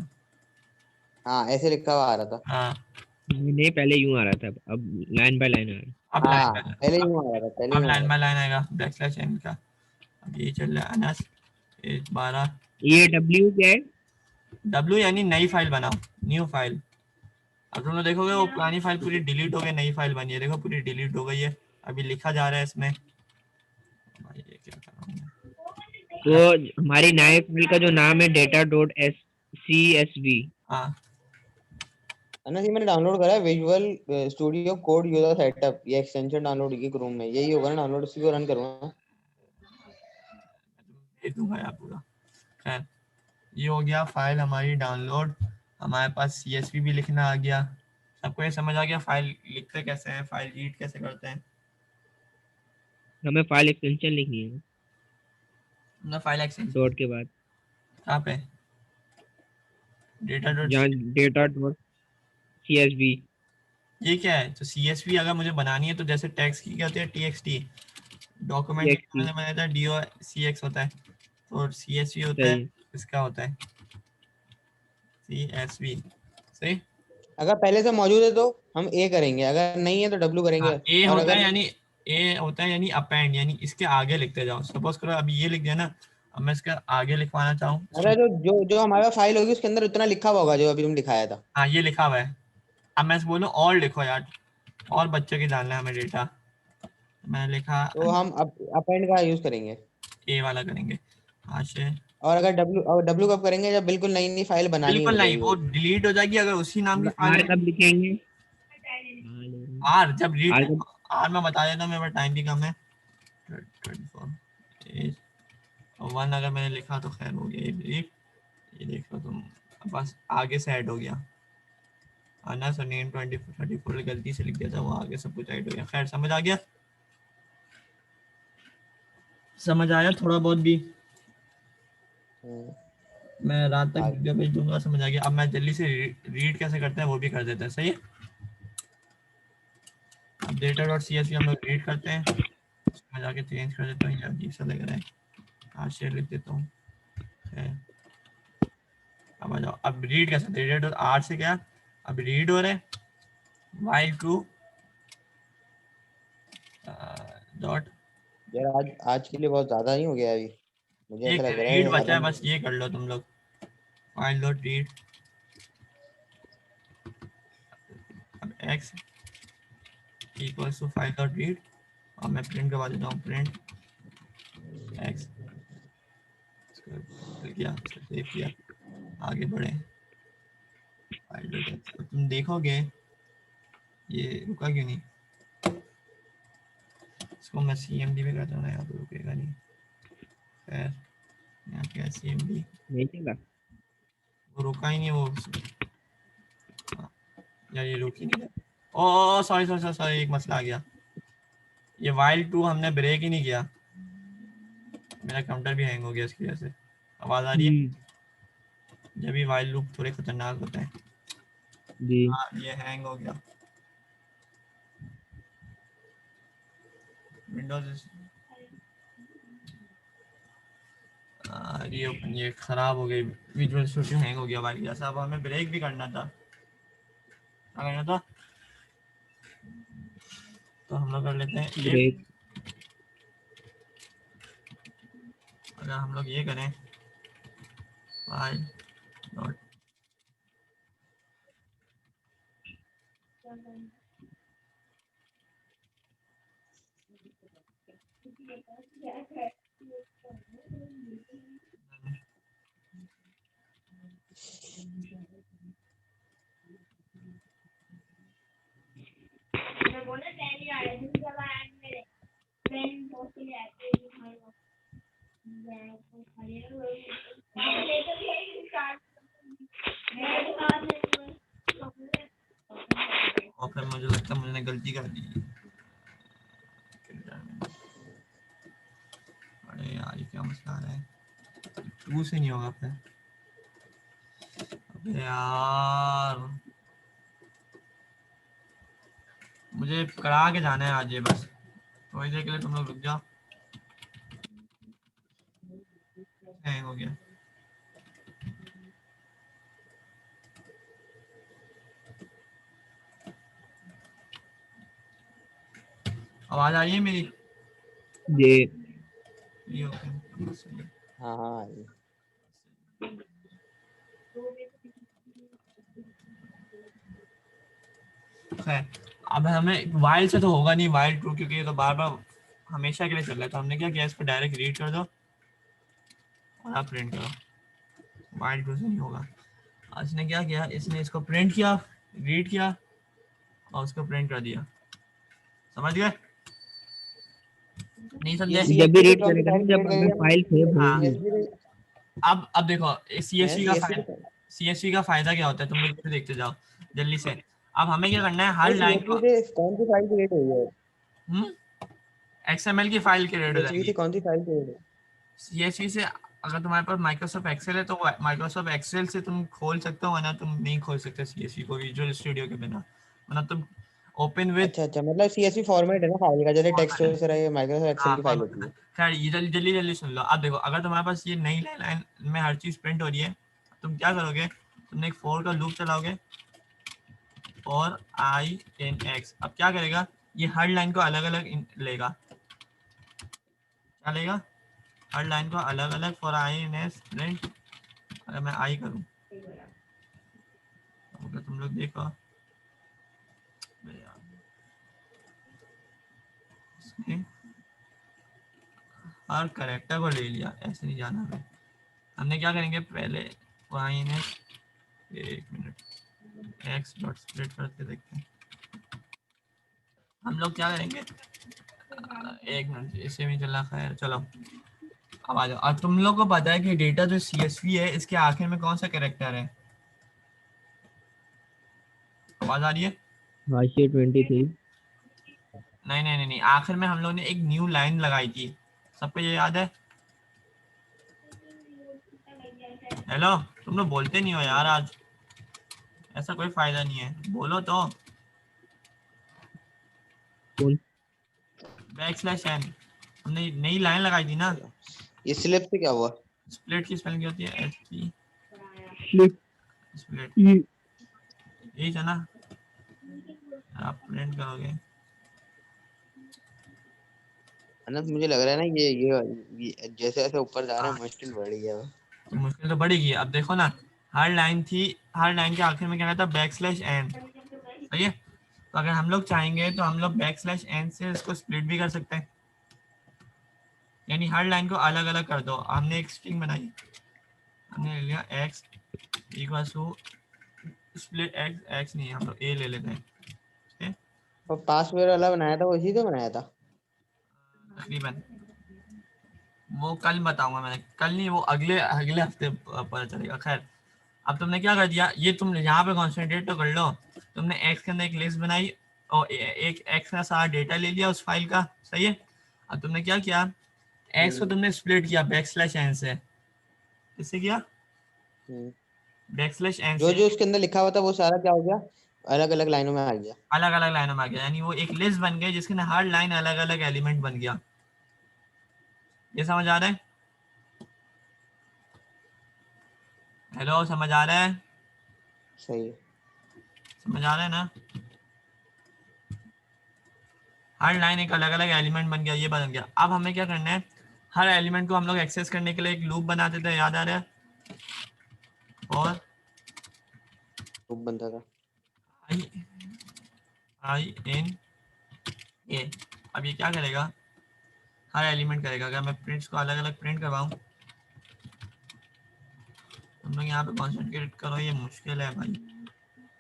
हाँ ऐसे लिखा हुआ आ रहा था। हाँ नहीं, पहले यूं आ रहा था, अब लाइन बाय लाइन आ रहा है। अब लाइन हाँ बाय, पहले यूं आ रहा था, पहले अब यूं आ लाइन रहा बाय था। लाइन आएगा बैकस्लैश एन का। अब ये चल रहा है अनस एज 12, ये डब्ल्यू क्या है? डब्ल्यू यानी नई फाइल बनाओ, न्यू फाइल। अब तुम लोग देखोगे वो पुरानी फाइल पूरी डिलीट हो गई, नई फाइल बनी है, देखो पूरी डिलीट हो गई है, अभी लिखा जा रहा है इसमें। भाई ये क्या कर रहा हूँ तो मैं? हमारी नए फाइल का जो नाम है data dot S C S V. हाँ है ना, ये मैंने डाउनलोड करा है, visual studio code user setup, ये एक्सटेंशन डाउनलोड की क्रोम में, यही होगा ना डाउनलोड, इसी को रन करूंगा। भेज दूंगा यार पूरा। खैर ये हो गया फाइल हमारी डाउनलोड, हमारे पास CSV भी लिखना आ गया। सबको ये समझ आ गया फाइल लिखते कैसे हैं, फाइल रीड कैसे करते हैं? हमें फाइल एक्सटेंशन लिखनी है ना फाइल एक्सटेंशन डॉट के बाद, कहाँ पे? डेटा डॉट, जहाँ data dot C S V. ये क्या है? तो CSV अगर मुझे बनानी है तो जैसे टेक्स्ट की क्या होती है TXT, डॉक्यूमेंट टीएक्सटी मैंने बनाया था DOCX होता है, तो CSV होता है, सही। इसका होता है CSV, सही। अगर पहले से मौजूद है तो हम ए करेंगे, अगर नहीं है तो डब्ल्यू हाँ करेंगे। ए और होता है अगर यानी, ए होता है यानी अपेंड, यानी इसके आगे लिखते जाओ। सपोज करो अभी ये लिख दिया ना, अब मैं इसका आगे लिखवाना चाहूँ, अगर जो जो जो हमारे पास फाइल होगी उसके अंदर उतना लिखा हुआ होगा जो अभी तुम दिखाया था। हाँ ये लिखा हुआ है। अब मैं बोलूँ और लिखो यार, और बच्चों की डालना है हमें डेटा, मैंने लिखा तो हम अपेंड का यूज करेंगे। ए वाला करेंगे, हाशिर। और डब्ल्यू कब करेंगे? जब बिल्कुल नई नई फाइल बनानी बिल्कुल हो नहीं, जाएगी वो वो। डिलीट हो जाएगी अगर उसी नाम की फाइल आर है। कब लिखेंगे? आर जब रीड, आर कब? आर मैं बता देता हूँ, मेरे पास टाइम भी कम है। 24 1 अगर मैंने लिखा तो खैर हो गया, ये रीड, ये देख लो तुम, बस आगे से ऐड हो गया। आना सो नेम 34 गलती से लिख दिया था, वो आगे सब कुछ ऐड हो गया। खैर समझ आ गया, समझ आया थोड़ा बहुत भी? हम्म। मैं रात तक हाँ वीडियो भेज दूंगा, समझ आ गया। अब मैं जल्दी से रीड कैसे करते हैं वो भी कर देते हैं, सही है। अब data.csv हम लोग रीड करते हैं, इसमें जाके चेंज कर देता हूँ, ये अजीब सा लग रहा है, आज शेयर लिख देता हूँ। अब आ जाओ, अब रीड कैसे, data.r से क्या, अब रीड हो रहे while true डॉट, यार, आज के लिए बहुत ज्यादा नहीं हो गया अभी? मुझे एक ऐसा लग रहा रीड है बचा है, खत्म। बस ये कर लो तुम लोग, while डॉट रीड। अब x equals to file dot read, और मैं प्रिंट करवा देता हूँ, प्रिंट x, खुल गया, सेव किया, आगे बढ़े, फाइल डॉट x। अब तुम देखोगे ये रुका क्यों नहीं, इसको मैं cmd में करता हूँ ना, यहाँ तो रुकेगा नहीं। खैर यहाँ क्या cmd, नहीं चला। वो रुका ही नहीं वो, यार ये रुक ही नहीं रहा। ओ सॉरी सॉरी सॉरी, एक मसला आ गया, ये वाइल 2 हमने ब्रेक ही नहीं किया, मेरा काउंटर भी हैंग हो गया इसकी वजह से। आवाज आ रही है, जब भी वाइल लूप थोड़े खतरनाक होते हैं। जी हाँ ये हैंग हो गया, विंडोज ये खराब हो गई, विजुअल स्टूडियो हैंग हो गया वाइल जैसा। अब हमें ब्रेक भी करना था, क्या करना था, तो हम लोग कर लेते हैं इफ, ब्रेक। अगर हम लोग ये करें फाइल डॉट, और फिर मुझे लगता है मैंने गलती कर दी। अरे यार ये क्या मसला आ रहा है, 2 से नहीं होगा फिर, अबे यार मुझे करा के जाना है आज ये, बस थोड़ी देर के लिए तुम लोग रुक जाओ, हैंग हो गया। आवाज आ रही है मेरी, जी ये ओके सही है। हाँ हाँ ये। खैर अब हमें वाइल से तो होगा नहीं, वाइल ट्रू, क्योंकि ये तो बार बार हमेशा के लिए चल रहा है, तो हमने क्या किया, इसको डायरेक्ट रीड कर दो और आप प्रिंट करो, वाइल ट्रू से नहीं होगा। इसने क्या किया, इसने इसको प्रिंट किया, रीड किया और उसको प्रिंट कर दिया, समझ गए, नहीं ये समझे। जब भी CSV से रीड कौन सी करेगा फाइल ना, जब क्रिएट हमें करेगा? फाइल सेव हाँ होगी। CSV से अब देखो हैं सीएसवी का CSV फायदा, से सीएसवी का फायदा क्या होता है, तुम लोग ये भी देखते जाओ जल्दी से। अब हमें क्या करना है, हर नहीं, लाइन को, CSV से कौन सी फाइल क्रिएट हुई है? एक्सएमएल की फाइल क्रिएट हो CSV जाएगी। से कौन सी फाइल क्रिएट हुई? सीएसवी से अगर तुम्हारे पास माइक्रोसॉफ्ट एक्सेल है तो माइक्रोसॉफ्ट एक्सेल से तुम खोल सकते हो, वरना तुम नहीं खोल सकते सीएसवी को विजुअल स्टूडियो के बिना, वरना तुम ओपन विद अच्छा अच्छा, मतलब CSV फॉर्मेट है ना फाइल का, जैसे टेक्स्ट फॉर्मेट है। वगैरह माइक्रोसॉफ्ट एक्सेल हाँ की फाइल फॉर्मेट होती है। है। खैर ये जल्दी जल्दी जल्दी सुन लो, अब देखो अगर तुम्हारे पास ये नई लाइन में हर चीज प्रिंट हो रही है, तुम क्या करोगे, तुमने एक फोर का लूप चलाओगे और आई एन एक्स, अब क्या करेगा, ये हर लाइन को अलग अलग लेगा, क्या लेगा, हर लाइन को अलग अलग for I in S print. अगर मैं आई करूँ, अगर तुम लोग देखो इसने हर करेक्टर को ले लिया, ऐसे नहीं जाना हमें। हमने क्या करेंगे पहले, आई एन एस, एक मिनट एक्स डॉट स्प्लिट करके देखते हैं, हम लोग क्या करेंगे, एक मिनट इसे भी चला, खैर चलो अब आ जाओ। अब तुम लोग को पता है कि डेटा जो सीएसवी है इसके आखिर में कौन सा कैरेक्टर है, आवाज आ रही है, हाशिया 23। नहीं नहीं नहीं नहीं, आखिर में हम लोग ने एक न्यू लाइन लगाई थी, सबको ये याद है, हेलो, तुम लोग बोलते नहीं हो यार आज, ऐसा कोई फायदा नहीं है, बोलो तो। बोल। बैकस्लैश n, हमने नई लाइन लगाई थी ना। ये स्लिप से क्या हुआ? स्प्लिट की स्पेलिंग होती है SP स्लिप स्प्लिट, ई यही था ना, आप प्रिंट करोगे। अनंत मुझे लग रहा है ना ये जैसे जैसे ऊपर जा रहा है मुश्किल बढ़ गया है। तो मुश्किल तो बढ़ेगी। अब देखो ना, हर लाइन थी, हर लाइन के आखिर में क्या था, बैकस्लैश n, सही है। तो अगर हम लोग चाहेंगे तो हम लोग बैकस्लैश n से इसको स्प्लिट भी कर सकते हैं, यानी हर लाइन को अलग अलग कर दो। हमने एक स्ट्रिंग बनाई, हमने ले लिया x equal to split x नहीं, हम लोग a ले लेते हैं, ठीक है? और पासवर्ड वाला बनाया था वो इसी से बनाया था। तकरीबन वो कल बताऊंगा, मैंने कल नहीं, वो अगले अगले हफ्ते पता चलेगा। खैर, अब तुमने क्या कर दिया, ये तुम यहाँ पे कॉन्सेंट्रेट तो कर लो। तुमने एक्स के अंदर एक लिस्ट बनाई और एक एक्स का सारा डेटा ले लिया उस फाइल का, सही है। अब तुमने क्या किया, एक्स को तुमने स्प्लिट किया बैकस्लैश n से, किससे किया, हम्म। बैकस्लैश n जो से, जो उसके अंदर लिखा हुआ था वो सारा क्या हो गया, अलग अलग लाइनों में आ गया। अलग अलग लाइनों में आ गया, यानी वो एक लिस्ट बन गई जिसके अंदर हर लाइन अलग अलग एलिमेंट बन गया। ये समझ आ रहा है? हेलो, समझ आ रहा है? सही है। समझ आ रहा है ना? हर लाइन एक अलग अलग एलिमेंट बन गया, ये बन गया। अब हमें क्या करना है, हर एलिमेंट को हम लोग एक्सेस करने के लिए एक लूप बनाते थे, याद आ रहा है? और खूब बनता था। आई आई एन ए, अब ये क्या करेगा, हर एलिमेंट करेगा। अगर मैं प्रिंट्स को अलग अलग प्रिंट करवाऊँ, तुम लोग यहाँ पे कॉन्सेंट्रेट करो, ये मुश्किल है भाई।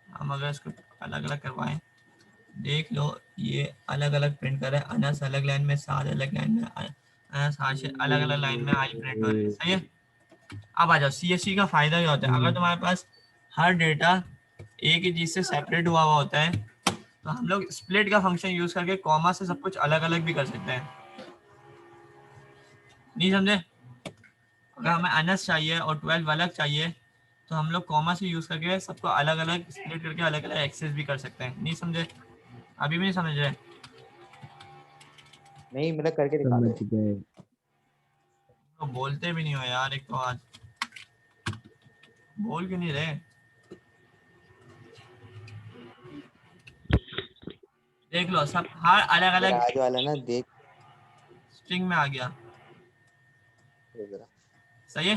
हम अगर इसको अलग अलग करवाएं, देख लो ये अलग अलग प्रिंट कर रहा है, अनस अलग लाइन में, साद अलग लाइन में, अनस हाशिर अलग अलग लाइन में, आई प्रिंट हो रहा है, सही है। अब आ जाओ, CSV का फायदा क्या होता है, अगर तुम्हारे पास हर डेटा एक ही चीज से सेपरेट हुआ हुआ होता है, तो हम लोग स्प्लिट का फंक्शन यूज करके कॉमा से सब कुछ अलग अलग भी कर सकते हैं। नहीं समझे? अगर हमें अनस चाहिए और 12 अलग चाहिए, तो हम लोग कॉमा से यूज करके सबको अलग अलग स्प्लिट करके अलग अलग एक्सेस भी कर सकते हैं। नहीं समझे? अभी भी नहीं समझ रहे? नहीं मतलब करके दिखा समझ दो। गए। तो बोलते भी नहीं हो यार, एक तो आज बोल क्यों नहीं रहे? देख लो, सब हर अलग मेरा अलग आज वाला ना देख स्ट्रिंग में आ गया, जरा। सही है।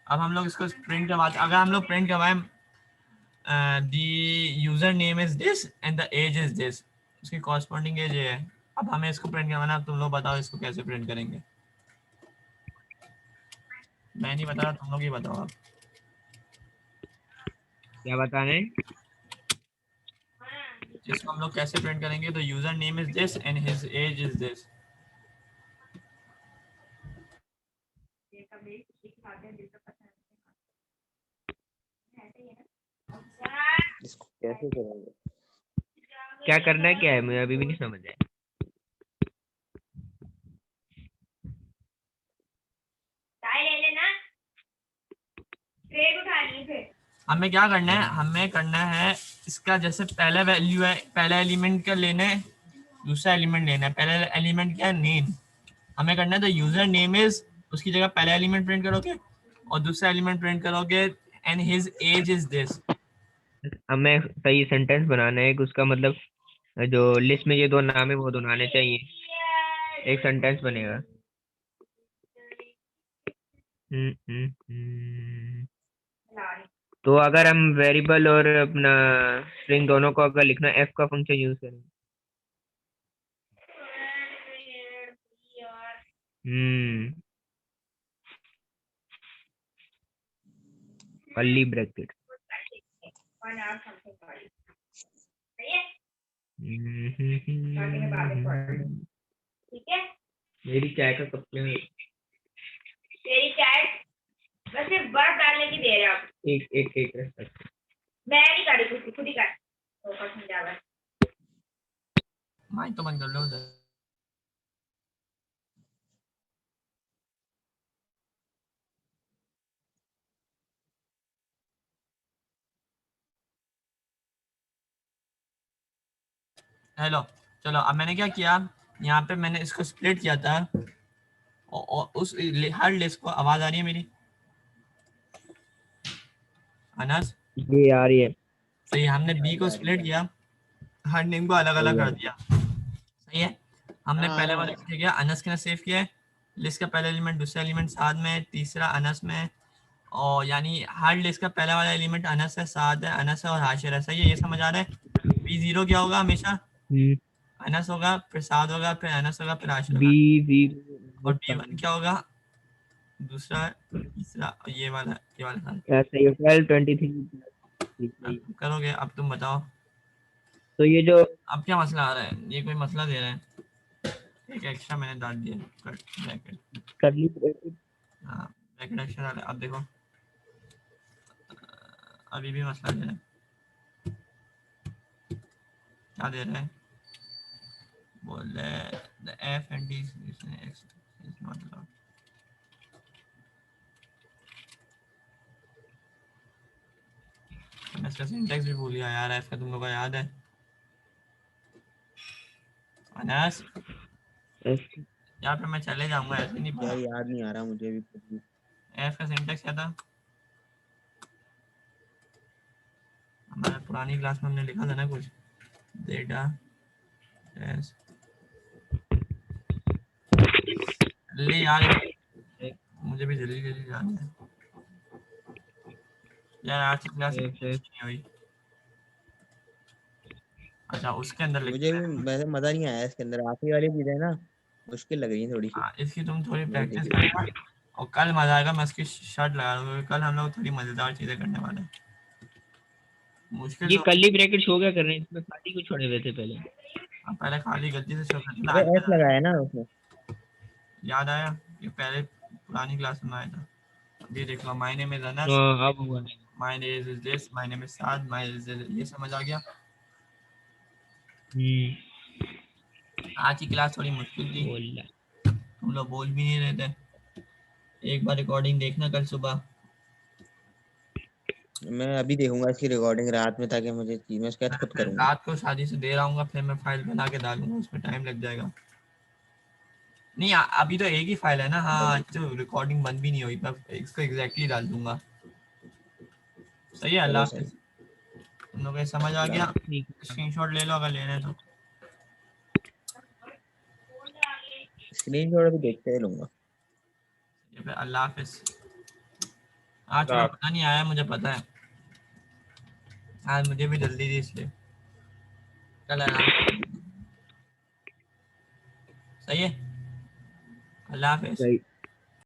अब हम लोग इसको प्रिंट करवाते, अगर हम लोग प्रिंट करवाएं the user name is this and the age is this, उसकी कॉरस्पॉन्डिंग एज ये है। अब हमें इसको प्रिंट करवाना है, अब तुम लोग बताओ इसको कैसे प्रिंट करेंगे। मैं नहीं बता रहा, तुम लोग ही बताओ आप। क्या बताने? इसको हम लोग कैसे प्रिंट करेंगे, तो user name is this and his age is this. इसको कैसे करेंगे? क्या करना है, क्या है, मुझे अभी भी नहीं समझ आया। हमें क्या करना है, हमें करना है इसका, जैसे पहला वैल्यू है, पहला एलिमेंट का लेना है, दूसरा एलिमेंट लेना है। पहला एलिमेंट क्या है, नेम। हमें करना है तो यूजर नेम इज, उसकी जगह पहला एलिमेंट प्रिंट करोगे और दूसरा एलिमेंट प्रिंट करोगे and his age is this. हमें सही सेंटेंस बनाना है कि उसका मतलब जो लिस्ट में ये दो नाम है वो दोनों आने चाहिए, एक सेंटेंस बनेगा। हम्म। तो अगर हम वेरिएबल और अपना स्ट्रिंग दोनों को अगर लिखना, एफ का फंक्शन यूज करें। Curly bracket. मेरी चाय का कप में तेरी चाय बस सिर्फ बर्फ डालने की देर है। आप एक एक एक मैं नहीं करी, खुद ही कर तो समझा। माइक तो बंद कर लो उधर। हेलो, चलो अब मैंने क्या किया, यहाँ पे मैंने इसको स्प्लिट किया था और उस हर लिस्ट को, आवाज आ रही है मेरी अनस? ये आ रही है। सही है, हमने बी आ रही को आ रही स्प्लिट है। किया, हर नेम को अलग अलग सही कर है। दिया। सही है, हमने हाँ, आ पहले रहा वाला है। क्या किया, अनस के ना सेव किया है, लिस्ट का पहला एलिमेंट दूसरा एलिमेंट साथ में, तीसरा अनस में, और यानी हर लिस्ट का पहला वाला एलिमेंट अनस है, साथ है अनस है और हाशिर है। सही है, ये समझ आ रहा है? बी जीरो क्या होगा हमेशा, अनस होगा, फिर साथ होगा, फिर अनस होगा, फिर हाशिर बी होगा, और बी वन ज़ीरो क्या होगा, दूसरा, तीसरा, और ये वाला साथ। ऐसे ही 12 23 अब करोगे, अब तुम बताओ तो ये जो अब क्या मसला आ रहा है, ये कोई मसला दे रहा है? एक एक्स्ट्रा मैंने डाल दिया ब्रैकेट, करली ब्रैकेट हाँ ब्रैकेट एक्स्ट्रा डाला। अब देखो अभी भी मसला दे रहा है, क्या दे रहा है, बोल रहे हैं the f and d is not allowed। मैं इसका सिंटैक्स भी भूल गया यार, f का तुम लोगों को याद है अनस? यहाँ पे मैं चले जाऊंगा, ऐसे नहीं यार पता। याद नहीं आ रहा मुझे भी कुछ भी। f का सिंटैक्स क्या था, हमारे पुरानी क्लास में हमने लिखा था ना कुछ, डेटा ले यार, मुझे भी जल्दी जल्दी जाना है यार, आज की क्लास नहीं हुई। अच्छा उसके अंदर मुझे लिखते भी हैं। वैसे मजा नहीं आया इसके अंदर, आखिरी वाली चीजें ना मुश्किल लग रही है थोड़ी सी। हाँ, इसकी तुम थोड़ी वही प्रैक्टिस देखिए। करेगा और कल मजा आएगा, मैं उसकी शर्ट लगा दूंगा, क्योंकि कल हम लोग थोड़ी मजेदार चीजें करने वाले हैं। मुश्किल ये तो करली ब्रैकेट शो क्या कर रहे हैं, इसमें खाली को छोड़े हुए थे पहले। अब पहले खाली गलती से शो करना अरे आगे एस लगाया ना उसमें। याद आया, ये पहले पुरानी क्लास में आया था। अब ये देख लो, माय नेम इज अनस, हाँ अब हुआ। My name is this, my name is Saad, my ये समझ आ गया। आज की क्लास थोड़ी मुश्किल थी, बोला तुम लोग बोल भी नहीं रहे थे। एक बार रिकॉर्डिंग देखना कल सुबह, मैं अभी देखूंगा इसकी रिकॉर्डिंग रात में, ताकि मुझे मैं उसके बाद मैं खुद फिर करूंगा। रात को शादी से देर आऊंगा, फिर मैं फाइल बना के डालूंगा, उसमें टाइम लग जाएगा। नहीं अभी तो एक ही फाइल है ना, हाँ जो रिकॉर्डिंग बंद भी नहीं हुई, मैं इसको एग्जैक्टली डाल दूंगा। सही है, अल्लाह चलो हाफिज। सही। तुम लोग को ये समझ आ अल्लाह गया? हाफिज़। ठीक है। स्क्रीनशॉट ले लो अगर लेना है तो। स्क्रीनशॉट भी देखते ही लूंगा। ये फिर अल्लाह हाफिज। आज थोड़ा पता नहीं आया, मुझे पता है आज मुझे भी जल्दी थी इसलिए कल आराम से। सही है, अल्लाह हाफिज। सही।